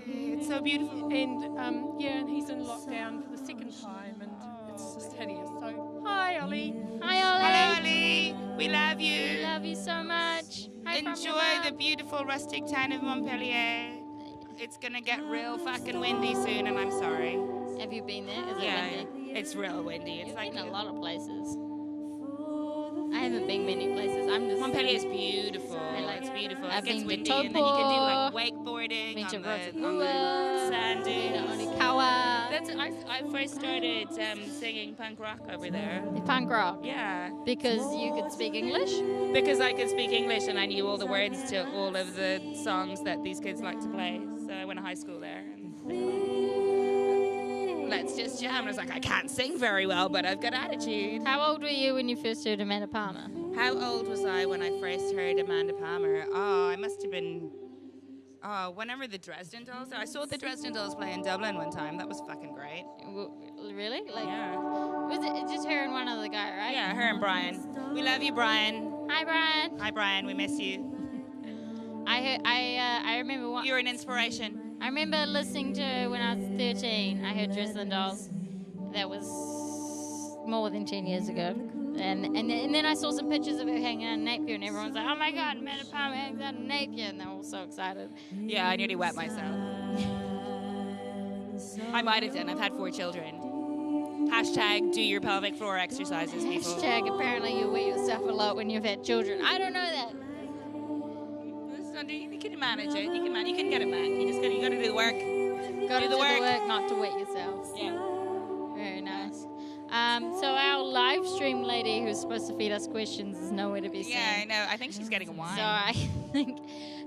Speaker 1: It's so beautiful.
Speaker 5: And and he's in lockdown for the second time, and it's just hideous. So, hi, Ollie.
Speaker 2: Hi, Ollie.
Speaker 1: Hello, Ollie. We love you.
Speaker 2: We love you so much. Hi from your
Speaker 1: Enjoy
Speaker 2: mom.
Speaker 1: the beautiful rustic town of Montpellier. It's gonna get real fucking windy soon, and I'm sorry.
Speaker 2: Have you been there? Is
Speaker 1: Yeah,
Speaker 2: it windy?
Speaker 1: it's real windy. It's
Speaker 2: You've
Speaker 1: like
Speaker 2: been a lot of places. I haven't been many places. I'm just
Speaker 1: Montpellier is beautiful. It's beautiful.
Speaker 2: I've
Speaker 1: It gets
Speaker 2: been to
Speaker 1: windy, and then you can do like
Speaker 2: Taupo.
Speaker 1: wakeboarding
Speaker 2: Been to
Speaker 1: on the
Speaker 2: Rotorua.
Speaker 1: sand dunes.
Speaker 2: Onikawa.
Speaker 1: That's I first started singing punk rock over there.
Speaker 2: Punk rock.
Speaker 1: Yeah.
Speaker 2: Because you could speak English?
Speaker 1: Because I could speak English and I knew all the words to all of the songs that these kids like to play. So I went to high school there. And let's just jam. And I was like, I can't sing very well, but I've got attitude.
Speaker 2: How old were you when you first heard Amanda Palmer?
Speaker 1: How old was I when I first heard Amanda Palmer? Oh, I must have been... Oh, whenever the Dresden Dolls... I saw the Dresden Dolls play in Dublin one time. That was fucking great.
Speaker 2: Really? Like,
Speaker 1: yeah.
Speaker 2: Was it just her and one other guy, right?
Speaker 1: Yeah, her and Brian. We love you, Brian.
Speaker 2: Hi, Brian.
Speaker 1: Hi, Brian. We miss you.
Speaker 2: I remember one.
Speaker 1: You're an inspiration.
Speaker 2: I remember listening to her when I was 13. I heard Dresden Dolls. That was more than 10 years ago. And then I saw some pictures of her hanging out in Napier, and everyone's like, oh my God, Amanda Palmer hangs out in Napier, and they're all so excited.
Speaker 1: Yeah, I nearly wet myself. I might have done. I've had 4 children. Hashtag do your pelvic floor exercises, people.
Speaker 2: Hashtag apparently you wet yourself a lot when you've had children. I don't know that.
Speaker 1: You can manage it. You can get it back. You got to do the work.
Speaker 2: Got to
Speaker 1: do the work.
Speaker 2: not to wet yourself.
Speaker 1: Yeah.
Speaker 2: Very nice. So our live stream lady who's supposed to feed us questions is nowhere to be seen.
Speaker 1: Yeah, I know. I think she's getting a wine.
Speaker 2: So I think,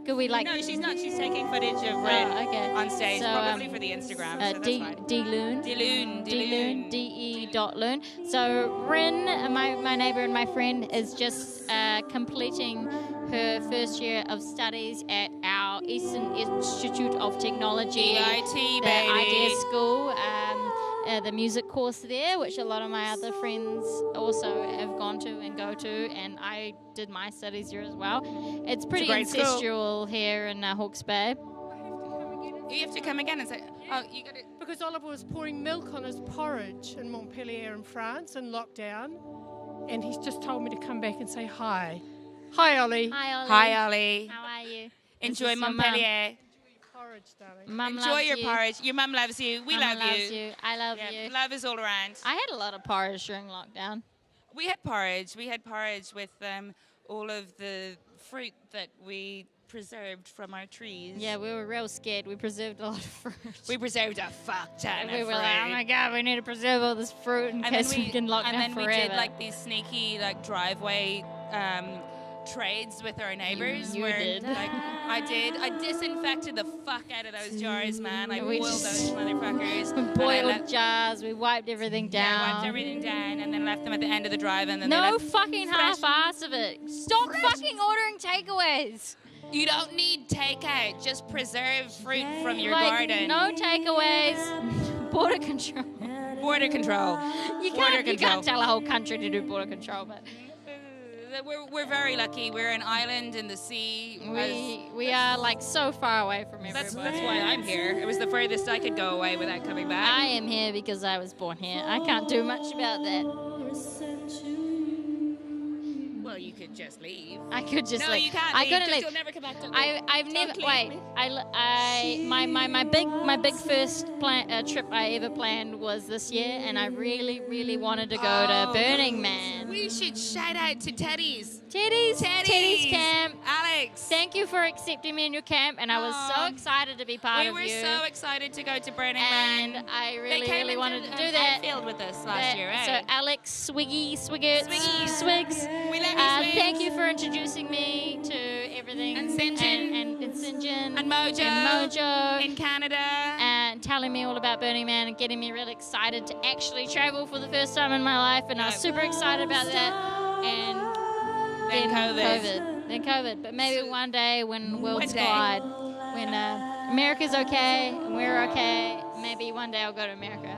Speaker 2: could we like...
Speaker 1: No, she's not. She's taking footage of Ren on stage,
Speaker 2: So,
Speaker 1: probably for the Instagram. So that's fine.
Speaker 2: D-Loon.
Speaker 1: D-Loon.
Speaker 2: D-E.Loon. So Ren, my neighbour and my friend, is just completing her first year of studies at our Eastern Institute of Technology.
Speaker 1: EIT,
Speaker 2: the
Speaker 1: baby.
Speaker 2: IDEA school. The music course there, which a lot of my other friends also have gone to and go to, and I did my studies here as well. It's pretty ancestral here in Hawke's Bay.
Speaker 1: You have to come again and say, oh, you got to...
Speaker 5: Because Oliver was pouring milk on his porridge in Montpellier in France in lockdown, and he's just told me to come back and say hi. Hi, Ollie.
Speaker 2: Hi, Ollie.
Speaker 1: Hi, Ollie.
Speaker 2: How are you?
Speaker 1: Enjoy Montpellier.
Speaker 5: Porridge, darling.
Speaker 2: Mum
Speaker 1: Enjoy
Speaker 2: loves
Speaker 1: your
Speaker 2: you.
Speaker 1: porridge. Your mum loves you. We
Speaker 2: Mama
Speaker 1: love
Speaker 2: loves you. I love you.
Speaker 1: Love is all around.
Speaker 2: I had a lot of porridge during lockdown.
Speaker 1: We had porridge. We had porridge with all of the fruit that we preserved from our trees.
Speaker 2: Yeah, we were real scared. We preserved a lot of fruit.
Speaker 1: We preserved a fuck ton
Speaker 2: And
Speaker 1: of
Speaker 2: we were
Speaker 1: fruit.
Speaker 2: like, oh my god, we need to preserve all this fruit in case we can lock down
Speaker 1: And then
Speaker 2: forever.
Speaker 1: we did like these sneaky like driveway trades with our neighbors.
Speaker 2: You
Speaker 1: where,
Speaker 2: did.
Speaker 1: Like, I did. I disinfected the fuck out of those jars, man. I
Speaker 2: And we
Speaker 1: boiled
Speaker 2: just-
Speaker 1: those motherfuckers. and I
Speaker 2: boiled
Speaker 1: let-
Speaker 2: jars. We wiped everything down.
Speaker 1: Yeah, wiped everything down and then left them at the end of the drive. And then they
Speaker 2: No
Speaker 1: left
Speaker 2: fucking
Speaker 1: fresh-
Speaker 2: half-ass of it. Stop fucking ordering takeaways.
Speaker 1: You don't need takeout. Just preserve fruit from your
Speaker 2: Like,
Speaker 1: garden.
Speaker 2: no takeaways. Border control.
Speaker 1: Border control.
Speaker 2: You
Speaker 1: Border
Speaker 2: can't
Speaker 1: control.
Speaker 2: tell a whole country to do border control, but
Speaker 1: We're very lucky. We're an island in the sea.
Speaker 2: we are like so far away from
Speaker 1: That's
Speaker 2: everybody.
Speaker 1: why I'm here. It was the furthest I could go away without coming back.
Speaker 2: I am here because I was born here. I can't do much about that.
Speaker 1: Well, you could just leave.
Speaker 2: I could just
Speaker 1: No,
Speaker 2: leave.
Speaker 1: you can't
Speaker 2: I
Speaker 1: leave,
Speaker 2: couldn't
Speaker 1: 'cause
Speaker 2: leave.
Speaker 1: you'll never come back to
Speaker 2: I've
Speaker 1: Don't
Speaker 2: never
Speaker 1: leave
Speaker 2: wait.
Speaker 1: me.
Speaker 2: My big first trip I ever planned was this year, and I really wanted to go to Burning Man.
Speaker 1: We should shout out to Teddy's.
Speaker 2: Teddy's camp.
Speaker 1: Alex.
Speaker 2: Thank you for accepting me in your camp, and I was so excited to be part
Speaker 1: We
Speaker 2: of
Speaker 1: were
Speaker 2: you.
Speaker 1: so excited to go to Burning Man.
Speaker 2: And I
Speaker 1: They came
Speaker 2: really
Speaker 1: and
Speaker 2: wanted
Speaker 1: did
Speaker 2: to do
Speaker 1: an
Speaker 2: that.
Speaker 1: outfield with us last year,
Speaker 2: So
Speaker 1: right?
Speaker 2: Alex Swigs.
Speaker 1: We love you, Swigs.
Speaker 2: Thank you for introducing me to everything.
Speaker 1: And St. John.
Speaker 2: And St. John.
Speaker 1: And Mojo.
Speaker 2: And Mojo.
Speaker 1: In Canada.
Speaker 2: And telling me all about Burning Man and getting me really excited to actually travel for the first time in my life. And I was super excited about that. And
Speaker 1: Then COVID.
Speaker 2: Then COVID. But maybe one day when worlds
Speaker 1: One day.
Speaker 2: collide, when America's okay and we're okay, maybe one day I'll go to America.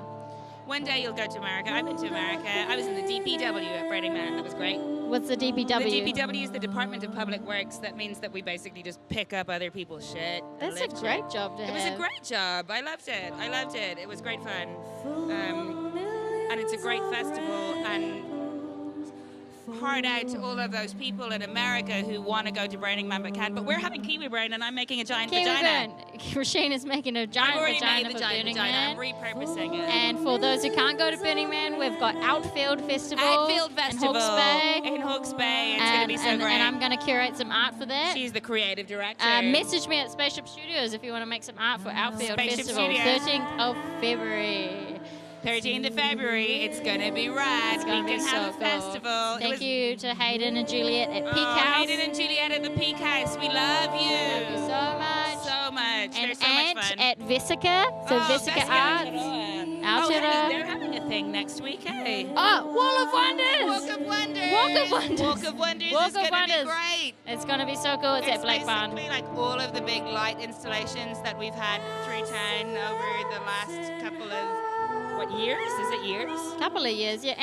Speaker 1: One day you'll go to America. I've been to America. I was in the DPW at Burning Man. That was great.
Speaker 2: What's the DPW?
Speaker 1: The DPW is the Department of Public Works. That means that we basically just pick up other people's shit. and
Speaker 2: That's a
Speaker 1: lift
Speaker 2: great
Speaker 1: it.
Speaker 2: job to
Speaker 1: It was a
Speaker 2: have.
Speaker 1: great job. I loved it. It was great fun. And it's a great festival. And hard out to all of those people in America who want to go to Burning Man but can't. But we're having Kiwi Burn, and I'm making a giant
Speaker 2: Kiwi
Speaker 1: vagina.
Speaker 2: Burn. Rasheen is making a
Speaker 1: I've
Speaker 2: giant
Speaker 1: already
Speaker 2: vagina
Speaker 1: made the
Speaker 2: for
Speaker 1: giant
Speaker 2: Burning
Speaker 1: vagina.
Speaker 2: Man.
Speaker 1: I'm repurposing it.
Speaker 2: And for those who can't go to Burning Man, we've got Outfield Festival.
Speaker 1: Outfield Festival
Speaker 2: in Hawke's Bay.
Speaker 1: in Hawke's Bay. It's going to be so great.
Speaker 2: And I'm going to curate some art for that.
Speaker 1: She's the creative director.
Speaker 2: Message me at Spaceship Studios if you want to make some art for Outfield
Speaker 1: Spaceship
Speaker 2: Festival.
Speaker 1: Studios.
Speaker 2: 13th of February.
Speaker 1: 13th of February. It's going to be rad.
Speaker 2: It's going
Speaker 1: We
Speaker 2: to be
Speaker 1: can
Speaker 2: so
Speaker 1: have a
Speaker 2: cool.
Speaker 1: festival.
Speaker 2: Thank you to Hayden and Juliet at Peak
Speaker 1: Oh,
Speaker 2: House.
Speaker 1: Hayden and Juliet at the Peak House. We love you.
Speaker 2: Thank you so much.
Speaker 1: So much. They're
Speaker 2: And
Speaker 1: so
Speaker 2: Ant
Speaker 1: much fun.
Speaker 2: at Vesica. So Vesica Arts.
Speaker 1: Oh,
Speaker 2: Aotearoa.
Speaker 1: hey, they're having a thing next week, hey?
Speaker 2: Oh, Wall of Wonders.
Speaker 1: Walk of Wonders.
Speaker 2: Walk of Wonders.
Speaker 1: Walk of Wonders
Speaker 2: Walk
Speaker 1: is
Speaker 2: of
Speaker 1: going to be
Speaker 2: Wonders.
Speaker 1: great.
Speaker 2: It's going to be so cool. It's at Black Barn.
Speaker 1: basically like all of the big light installations that we've had through town over the last couple of, years? Is it years?
Speaker 2: Couple of years, yeah.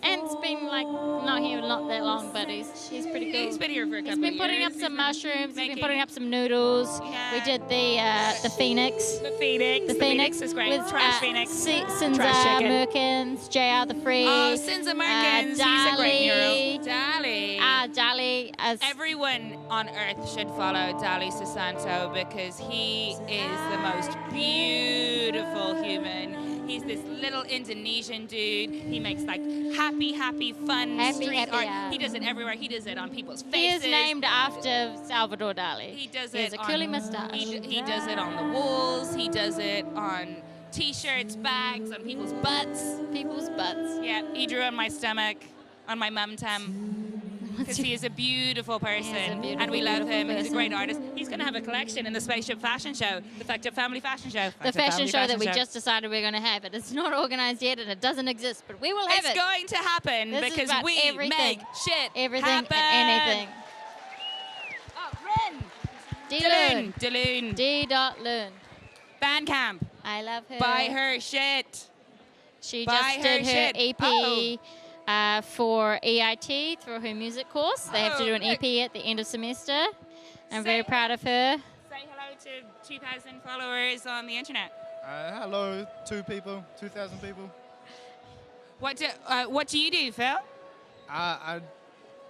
Speaker 2: Ant's been like not here not that long, but he's pretty cool.
Speaker 1: He's been here for a couple
Speaker 2: He's been
Speaker 1: of
Speaker 2: putting
Speaker 1: years.
Speaker 2: up some mushrooms. He's been
Speaker 1: making-
Speaker 2: putting up some noodles.
Speaker 1: Yeah.
Speaker 2: We did the Phoenix.
Speaker 1: The Phoenix.
Speaker 2: The Phoenix
Speaker 1: is great.
Speaker 2: with
Speaker 1: Trash Phoenix.
Speaker 2: Sinza
Speaker 1: Trash chicken.
Speaker 2: Merkins, JR the Free.
Speaker 1: Oh, Sinza Merkins. He's a great hero. Dali.
Speaker 2: Dali.
Speaker 1: Everyone on earth should follow Dali Susanto because he is the most beautiful human. He's this little Indonesian dude. He makes like happy, fun street art.
Speaker 2: hour.
Speaker 1: He does it everywhere. He does it on people's faces.
Speaker 2: He is named after Salvador Dali.
Speaker 1: He does
Speaker 2: He has
Speaker 1: it
Speaker 2: a
Speaker 1: on,
Speaker 2: curly mustache.
Speaker 1: He does it on the walls. He does it on T-shirts, bags, on people's butts.
Speaker 2: People's butts.
Speaker 1: Yeah, he drew on my stomach, on my mum because he is a beautiful person, and we love him. He's a great artist. He's going to have a collection in the Spaceship Fashion Show, the Factor Family Fashion Show.
Speaker 2: The fashion show that we
Speaker 1: Show.
Speaker 2: just decided we're going to have. It's not organized yet, and it doesn't exist, but we will have
Speaker 1: It's
Speaker 2: it.
Speaker 1: going to happen
Speaker 2: This is
Speaker 1: because
Speaker 2: about
Speaker 1: we
Speaker 2: everything.
Speaker 1: make shit
Speaker 2: Everything
Speaker 1: happen.
Speaker 2: and anything.
Speaker 1: Oh, Ren.
Speaker 2: D-Loon.
Speaker 1: Daloon.
Speaker 2: D.Loon.
Speaker 1: Bandcamp.
Speaker 2: I love her.
Speaker 1: Buy her shit.
Speaker 2: She
Speaker 1: Buy
Speaker 2: just did
Speaker 1: her
Speaker 2: her
Speaker 1: shit.
Speaker 2: EP for EIT through her music course. They have to do an
Speaker 1: Oh,
Speaker 2: EP at the end of semester. I'm very proud of her.
Speaker 1: Say hello to 2,000 followers on the internet.
Speaker 13: Hello, 2,000 people.
Speaker 1: What do you do, Phil?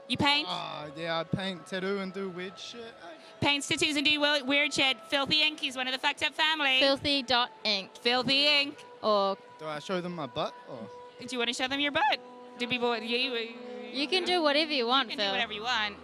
Speaker 1: You paint?
Speaker 13: Yeah, I paint, tattoo, and do weird shit.
Speaker 1: Paints, tattoos, and do weird shit. Filthy Ink. He's one of the fucked up family.
Speaker 2: Filthy.ink.
Speaker 1: Filthy Ink.
Speaker 2: Or
Speaker 13: Do I show them my butt? Or?
Speaker 1: do you want to show them your butt? Do people?
Speaker 2: you can do whatever you want,
Speaker 1: You can
Speaker 2: Phil.
Speaker 1: do whatever you want.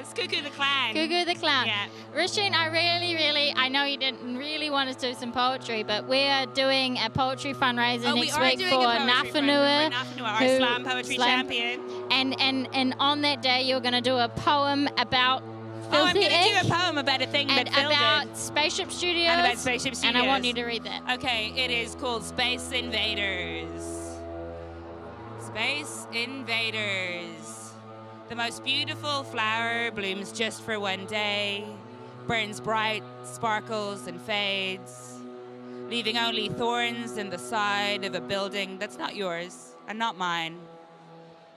Speaker 1: It's Cuckoo the Clown.
Speaker 2: Cuckoo the Clown.
Speaker 1: Yeah.
Speaker 2: Rishun, I know you didn't really want to do some poetry, but we're doing a poetry fundraiser next week for Nafanua,
Speaker 1: our slam poetry champion.
Speaker 2: And on that day, you're going to do a poem about
Speaker 1: I'm
Speaker 2: filthy
Speaker 1: going to
Speaker 2: egg
Speaker 1: do a poem about a thing
Speaker 2: and
Speaker 1: that Phil
Speaker 2: about
Speaker 1: did.
Speaker 2: Spaceship Studios.
Speaker 1: And about Spaceship Studios.
Speaker 2: And I want you to read that.
Speaker 1: Okay, it is called Space Invaders. Space Invaders. The most beautiful flower blooms just for one day, burns bright, sparkles and fades, leaving only thorns in the side of a building that's not yours and not mine.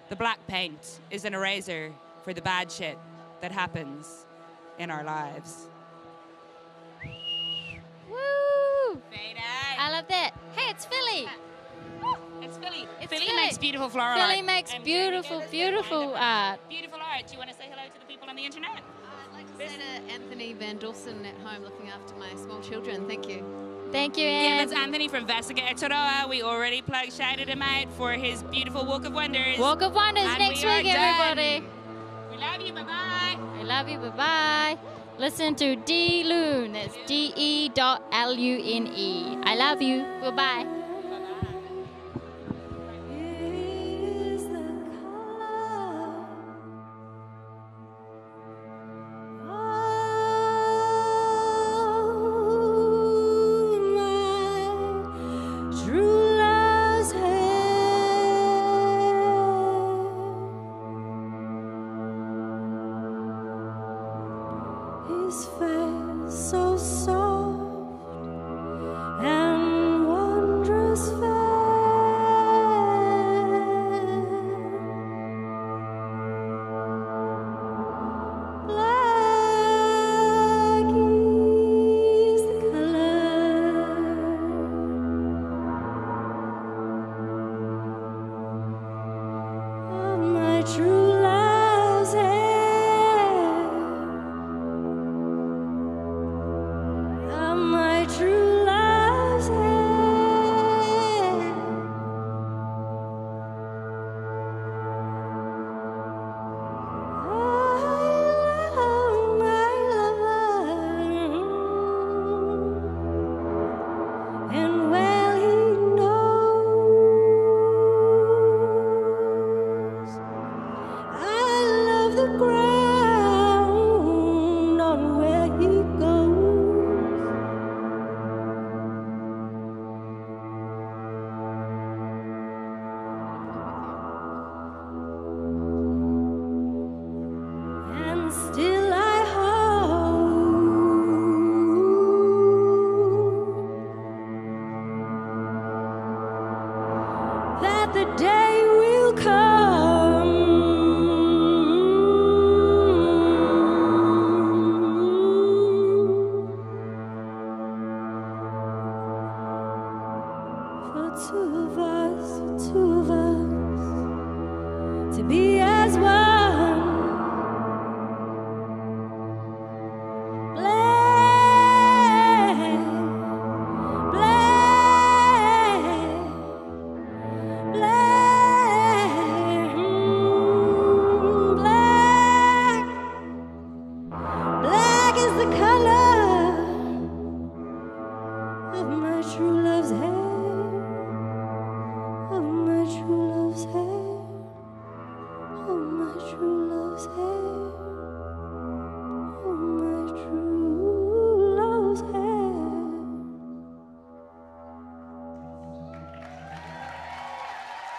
Speaker 1: The black paint is an eraser for the bad shit that happens in our lives.
Speaker 2: Woo!
Speaker 1: Fade
Speaker 2: I love that. Hey, it's Philly.
Speaker 1: It's Philly.
Speaker 2: It's
Speaker 1: Philly
Speaker 2: Philly.
Speaker 1: makes beautiful floral art.
Speaker 2: Philly makes beautiful, beautiful art.
Speaker 1: Beautiful art. Do you want to say hello to the people on the internet?
Speaker 14: I'd like to say to Anthony Van Dawson at home looking after my small children. Thank you.
Speaker 2: Thank you,
Speaker 1: Yeah,
Speaker 2: Anne.
Speaker 1: that's Anthony from Aotearoa. We already shouted him out for his beautiful Walk of Wonders.
Speaker 2: Walk of Wonders
Speaker 1: And
Speaker 2: next
Speaker 1: we are
Speaker 2: week,
Speaker 1: done.
Speaker 2: everybody.
Speaker 1: We love you. Bye-bye.
Speaker 2: I love you. Bye-bye. Listen to D Lune. That's DE.LUNE. I love you. Goodbye.
Speaker 10: His face so soft and wondrous fair. Black is the color of my true love's hair. Of my true love's hair. I love my lover, and well he knows I love the ground on where he goes. And still I hope that the day will come for two of us to be as one. Black, black is the color of my true love's hair. Of my true love's hair. Of my true love's hair. Of my true love's hair.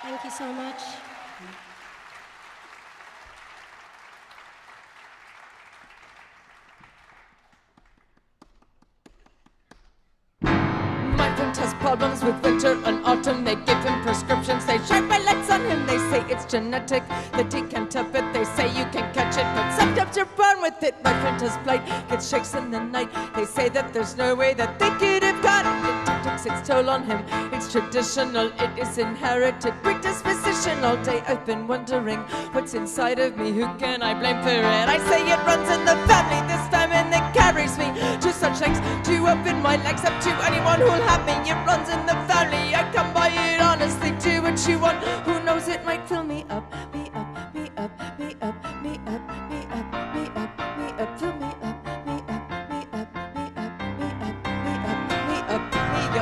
Speaker 9: Thank you so much.
Speaker 4: My friend has problems with winter and autumn. They give him prescriptions. They shine my lights on him. They say it's genetic, that he can't help it. They say you can catch it, but sometimes you're born with it. My friend has blight, gets shakes in the night. They say that there's no way that they could have got it. It takes its toll on him. It's traditional, it is inherited. Predisposition. All day I've been wondering what's inside of me. Who can I blame for it? I say it runs in the family. This famine that carries me to such lengths, to open my legs up to anyone who'll have me. It runs in the family. I come by it honestly. Do what you want. Who knows, it might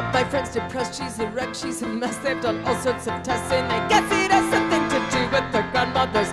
Speaker 4: up. My friend's depressed, she's a wreck, she's a mess. They've done all sorts of tests and they guess it has something to do with their grandmothers,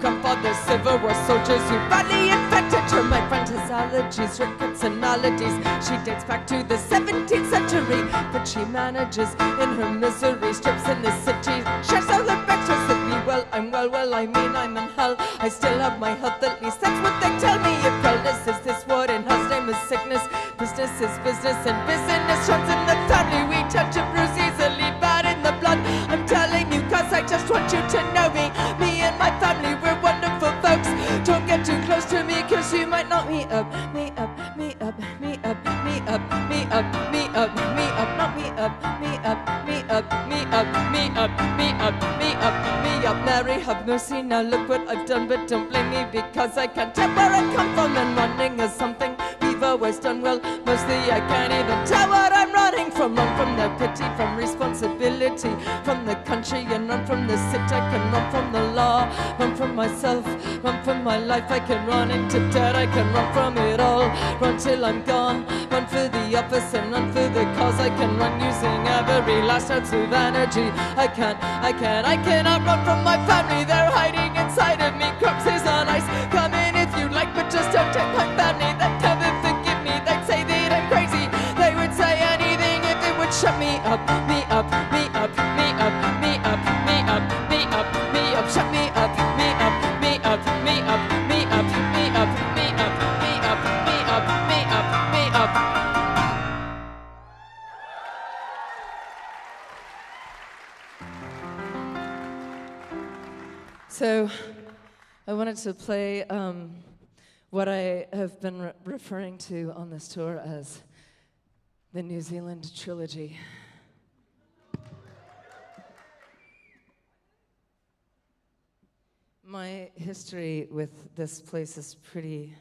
Speaker 4: grandfathers, Civil War soldiers who badly infected her. My friend has allergies, rickets and maladies. She dates back to the 17th century, but she manages in her misery. Strips in the city, shares all the breakfast with me. Well, I'm well, I mean I'm in hell. I still have my health, at least that's what they tell me. If wellness is this word and health's name is sickness, business is business and business runs in the family. We tend to bruise easily, bad in the blood. I'm telling you cause I just want you to know me. Me and my family, we're wonderful folks. Don't get too close to me cause you might knock me up. Me up, me up, me up, me up, me up, me up, me up, not me up, me up, me up, me up, me up, me up, me up, me up. Mary, have mercy, now look what I've done, but don't blame me because I can't tell where I come from, and running is something we've always done well. Mostly I can't even tell what I'm running from. Run from their pity, from responsibility, from the country, and run from the city. I can run from the law, run from myself, run from my life. I can run into debt, I can run from it all. Run till I'm gone, run for the office and run for the cause. I can run using every last ounce of energy. I cannot run from my family. They're hiding inside of me. Corpses on ice, come in if you like, but just don't take my family. They'd never forgive me, they'd say that I'm crazy. They would say anything if it would shut me up. Me up, me up, me up, me up, me up, me up, me up, shut me up. Me up, me up, me up, me up, me up, me up, me up, me up, me up, me up. So I wanted to play what I have been referring to on this tour as the New Zealand trilogy. My history with this place is pretty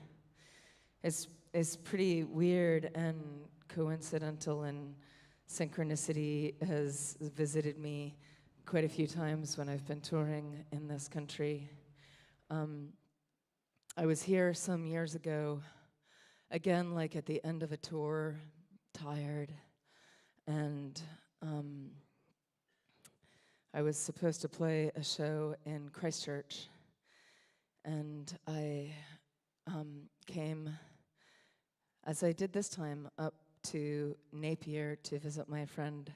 Speaker 4: weird and coincidental, and synchronicity has visited me quite a few times when I've been touring in this country. I was here some years ago, again, like at the end of a tour, tired, and I was supposed to play a show in Christchurch, and I came, as I did this time, up to Napier to visit my friend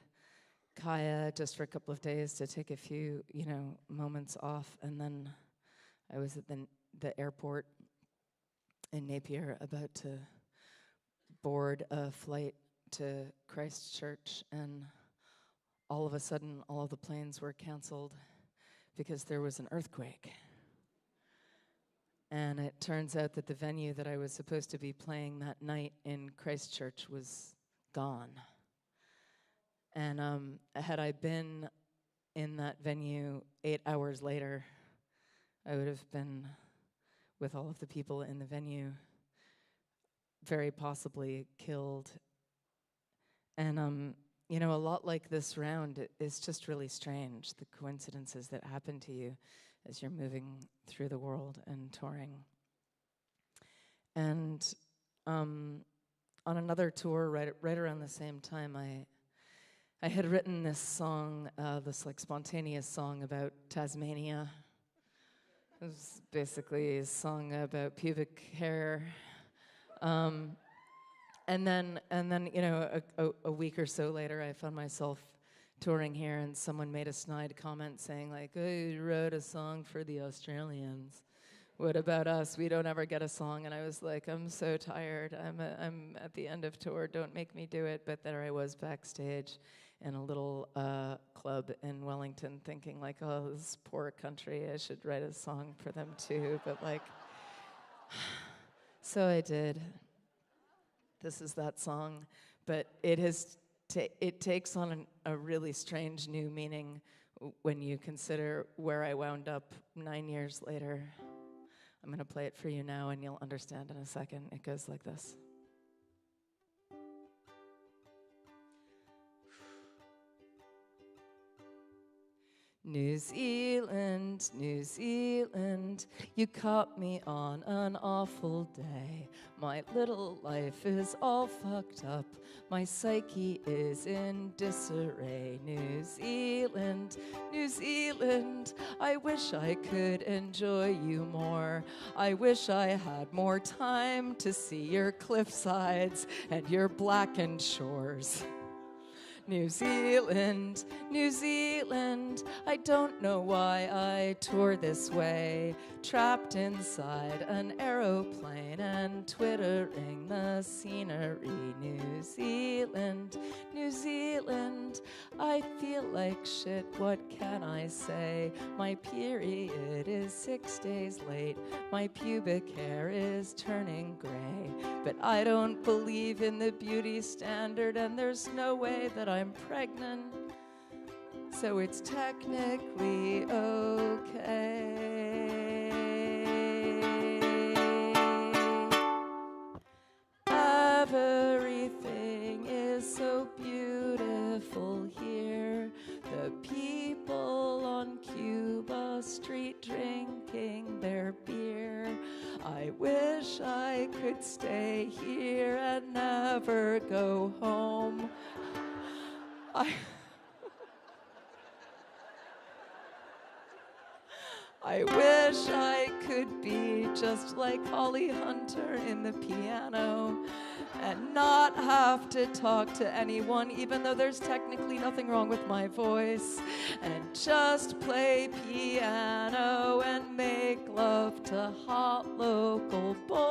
Speaker 4: Kaya just for a couple of days to take a few, moments off, and then I was at the airport in Napier about to board a flight to Christchurch, and all of a sudden all of the planes were canceled because there was an earthquake. And it turns out that the venue that I was supposed to be playing that night in Christchurch was gone. And had I been in that venue 8 hours later, I would have been with all of the people in the venue, very possibly killed. And, a lot like this round, it's just really strange, the coincidences that happen to you as you're moving through the world and touring. And on another tour, right around the same time, I had written this song, this like spontaneous song about Tasmania. It was basically a song about pubic hair. And then, a week or so later, I found myself touring here, and someone made a snide comment saying, like, "Oh, you wrote a song for the Australians. What about us? We don't ever get a song." And I was like, I'm so tired. I'm at the end of tour. Don't make me do it. But there I was backstage in a little club in Wellington, thinking like, oh, this poor country. I should write a song for them too. But like, so I did. This is that song, but it takes on a really strange new meaning when you consider where I wound up 9 years later. I'm going to play it for you now, and you'll understand in a second. It goes like this. New Zealand, New Zealand, you caught me on an awful day. My little life is all fucked up. My psyche is in disarray. New Zealand, New Zealand, I wish I could enjoy you more. I wish I had more time to see your cliff sides and your blackened shores. New Zealand, New Zealand, I don't know why I tour this way, trapped inside an aeroplane and twittering the scenery. New Zealand, New Zealand, I feel like shit, what can I say? My period is 6 days late, my pubic hair is turning gray, but I don't believe in the beauty standard and there's no way that I'm pregnant, so it's technically okay. Everything is so beautiful here. The people on Cuba Street drinking their beer. I wish I could stay here and never go home. I wish I could be just like Holly Hunter in the piano and not have to talk to anyone, even though there's technically nothing wrong with my voice, and just play piano and make love to hot local boys.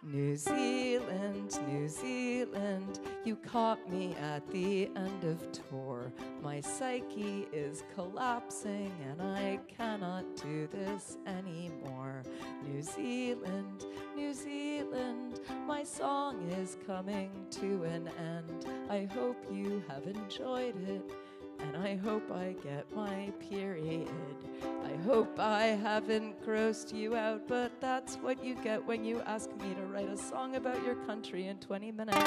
Speaker 4: New Zealand, New Zealand, you caught me at the end of tour. My psyche is collapsing and I cannot do this anymore. New Zealand, New Zealand, my song is coming to an end. I hope you have enjoyed it, and I hope I get my period. I hope I haven't grossed you out, but that's what you get when you ask me to write a song about your country in 20 minutes.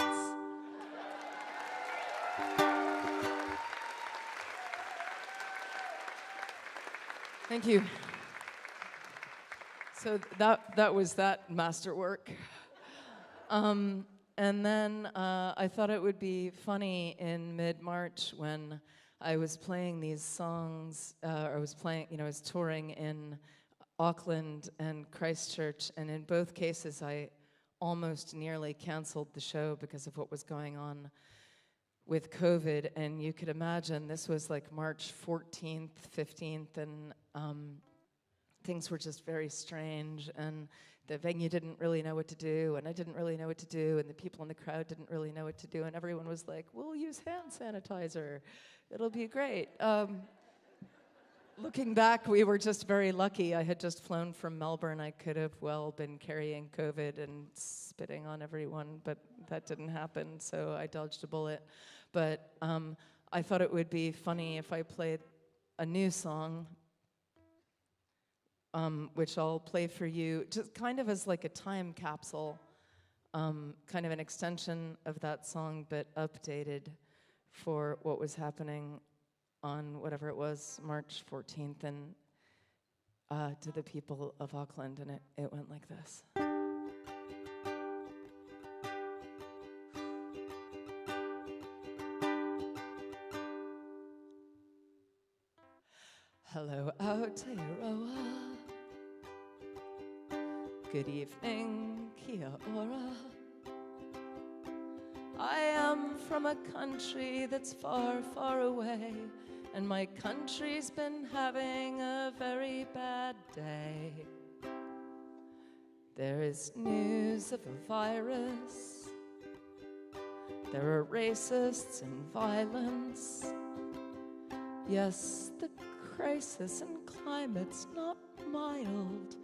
Speaker 4: Thank you. So that was that masterwork. And then I thought it would be funny in mid-March when I was playing these songs, I was touring in Auckland and Christchurch, and in both cases I almost nearly canceled the show because of what was going on with COVID. And you could imagine this was like March 14th, 15th, and things were just very strange, and the venue didn't really know what to do, and I didn't really know what to do, and the people in the crowd didn't really know what to do, and everyone was like, we'll use hand sanitizer. It'll be great. Looking back, we were just very lucky. I had just flown from Melbourne. I could have well been carrying COVID and spitting on everyone, but that didn't happen, so I dodged a bullet. But I thought it would be funny if I played a new song, which I'll play for you, just kind of as like a time capsule, kind of an extension of that song, but updated for what was happening on whatever it was, March 14th, and to the people of Auckland, and it went like this. Hello, Aotearoa. Good evening, kia ora. I am from a country that's far, far away, and my country's been having a very bad day. There is news of a virus. There are racists and violence. Yes, the crisis and climate's not mild,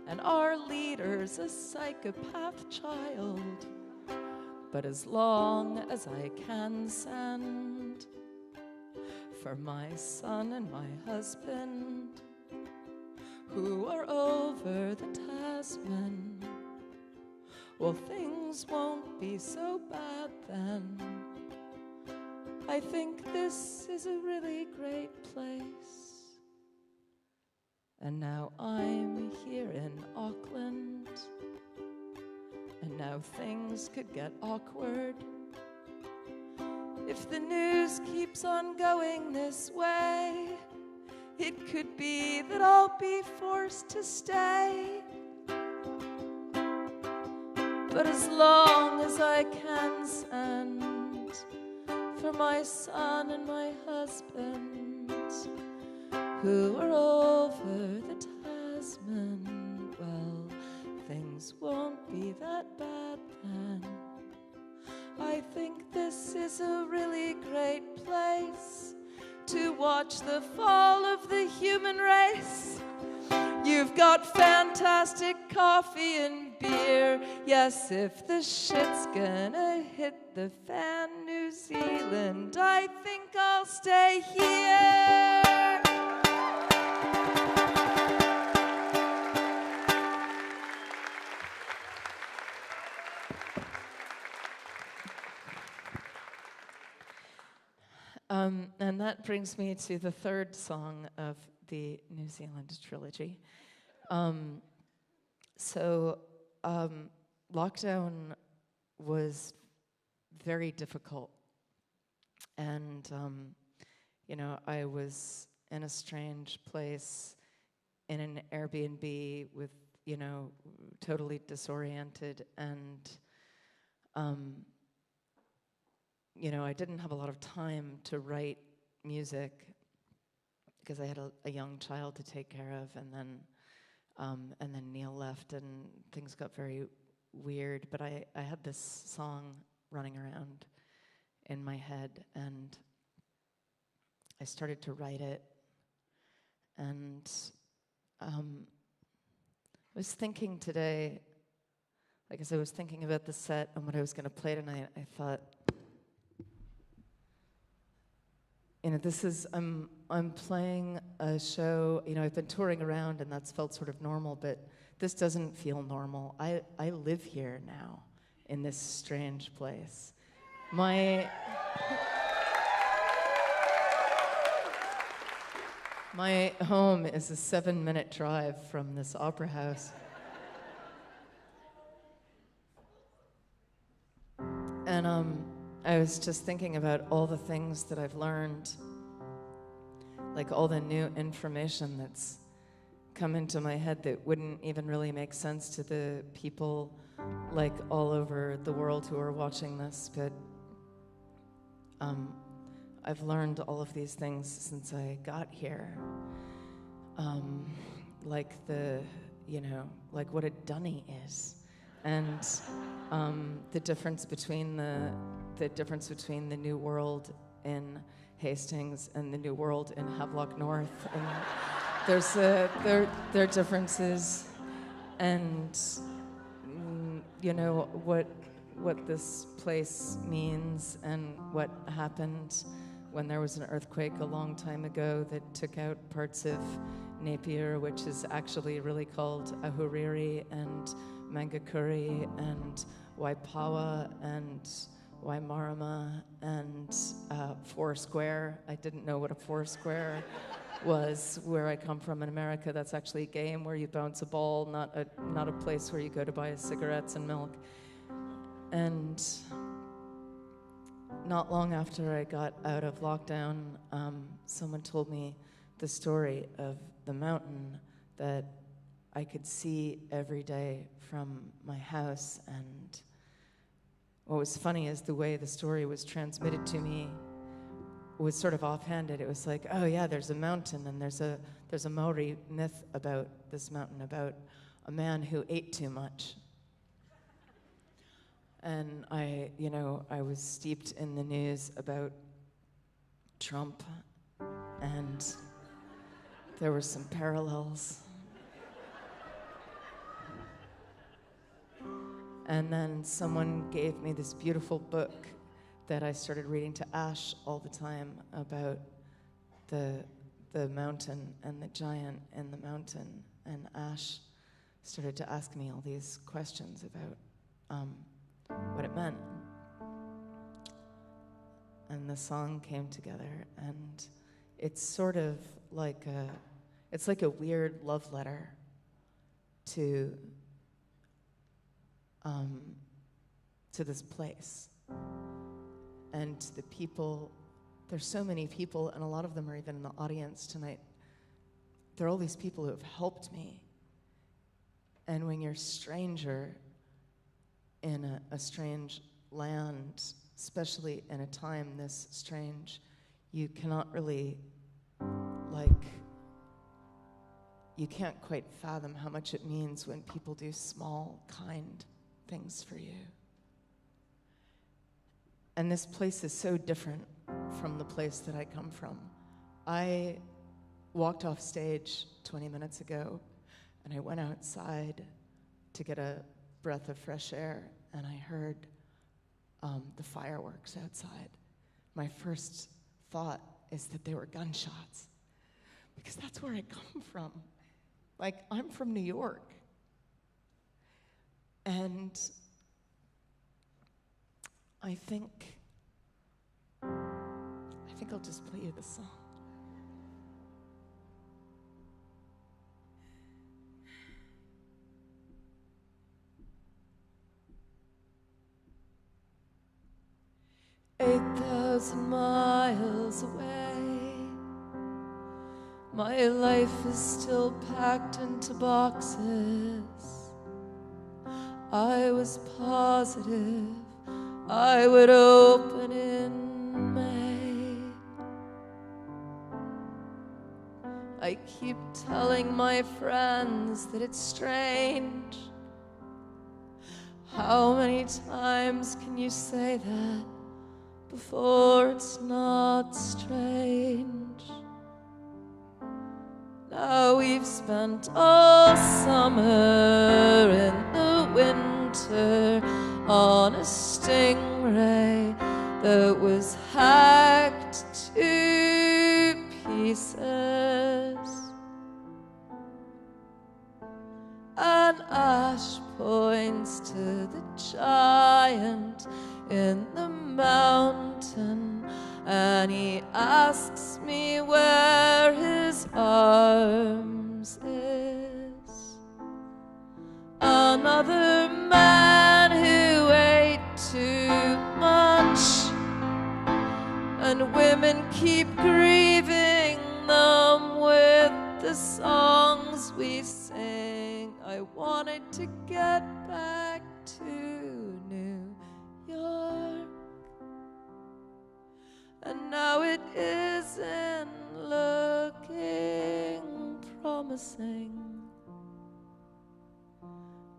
Speaker 4: and our leader's a psychopath child. But as long as I can send for my son and my husband, who are over the Tasman, well, things won't be so bad then. I think this is a really great place. And now I'm here in Auckland, and now things could get awkward if the news keeps on going this way. It could be that I'll be forced to stay, but as long as I can send for my son and my husband, who are over the Tasman, well, things won't be that bad then. I think this is a really great place to watch the fall of the human race. You've got fantastic coffee and beer. Yes, if the shit's gonna hit the fan, New Zealand, I think I'll stay here. And that brings me to the third song of the New Zealand trilogy. Lockdown was very difficult. And, I was in a strange place in an Airbnb with, totally disoriented. And, I didn't have a lot of time to write music because I had a young child to take care of, and then Neil left, and things got very weird. But I had this song running around in my head, and I started to write it. And I was thinking today, as I was thinking about the set and what I was going to play tonight, I thought, I'm playing a show, I've been touring around and that's felt sort of normal, but this doesn't feel normal. I live here now in this strange place. My home is a 7-minute drive from this opera house. And I was just thinking about all the things that I've learned, like all the new information that's come into my head that wouldn't even really make sense to the people all over the world who are watching this. But I've learned all of these things since I got here. What a dunny is. And the difference between the New World in Hastings and the New World in Havelock North, and there are differences, and what this place means, and what happened when there was an earthquake a long time ago that took out parts of Napier, which is actually really called Ahuriri, and Mangakuri, and Waipawa, and Waimarama, and Foursquare. I didn't know what a Foursquare was. Where I come from in America, that's actually a game where you bounce a ball, not a place where you go to buy cigarettes and milk. And not long after I got out of lockdown, someone told me the story of the mountain that I could see every day from my house. And what was funny is the way the story was transmitted to me was sort of offhanded. It was like, oh yeah, there's a mountain, and there's a Maori myth about this mountain, about a man who ate too much. And I was steeped in the news about Trump, and there were some parallels. And then someone gave me this beautiful book that I started reading to Ash all the time about the mountain and the giant in the mountain. And Ash started to ask me all these questions about what it meant. and the song came together, and it's sort of like a weird love letter to this place and the people. There's so many people, and a lot of them are even in the audience tonight. There are all these people who have helped me. And when you're a stranger in a strange land, especially in a time this strange, you cannot really, you can't quite fathom how much it means when people do small, kind things for you. And this place is so different from the place that I come from. I walked off stage 20 minutes ago, and I went outside to get a breath of fresh air, and I heard the fireworks outside. My first thought is that they were gunshots, because that's where I come from. Like, I'm from New York. And I think I'll just play you the song. "8,000 miles away, my life is still packed into boxes. I was positive I would open in May. I keep telling my friends that it's strange. How many times can you say that before it's not strange? Now we've spent all summer in the winter on a stingray that was hacked to pieces. And Ash points to the giant in the mountain, and he asks me where his arms is. Another man who ate too much, and women keep grieving them with the songs we sing. I wanted to get back to New York, and now it isn't looking promising.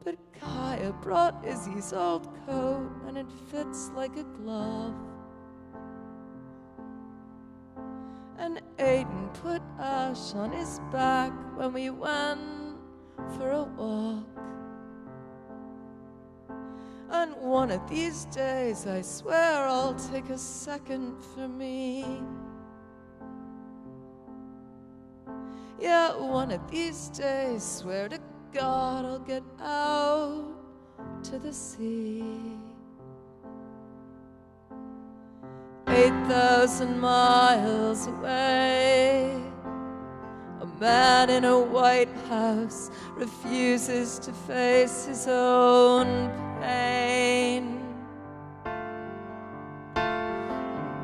Speaker 4: But Kaya brought Izzy's old coat, and it fits like a glove. And Aiden put Ash on his back when we went for a walk. And one of these days, I swear I'll take a second for me. Yeah, one of these days, swear to God, I'll get out to the sea. 8,000 miles away, a man in a White House refuses to face his own pain.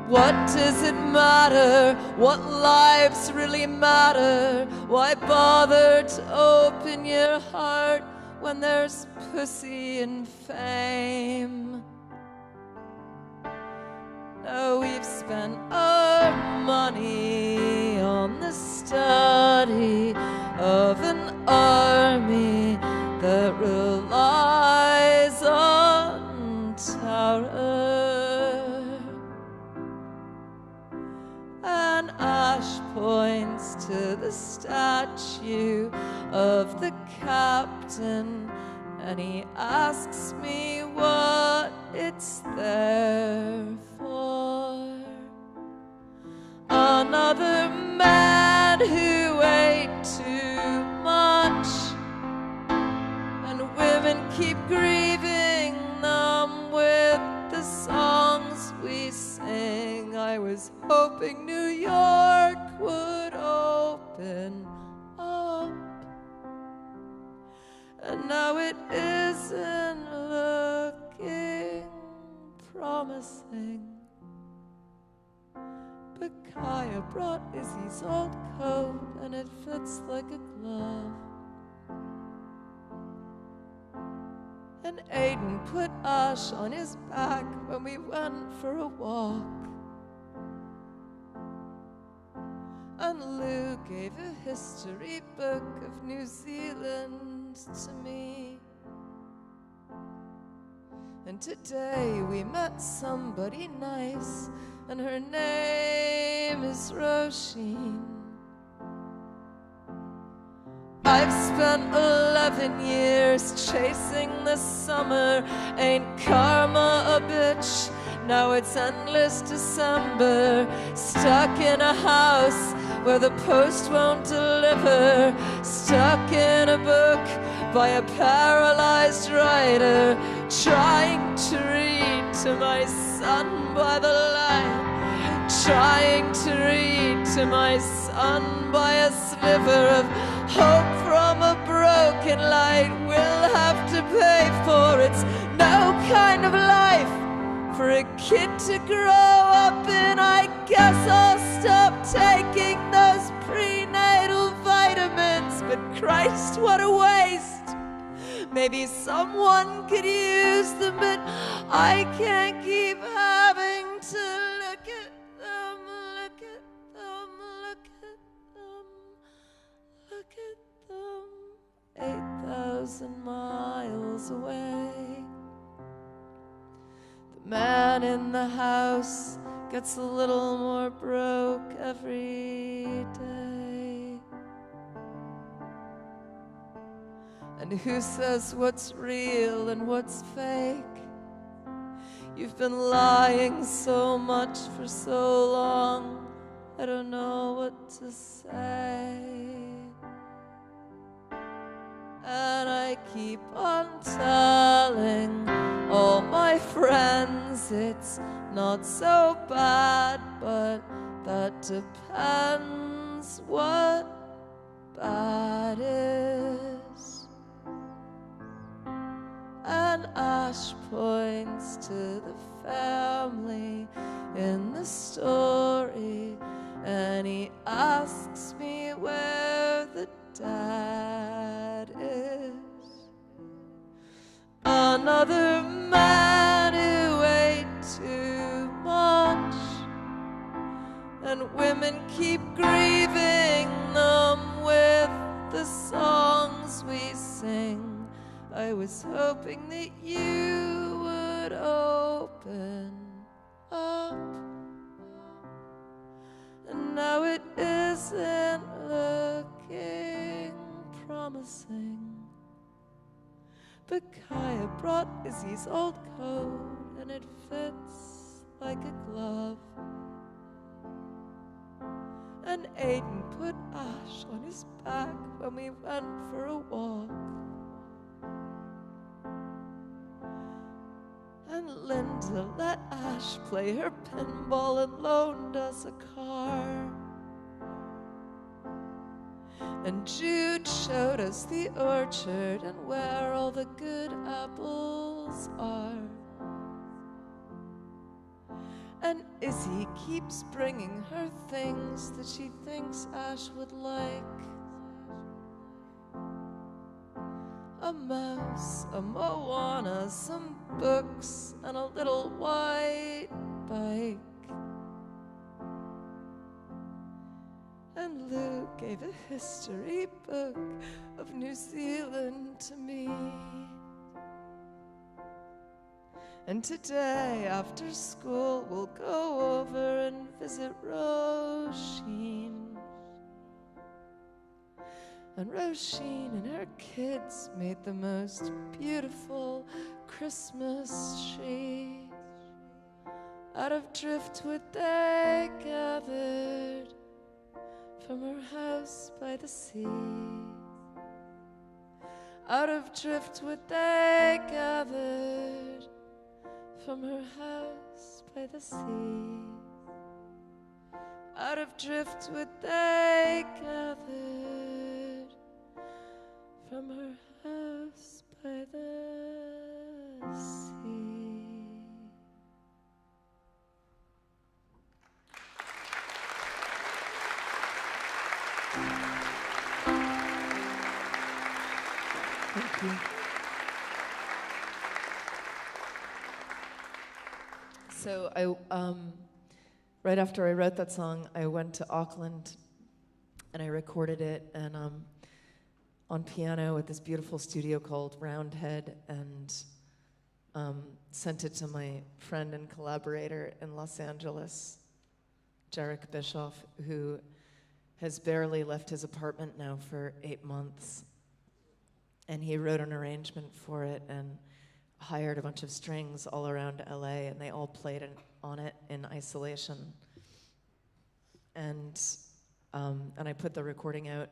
Speaker 4: What does it matter? What lives really matter? Why bother to open your heart when there's pussy and fame? Now we've spent our money on the study of an army that relies on terror. And Ash points to the statue of the captain, and he asks me what it's there for. Another man who ate too much, and women keep grieving them with the songs we sing. I was hoping New York would open up. And now it isn't looking promising. But Kaya brought Izzy's old coat and it fits like a glove. And Aiden put Ash on his back when we went for a walk. And Lou gave a history book of New Zealand to me. And today we met somebody nice, and her name is Roisin. I've spent 11 years chasing the summer. Ain't karma a bitch? Now it's endless December. Stuck in a house where the post won't deliver. Stuck in a book by a paralyzed writer. Trying to read to my son by the light. Trying to read to my son by a sliver of hope from a broken light. We'll have to pay for it's no kind of life for a kid to grow up in. I guess I'll stop taking those prenatal vitamins. But Christ, what a waste. Maybe someone could use them, but I can't keep having to look at them, look at them, look at them, look at them, 8,000 miles away. The man in the house gets a little more broke every day. And who says what's real and what's fake? You've been lying so much for so long, I don't know what to say. And I keep on telling all my friends it's not so bad, but that depends what bad is. And Ash points to the family in the story, and he asks me where the dad is. Another man who ate too much, and women keep grieving them with the songs we sing. I was hoping that you would open up, and now it isn't looking promising. But Kaya brought Izzy's old coat and it fits like a glove. And Aiden put Ash on his back when we went for a walk. And Linda let Ash play her pinball and loaned us a car. And Jude showed us the orchard and where all the good apples are. And Izzy keeps bringing her things that she thinks Ash would like. A mouse, a Moana, some books, and a little white bike. And Lou gave a history book of New Zealand to me. And today after school we'll go over and visit Roisin. And Roisin and her kids made the most beautiful Christmas tree. Out of driftwood they gathered from her house by the sea. Out of driftwood they gathered from her house by the sea. out of driftwood they gathered from her house by the sea. Thank you. So right after I wrote that song, I went to Auckland and I recorded it and on piano at this beautiful studio called Roundhead, and sent it to my friend and collaborator in Los Angeles, Jarek Bischoff, who has barely left his apartment now for 8 months. And he wrote an arrangement for it and hired a bunch of strings all around LA, and they all played on it in isolation. And I put the recording out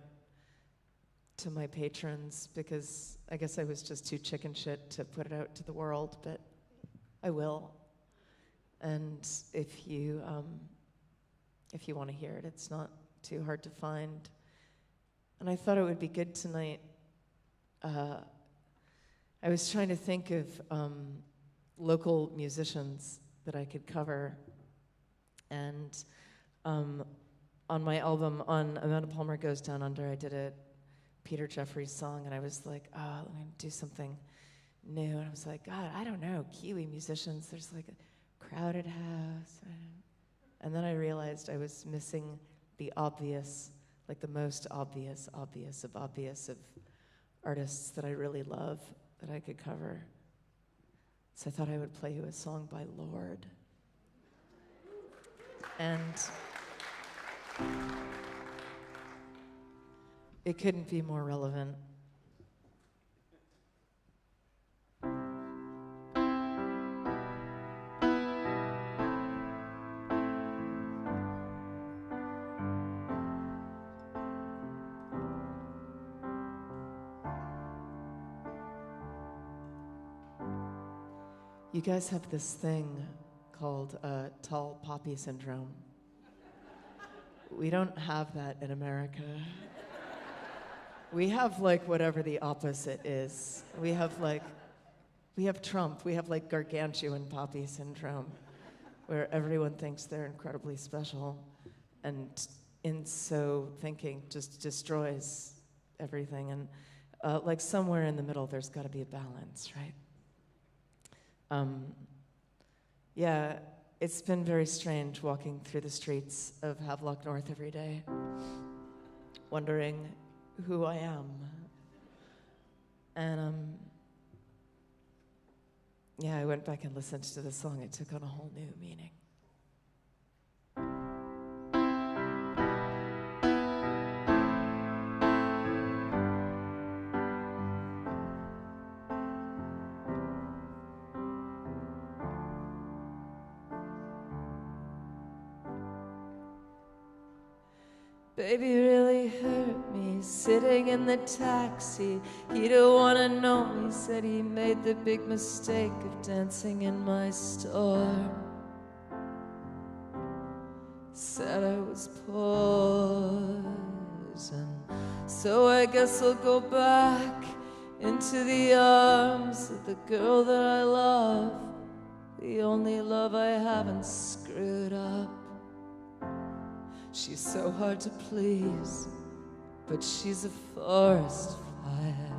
Speaker 4: to my patrons because I guess I was just too chicken shit to put it out to the world, but I will. And if you want to hear it, it's not too hard to find. And I thought it would be good tonight. I was trying to think of local musicians that I could cover, and on my album, on Amanda Palmer Goes Down Under, I did a Peter Jeffries song, and I was like, oh, let me do something new, and I was like, God, I don't know, Kiwi musicians, there's like a Crowded House, and then I realized I was missing the obvious, like the most obvious of artists that I really love that I could cover. So I thought I would play you a song by Lorde. And it couldn't be more relevant. You guys have this thing called tall poppy syndrome. We don't have that in America. We have like whatever the opposite is. We have Trump. We have like gargantuan poppy syndrome, where everyone thinks they're incredibly special, and in so thinking just destroys everything. And like somewhere in the middle, there's got to be a balance, right? Yeah, it's been very strange walking through the streets of Havelock North every day, wondering who I am. And yeah, I went back and listened to the song. It took on a whole new meaning. Baby really hurt me, sitting in the taxi. He don't wanna know me, said he made the big mistake of dancing in my store. Said I was poison, so I guess I'll go back into the arms of the girl that I love, the only love I haven't screwed up. She's so hard to please, but she's a forest fire.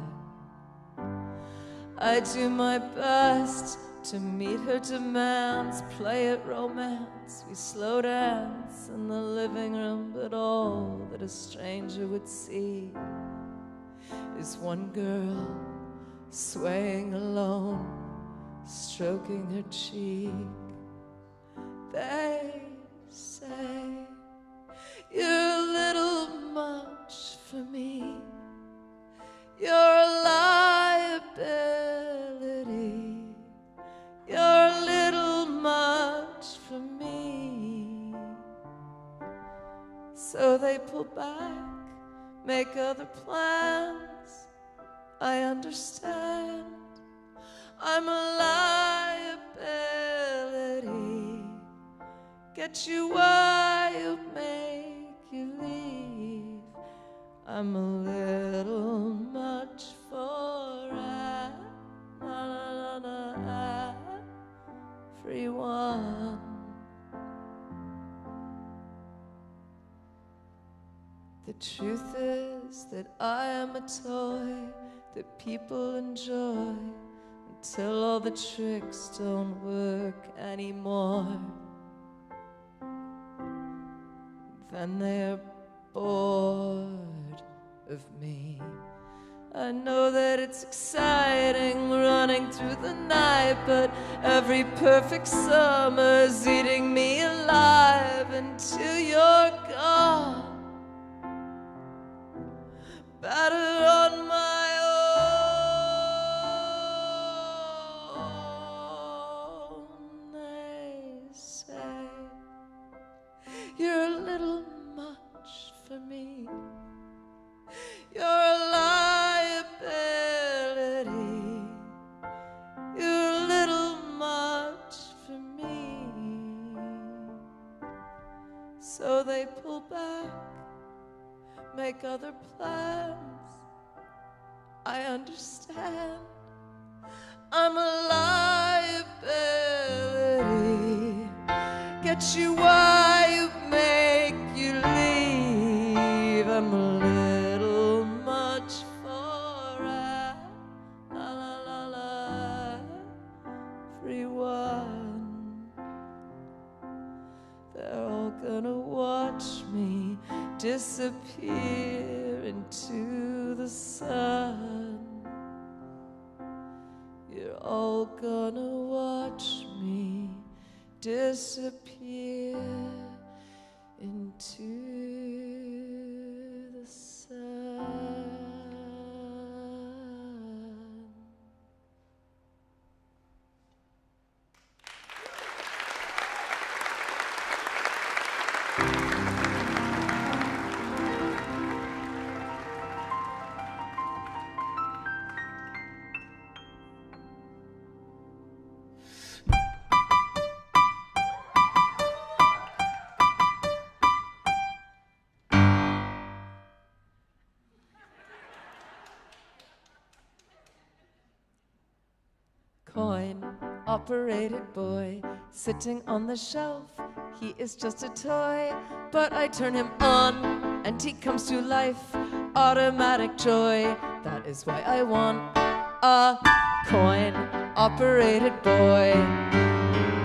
Speaker 4: I do my best to meet her demands, play at romance. We slow dance in the living room, but all that a stranger would see is one girl swaying alone, stroking her cheek. They say, you're a little much for me. You're a liability. You're a little much for me. So they pull back, make other plans. I understand. I'm a liability. Get you wild, man.
Speaker 10: everyone. The truth is that I am a toy that people enjoy until all the tricks don't work anymore. Then they're bored of me. I know that it's exciting running through the night, but every perfect summer's eating me alive until you're gone. Battered on my own, they say you're a little much for me. You're a liability. You're a little much for me. So they pull back, make other plans. I understand. I'm a liability. Get you why you make you leave. I'm a little much for everyone. They're all gonna watch me disappear into the sun. You're all gonna watch me disappear into the sun. Coin-operated boy sitting on the shelf. He is just a toy, but I turn him on and he comes to life. Automatic joy, that is why I want a coin-operated boy.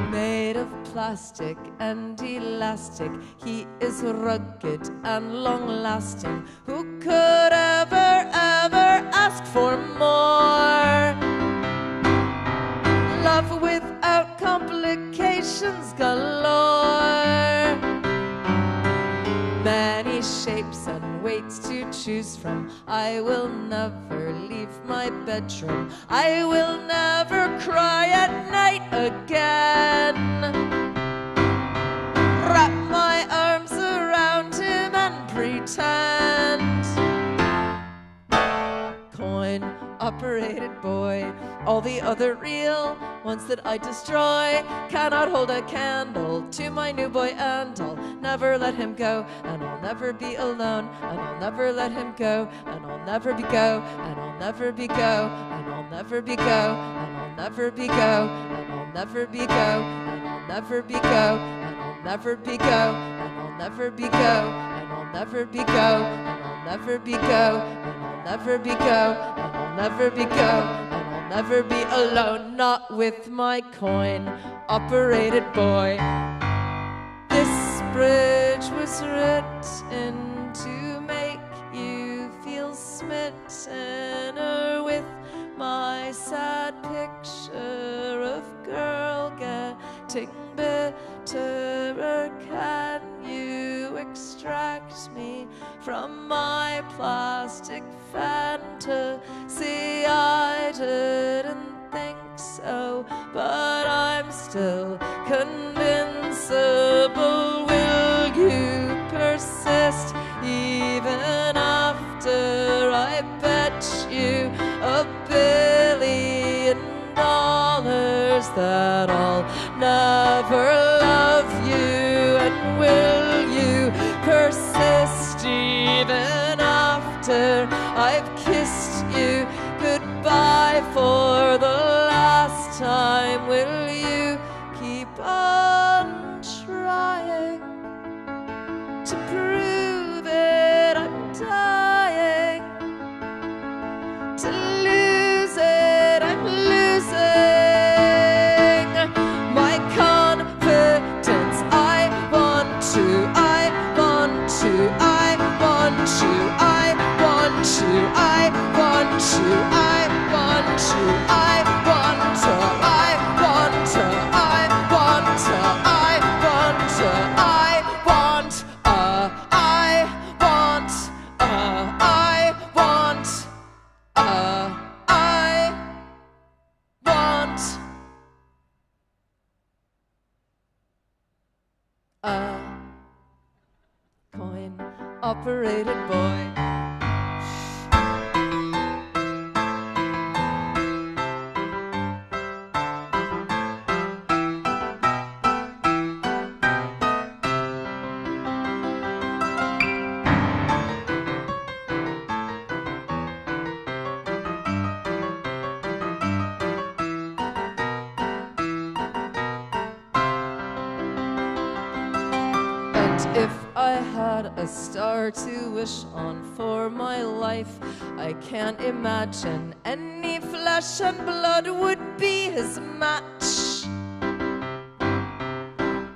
Speaker 10: Made of plastic and elastic, he is rugged and long-lasting. Who could ever ask for more? Love without complications galore. Many shapes and weights to choose from. I will never leave my bedroom. I will never cry at night again. Wrap my arms around him and pretend. Coin-operated boy. All the other real ones that I destroy cannot hold a candle to my new boy, and I'll never let him go, and I'll never be alone, and I'll never let him go, and I'll never be go, and I'll never be go, and I'll never be go, and I'll never be go, and I'll never be go, and I'll never be go, and I'll never be go, and I'll never be go, and I'll never be go, and I'll never be go, and I'll never be go, and I'll never be go. Never be alone, not with my coin-operated boy. This bridge was written to make you feel smitten, or with my sad picture of girl getting bitterer. Can you extract me from my plastic fantasy? I didn't think so, but I'm still convincible. Will you persist even after I bet you $1 billion that I'll never love you? And will you persist even after I've kissed you goodbye for the last time will you keep on trying to prove that I'm dying? To lose it, I'm losing my confidence. I want to, I want to, I want to, I want to, I want to, I want to, I want to, I want to, I want to, I want to, I want, I want, I want, a coin-operated boy. If I had a star to wish on for my life, I can't imagine any flesh and blood would be his match.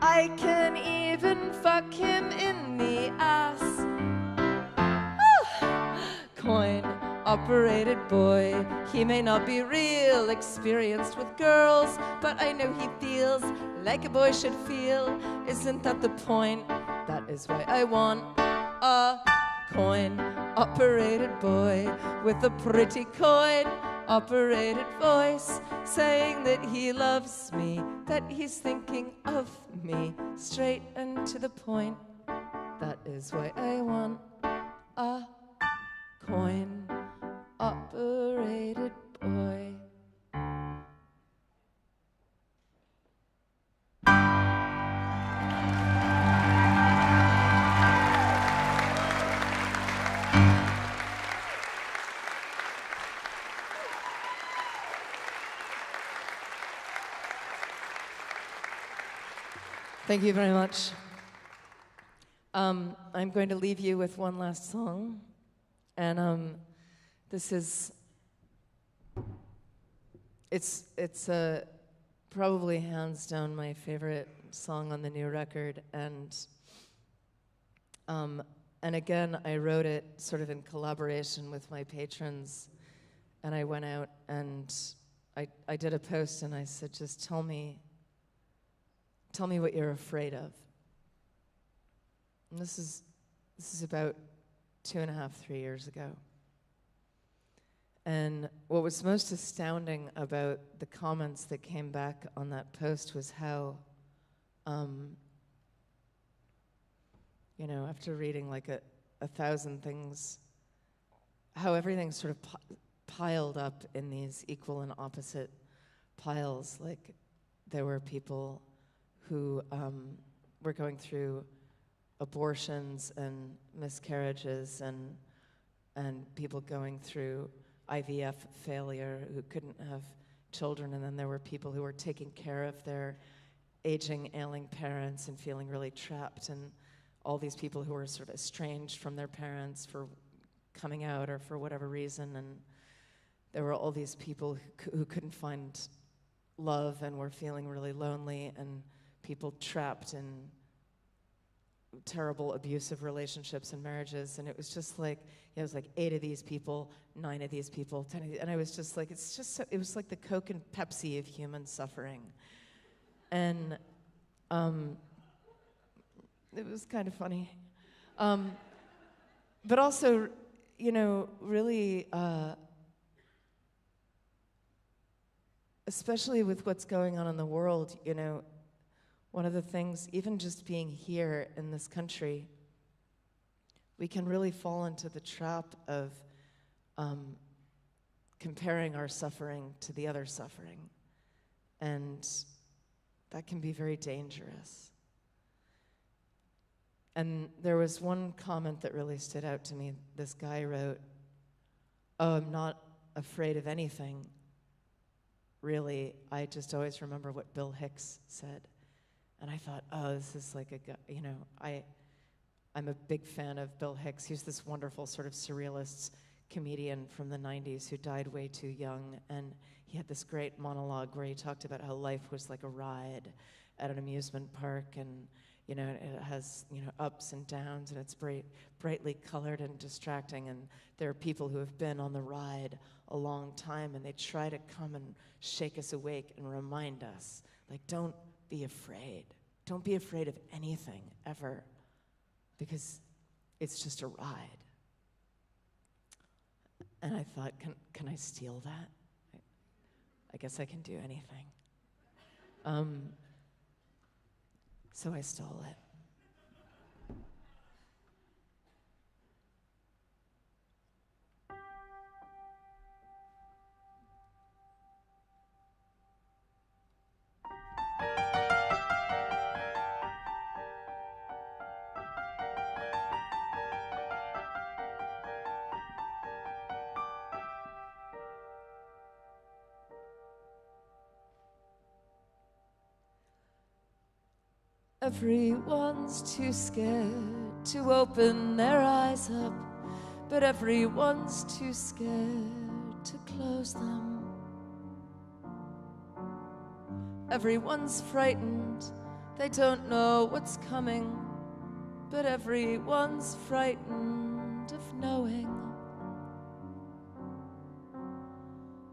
Speaker 10: I can even fuck him in the ass. Coin-operated boy, he may not be real experienced with girls, but I know he feels like a boy should feel. Isn't that the point? That is why I want a coin-operated boy with a pretty coin-operated voice, saying that he loves me, that he's thinking of me, straight and to the point. That is why I want a coin-operated boy. Thank you very much. I'm going to leave you with one last song, and this is it's probably hands down my favorite song on the new record, and again I wrote it sort of in collaboration with my patrons, and I went out and I did a post and I said, just tell me what you're afraid of. And this is about 2.5, 3 years ago. And what was most astounding about the comments that came back on that post was how, after reading like 1,000 things, how everything sort of piled up in these equal and opposite piles. Like there were people who were going through abortions and miscarriages and people going through IVF failure who couldn't have children, and then there were people who were taking care of their aging, ailing parents and feeling really trapped, and all these people who were sort of estranged from their parents for coming out or for whatever reason, and there were all these people who couldn't find love and were feeling really lonely, and people trapped in terrible abusive relationships and marriages. And it was just like, it was like 8 of these people, 9 of these people, 10 of these, and I was just like, it's just so, it was like the Coke and Pepsi of human suffering. And it was kind of funny. But also, really, especially with what's going on in the world, one of the things, even just being here in this country, we can really fall into the trap of comparing our suffering to the other suffering. And that can be very dangerous. And there was one comment that really stood out to me. This guy wrote, "Oh, I'm not afraid of anything.
Speaker 4: really, I just always remember what Bill Hicks said. And I thought, oh, this is like a guy, you know, I'm a big fan of Bill Hicks. He's this wonderful sort of surrealist comedian from the 90s who died way too young. And he had this great monologue where he talked about how life was like a ride at an amusement park, and you know, it has, you know, ups and downs, and it's brightly colored and distracting, and there are people who have been on the ride a long time, and they try to come and shake us awake and remind us, like, don't be afraid. Don't be afraid of anything, ever, because it's just a ride. And I thought, can I steal that? I guess I can do anything. So I stole it. Everyone's too scared to open their eyes up, but everyone's too scared to close them. Everyone's frightened, they don't know what's coming, but everyone's frightened of knowing.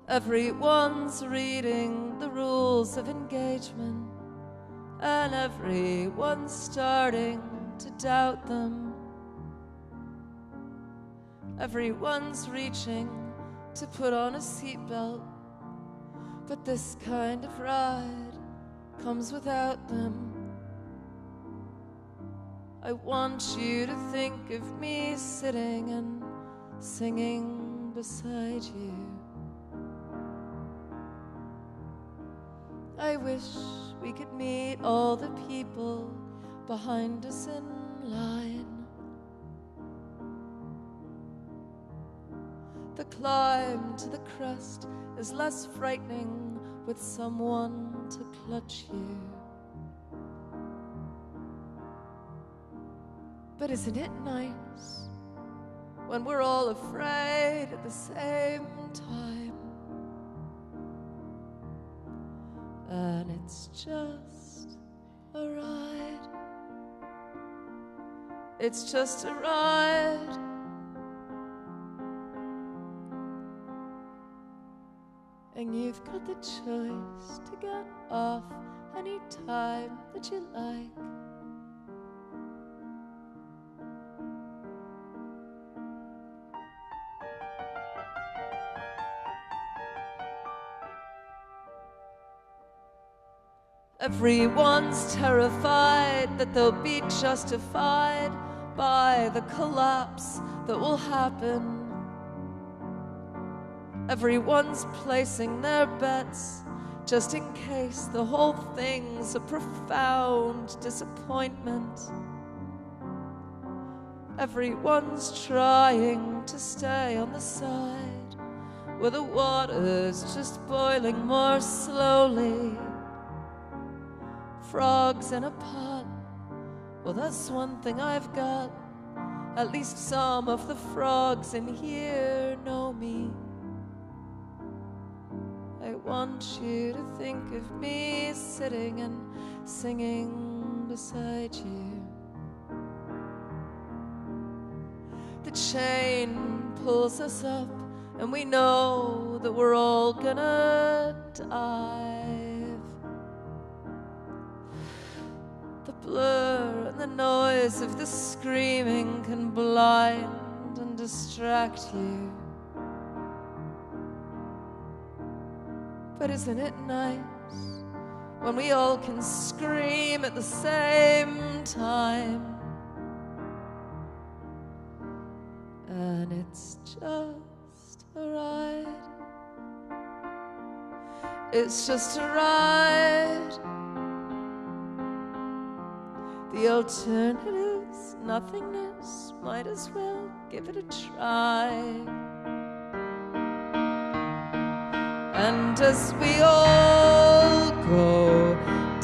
Speaker 4: Everyone's reading the rules of engagement, and everyone's starting to doubt them. Everyone's reaching to put on a seatbelt, but this kind of ride comes without them. I want you to think of me sitting and singing beside you. I wish we could meet all the people behind us in line. The climb to the crest is less frightening with someone to clutch you. But isn't it nice when we're all afraid at the same time? And it's just a ride. It's just a ride. And you've got the choice to get off any time that you like. Everyone's terrified that they'll be justified by the collapse that will happen. Everyone's placing their bets just in case the whole thing's a profound disappointment. Everyone's trying to stay on the side where the water's just boiling more slowly. Frogs in a pot, well, that's one thing I've got. At least some of the frogs in here know me. I want you to think of me sitting and singing beside you. The chain pulls us up, and we know that we're all gonna dive. The blur and the noise of the screaming can blind and distract you. But isn't it nice when we all can scream at the same time? And it's just a ride. It's just a ride. The alternative's nothingness. Might as well give it a try.
Speaker 10: And as we all go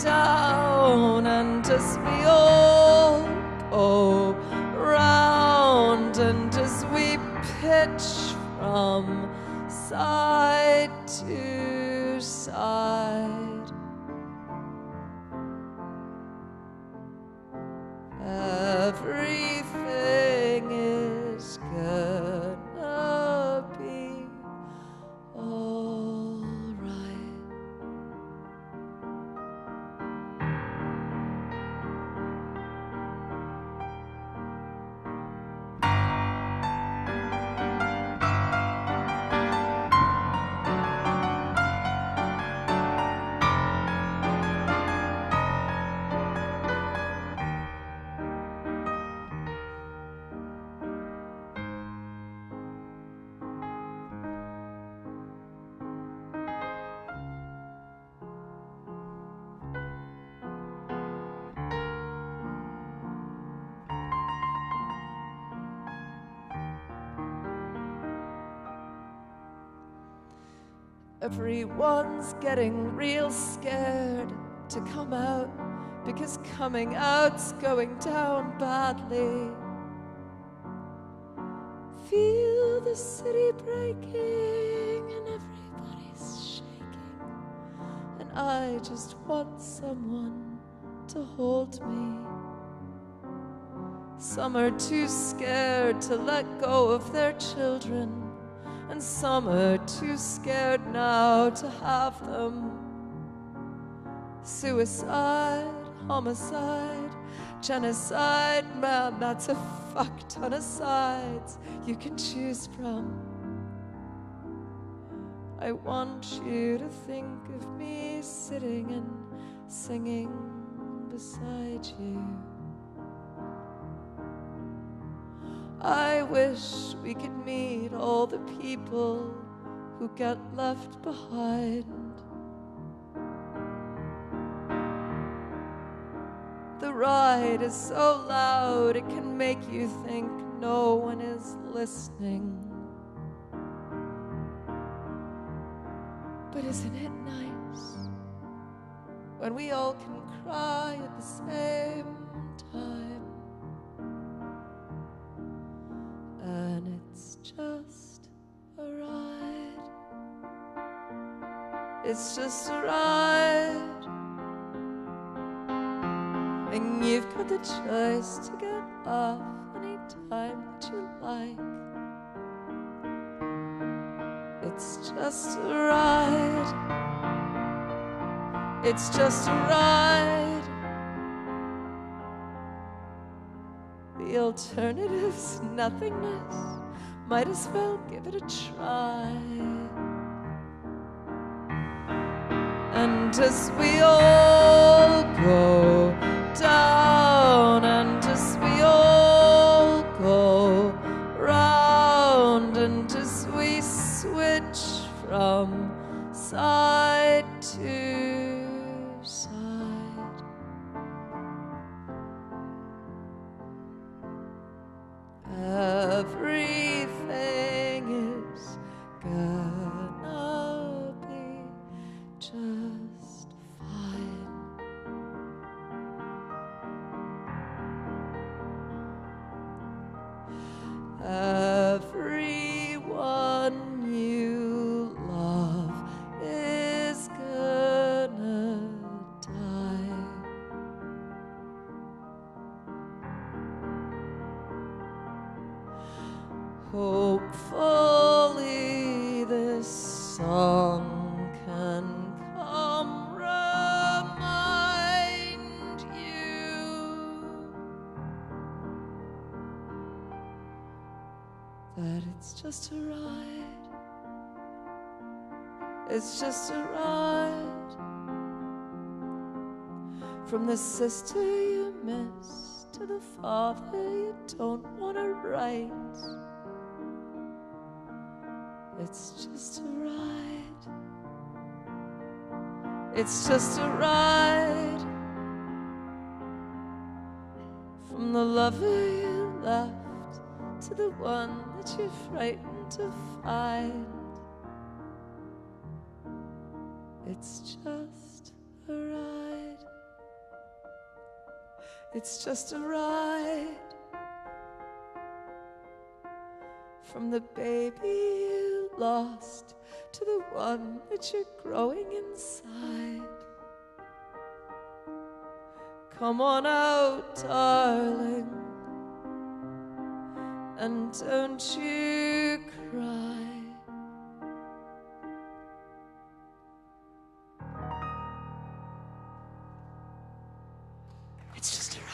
Speaker 10: down, and as we all go round, and as we pitch from side to side, everything is gonna be all right. Everyone's getting real scared to come out, because coming out's going down badly. Feel the city breaking and everybody's shaking, and I just want someone to hold me. Some are too scared to let go of their children, and some are too scared now to have them. Suicide, homicide, genocide, man, that's a fuck ton of sides you can choose from. I want you to think of me sitting and singing beside you. I wish we could meet all the people who get left behind. The ride is so loud it can make you think no one is listening. But isn't it nice when we all can cry at the same time? And it's just a ride. It's just a ride. And you've got the choice to get off any time that you like. It's just a ride. It's just a ride. The alternative's nothingness. Might as well give it a try. And as we all go down, and as we all go round, and as we switch from side to side, everything is gonna be just fine. Everyone you love is gonna die. Hopefully this song can come remind you that it's just a ride. It's just a ride. From the sister you miss to the father you don't want to write. It's just a ride. It's just a ride. From the lover you left to the one that you're frightened to find. It's just a ride. It's just a ride. From the baby you lost to the one that you're growing inside. Come on out, darling, and don't you cry. It's just a ride.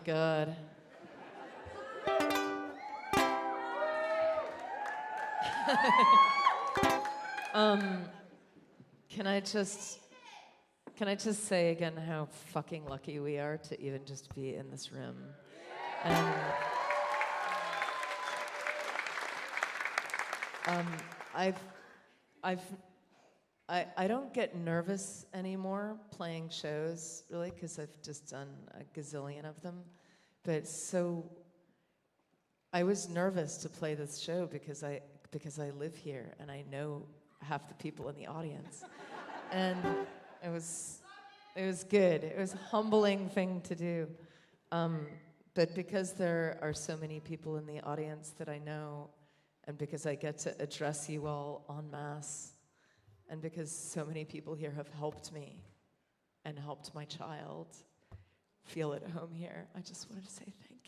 Speaker 10: God. Can I just say again how fucking lucky we are to even just be in this room? And I don't get nervous anymore playing shows, really, because I've just done a gazillion of them. But so I was nervous to play this show because I live here and I know half the people in the audience, and it was good. It was a humbling thing to do, but because there are so many people in the audience that I know, and because I get to address you all en masse, and because so many people here have helped me and helped my child feel at home here, I just wanted to say thank you.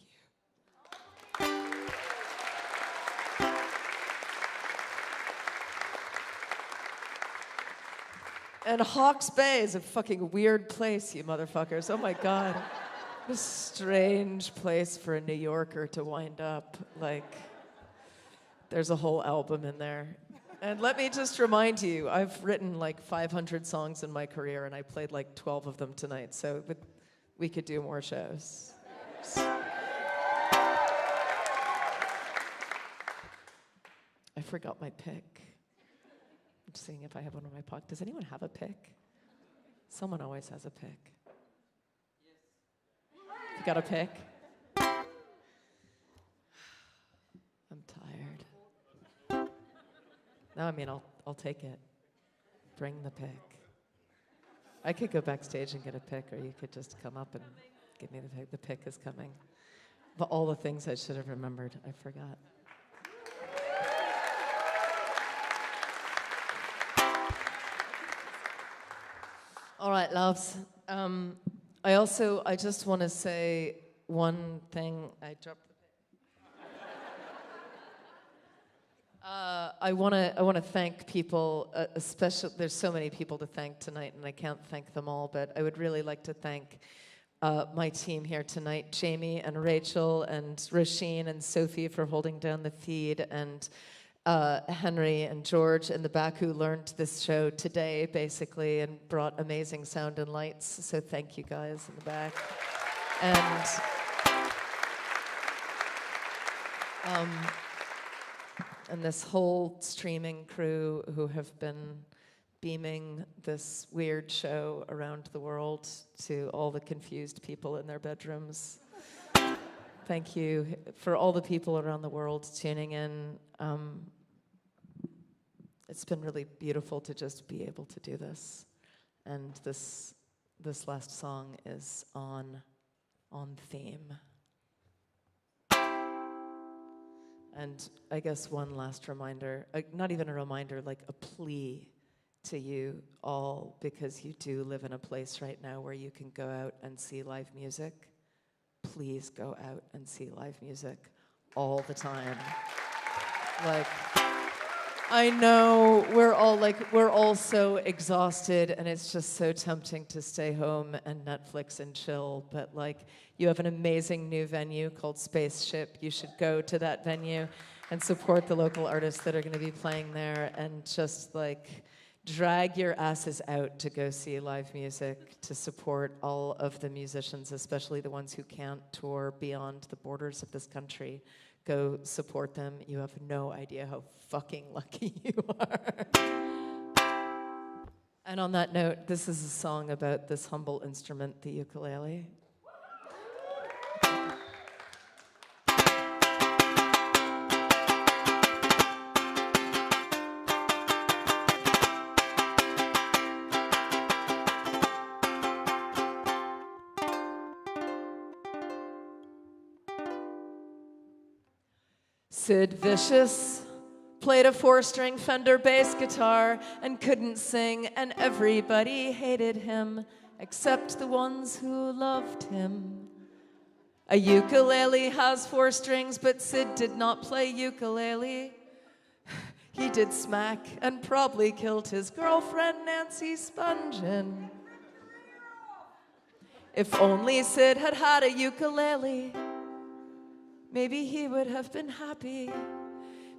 Speaker 10: And Hawke's Bay is a fucking weird place, you motherfuckers. Oh my God. What a strange place for a New Yorker to wind up. Like, there's a whole album in there. And let me just remind you, I've written like 500 songs in my career, and I played like 12 of them tonight, so we could do more shows. I forgot my pick. I'm just seeing if I have one in my pocket. Does anyone have a pick? Someone always has a pick. Yes. You got a pick? I'm tired. No, I mean, I'll take it. Bring the pick. I could go backstage and get a pick, or you could just come up and give me the pick. The pick is coming. But all the things I should have remembered, I forgot. All right, loves. I just want to say one thing. I dropped the pick. I want to thank people, especially, there's so many people to thank tonight, and I can't thank them all, but I would really like to thank
Speaker 4: my team here tonight, Jamie and Rachel and Roisin and Sophie for holding down the feed, and Henry and George in the back who learned this show today, basically, and brought amazing sound and lights. So thank you guys in the back. And this whole streaming crew who have been beaming this weird show around the world to all the confused people in their bedrooms. Thank you for all the people around the world tuning in. It's been really beautiful to just be able to do this. And this last song is on theme. And I guess one last reminder, not even a reminder, like a plea to you all, because you do live in a place right now where you can go out and see live music. Please go out and see live music all the time. Like, I know we're all so exhausted, and it's just so tempting to stay home and Netflix and chill, but like, you have an amazing new venue called Spaceship. You should go to that venue and support the local artists that are going to be playing there, and just like drag your asses out to go see live music, to support all of the musicians, especially the ones who can't tour beyond the borders of this country. Go support them. You have no idea how fucking lucky you are. And on that note, this is a song about this humble instrument, the ukulele. Sid Vicious played a 4-string Fender bass guitar and couldn't sing, and everybody hated him except the ones who loved him. A ukulele has 4 strings, but Sid did not play ukulele. He did smack and probably killed his girlfriend Nancy Spungen. If only Sid had had a ukulele, maybe he would have been happy.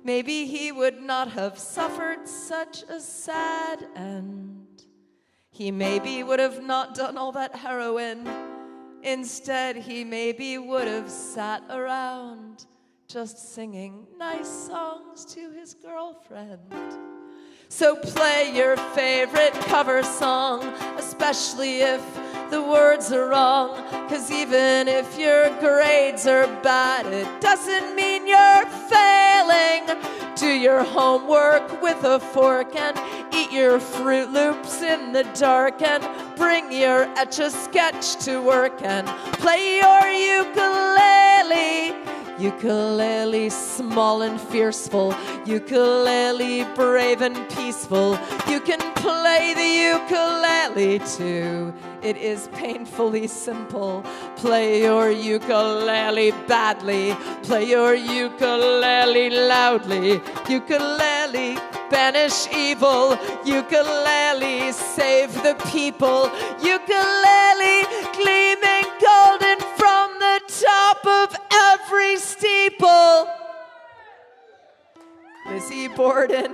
Speaker 4: Maybe he would not have suffered such a sad end. He maybe would have not done all that heroin. Instead, he maybe would have sat around just singing nice songs to his girlfriend. So play your favorite cover song, especially if the words are wrong. 'Cause even if your grades are bad, it doesn't mean you're failing. Do your homework with a fork and eat your Fruit Loops in the dark, and bring your Etch-a-Sketch to work and play your ukulele. Ukulele small and fearful, ukulele brave and peaceful. You can play the ukulele too. It is painfully simple. Play your ukulele badly. Play your ukulele loudly. Ukulele banish evil. Ukulele save the people. Ukulele gleaming golden from the top of every steeple. Lizzie Borden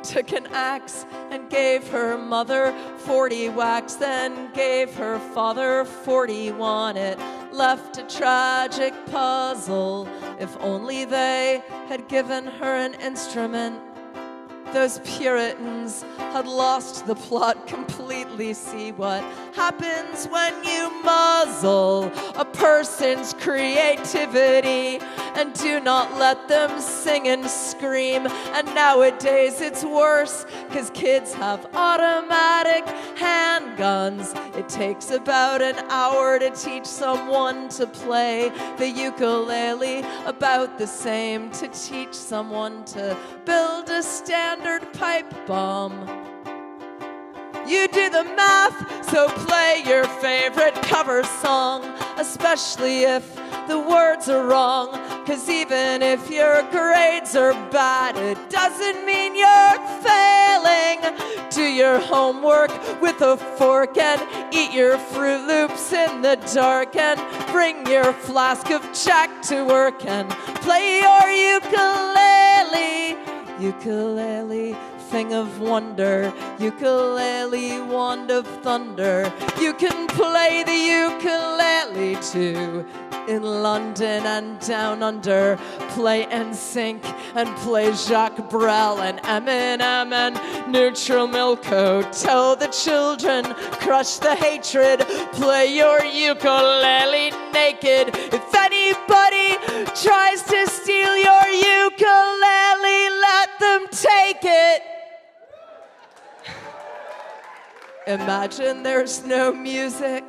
Speaker 4: took an axe and gave her mother 40 whacks, then gave her father 41. It left a tragic puzzle. If only they had given her an instrument. Those Puritans had lost the plot completely. See what happens when you muzzle a person's creativity and do not let them sing and scream. And nowadays it's worse, 'cause kids have automatic handguns. It takes about an hour to teach someone to play the ukulele, about the same to teach someone to build a standard pipe bomb.
Speaker 10: You do the math, so play your favorite cover song, especially if the words are wrong. 'Cause even if your grades are bad, it doesn't mean you're failing. Do your homework with a fork and eat your Fruit Loops in the dark, and bring your flask of Jack to work and play your ukulele. Ukulele, thing of wonder, ukulele, wand of thunder. You can play the ukulele too in London and down under. Play NSYNC and play Jacques Brel and Eminem and Neutral Milko. Tell the children, crush the hatred. Play your ukulele naked. If anybody tries to steal your ukulele, let them take it. Imagine there's no music.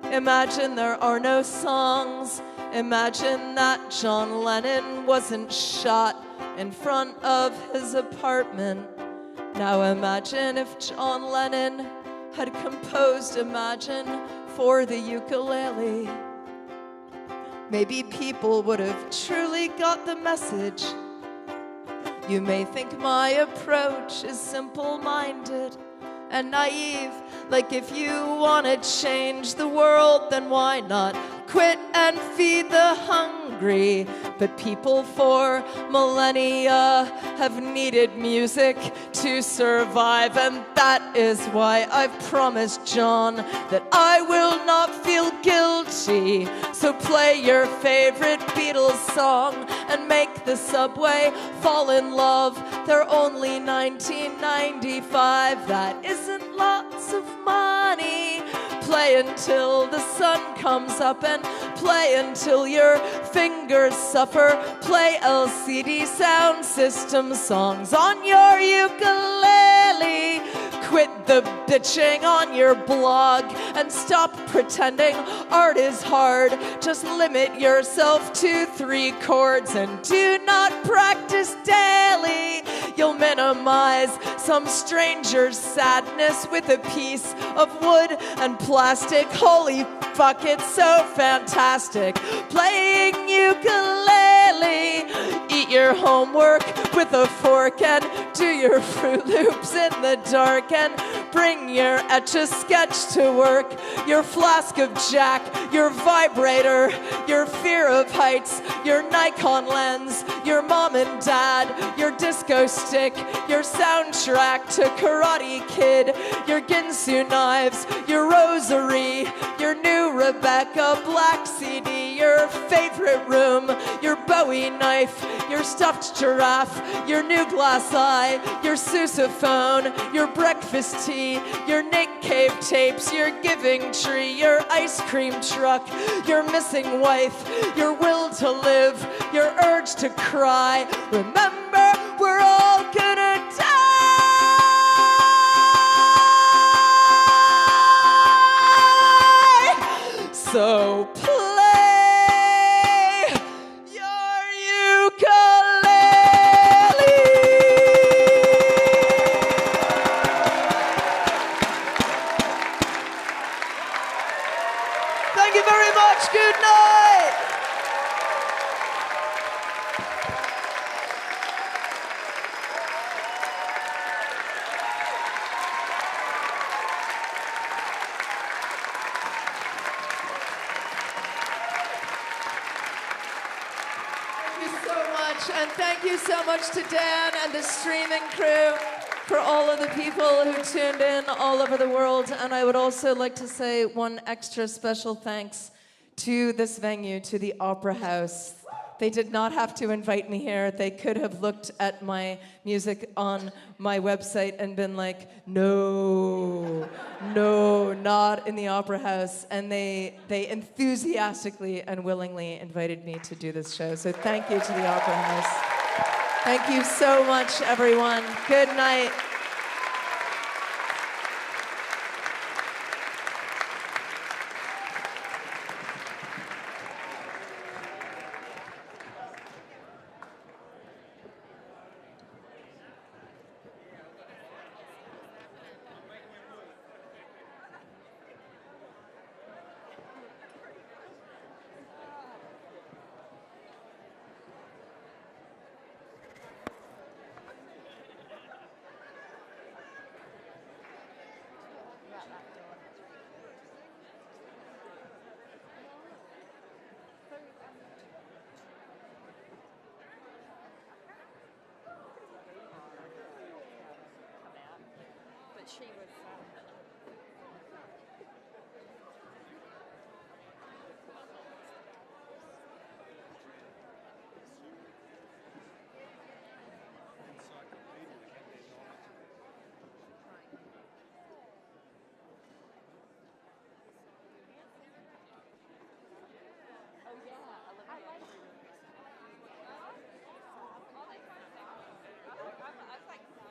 Speaker 10: Imagine there are no songs. Imagine that John Lennon wasn't shot in front of his apartment. Now imagine if John Lennon had composed Imagine for the ukulele. Maybe people would have truly got the message. You may think my approach is simple-minded and naive, like if you want to change the world, then why not quit and feed the hungry? But people for millennia have needed music to survive, and that is why I've promised John that I will not feel guilty. So play your favorite Beatles song and make the subway fall in love. They're only $19.95. That isn't lots of money. Play until the sun comes up and play until your fingers suffer. Play LCD sound system songs on your ukulele. Quit the bitching on your blog and stop pretending art is hard. Just limit yourself to 3 chords and do not practice daily. You'll minimize some stranger's sadness with a piece of wood and plastic. Holy fuck, it's so fantastic. Playing ukulele. Eat your homework with a fork and do your Fruit Loops in the dark, and bring your Etch-a-Sketch to work. Your flask of Jack, your vibrator, your fear of heights, your Nikon lens, your mom and dad, your disco stick, your soundtrack to Karate Kid, your Ginsu knives, your rosary, your new Rebecca Black CD, your favorite room, your Bowie knife, your stuffed giraffe, your new glass eye, your sousaphone, your breakfast tea, your Nick Cave tapes, your giving tree, your ice cream truck, your missing wife, your will to live, your urge to cry. Remember, we're all gonna die. So play your ukulele. Thank you very much. Good night. And thank you so much to Dan and the streaming crew, for all of the people who tuned in all over the world. And I would also like to say one extra special thanks to this venue, to the Opera House. They did not have to invite me here. They could have looked at my music on my website and been like, no, not in the Opera House. And they enthusiastically and willingly invited me to do this show. So thank you to the Opera House. Thank you so much, everyone. Good night.
Speaker 15: she was.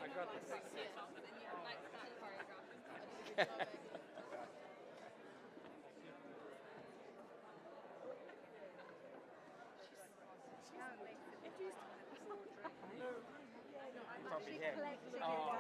Speaker 6: I got this. Probably him. Oh,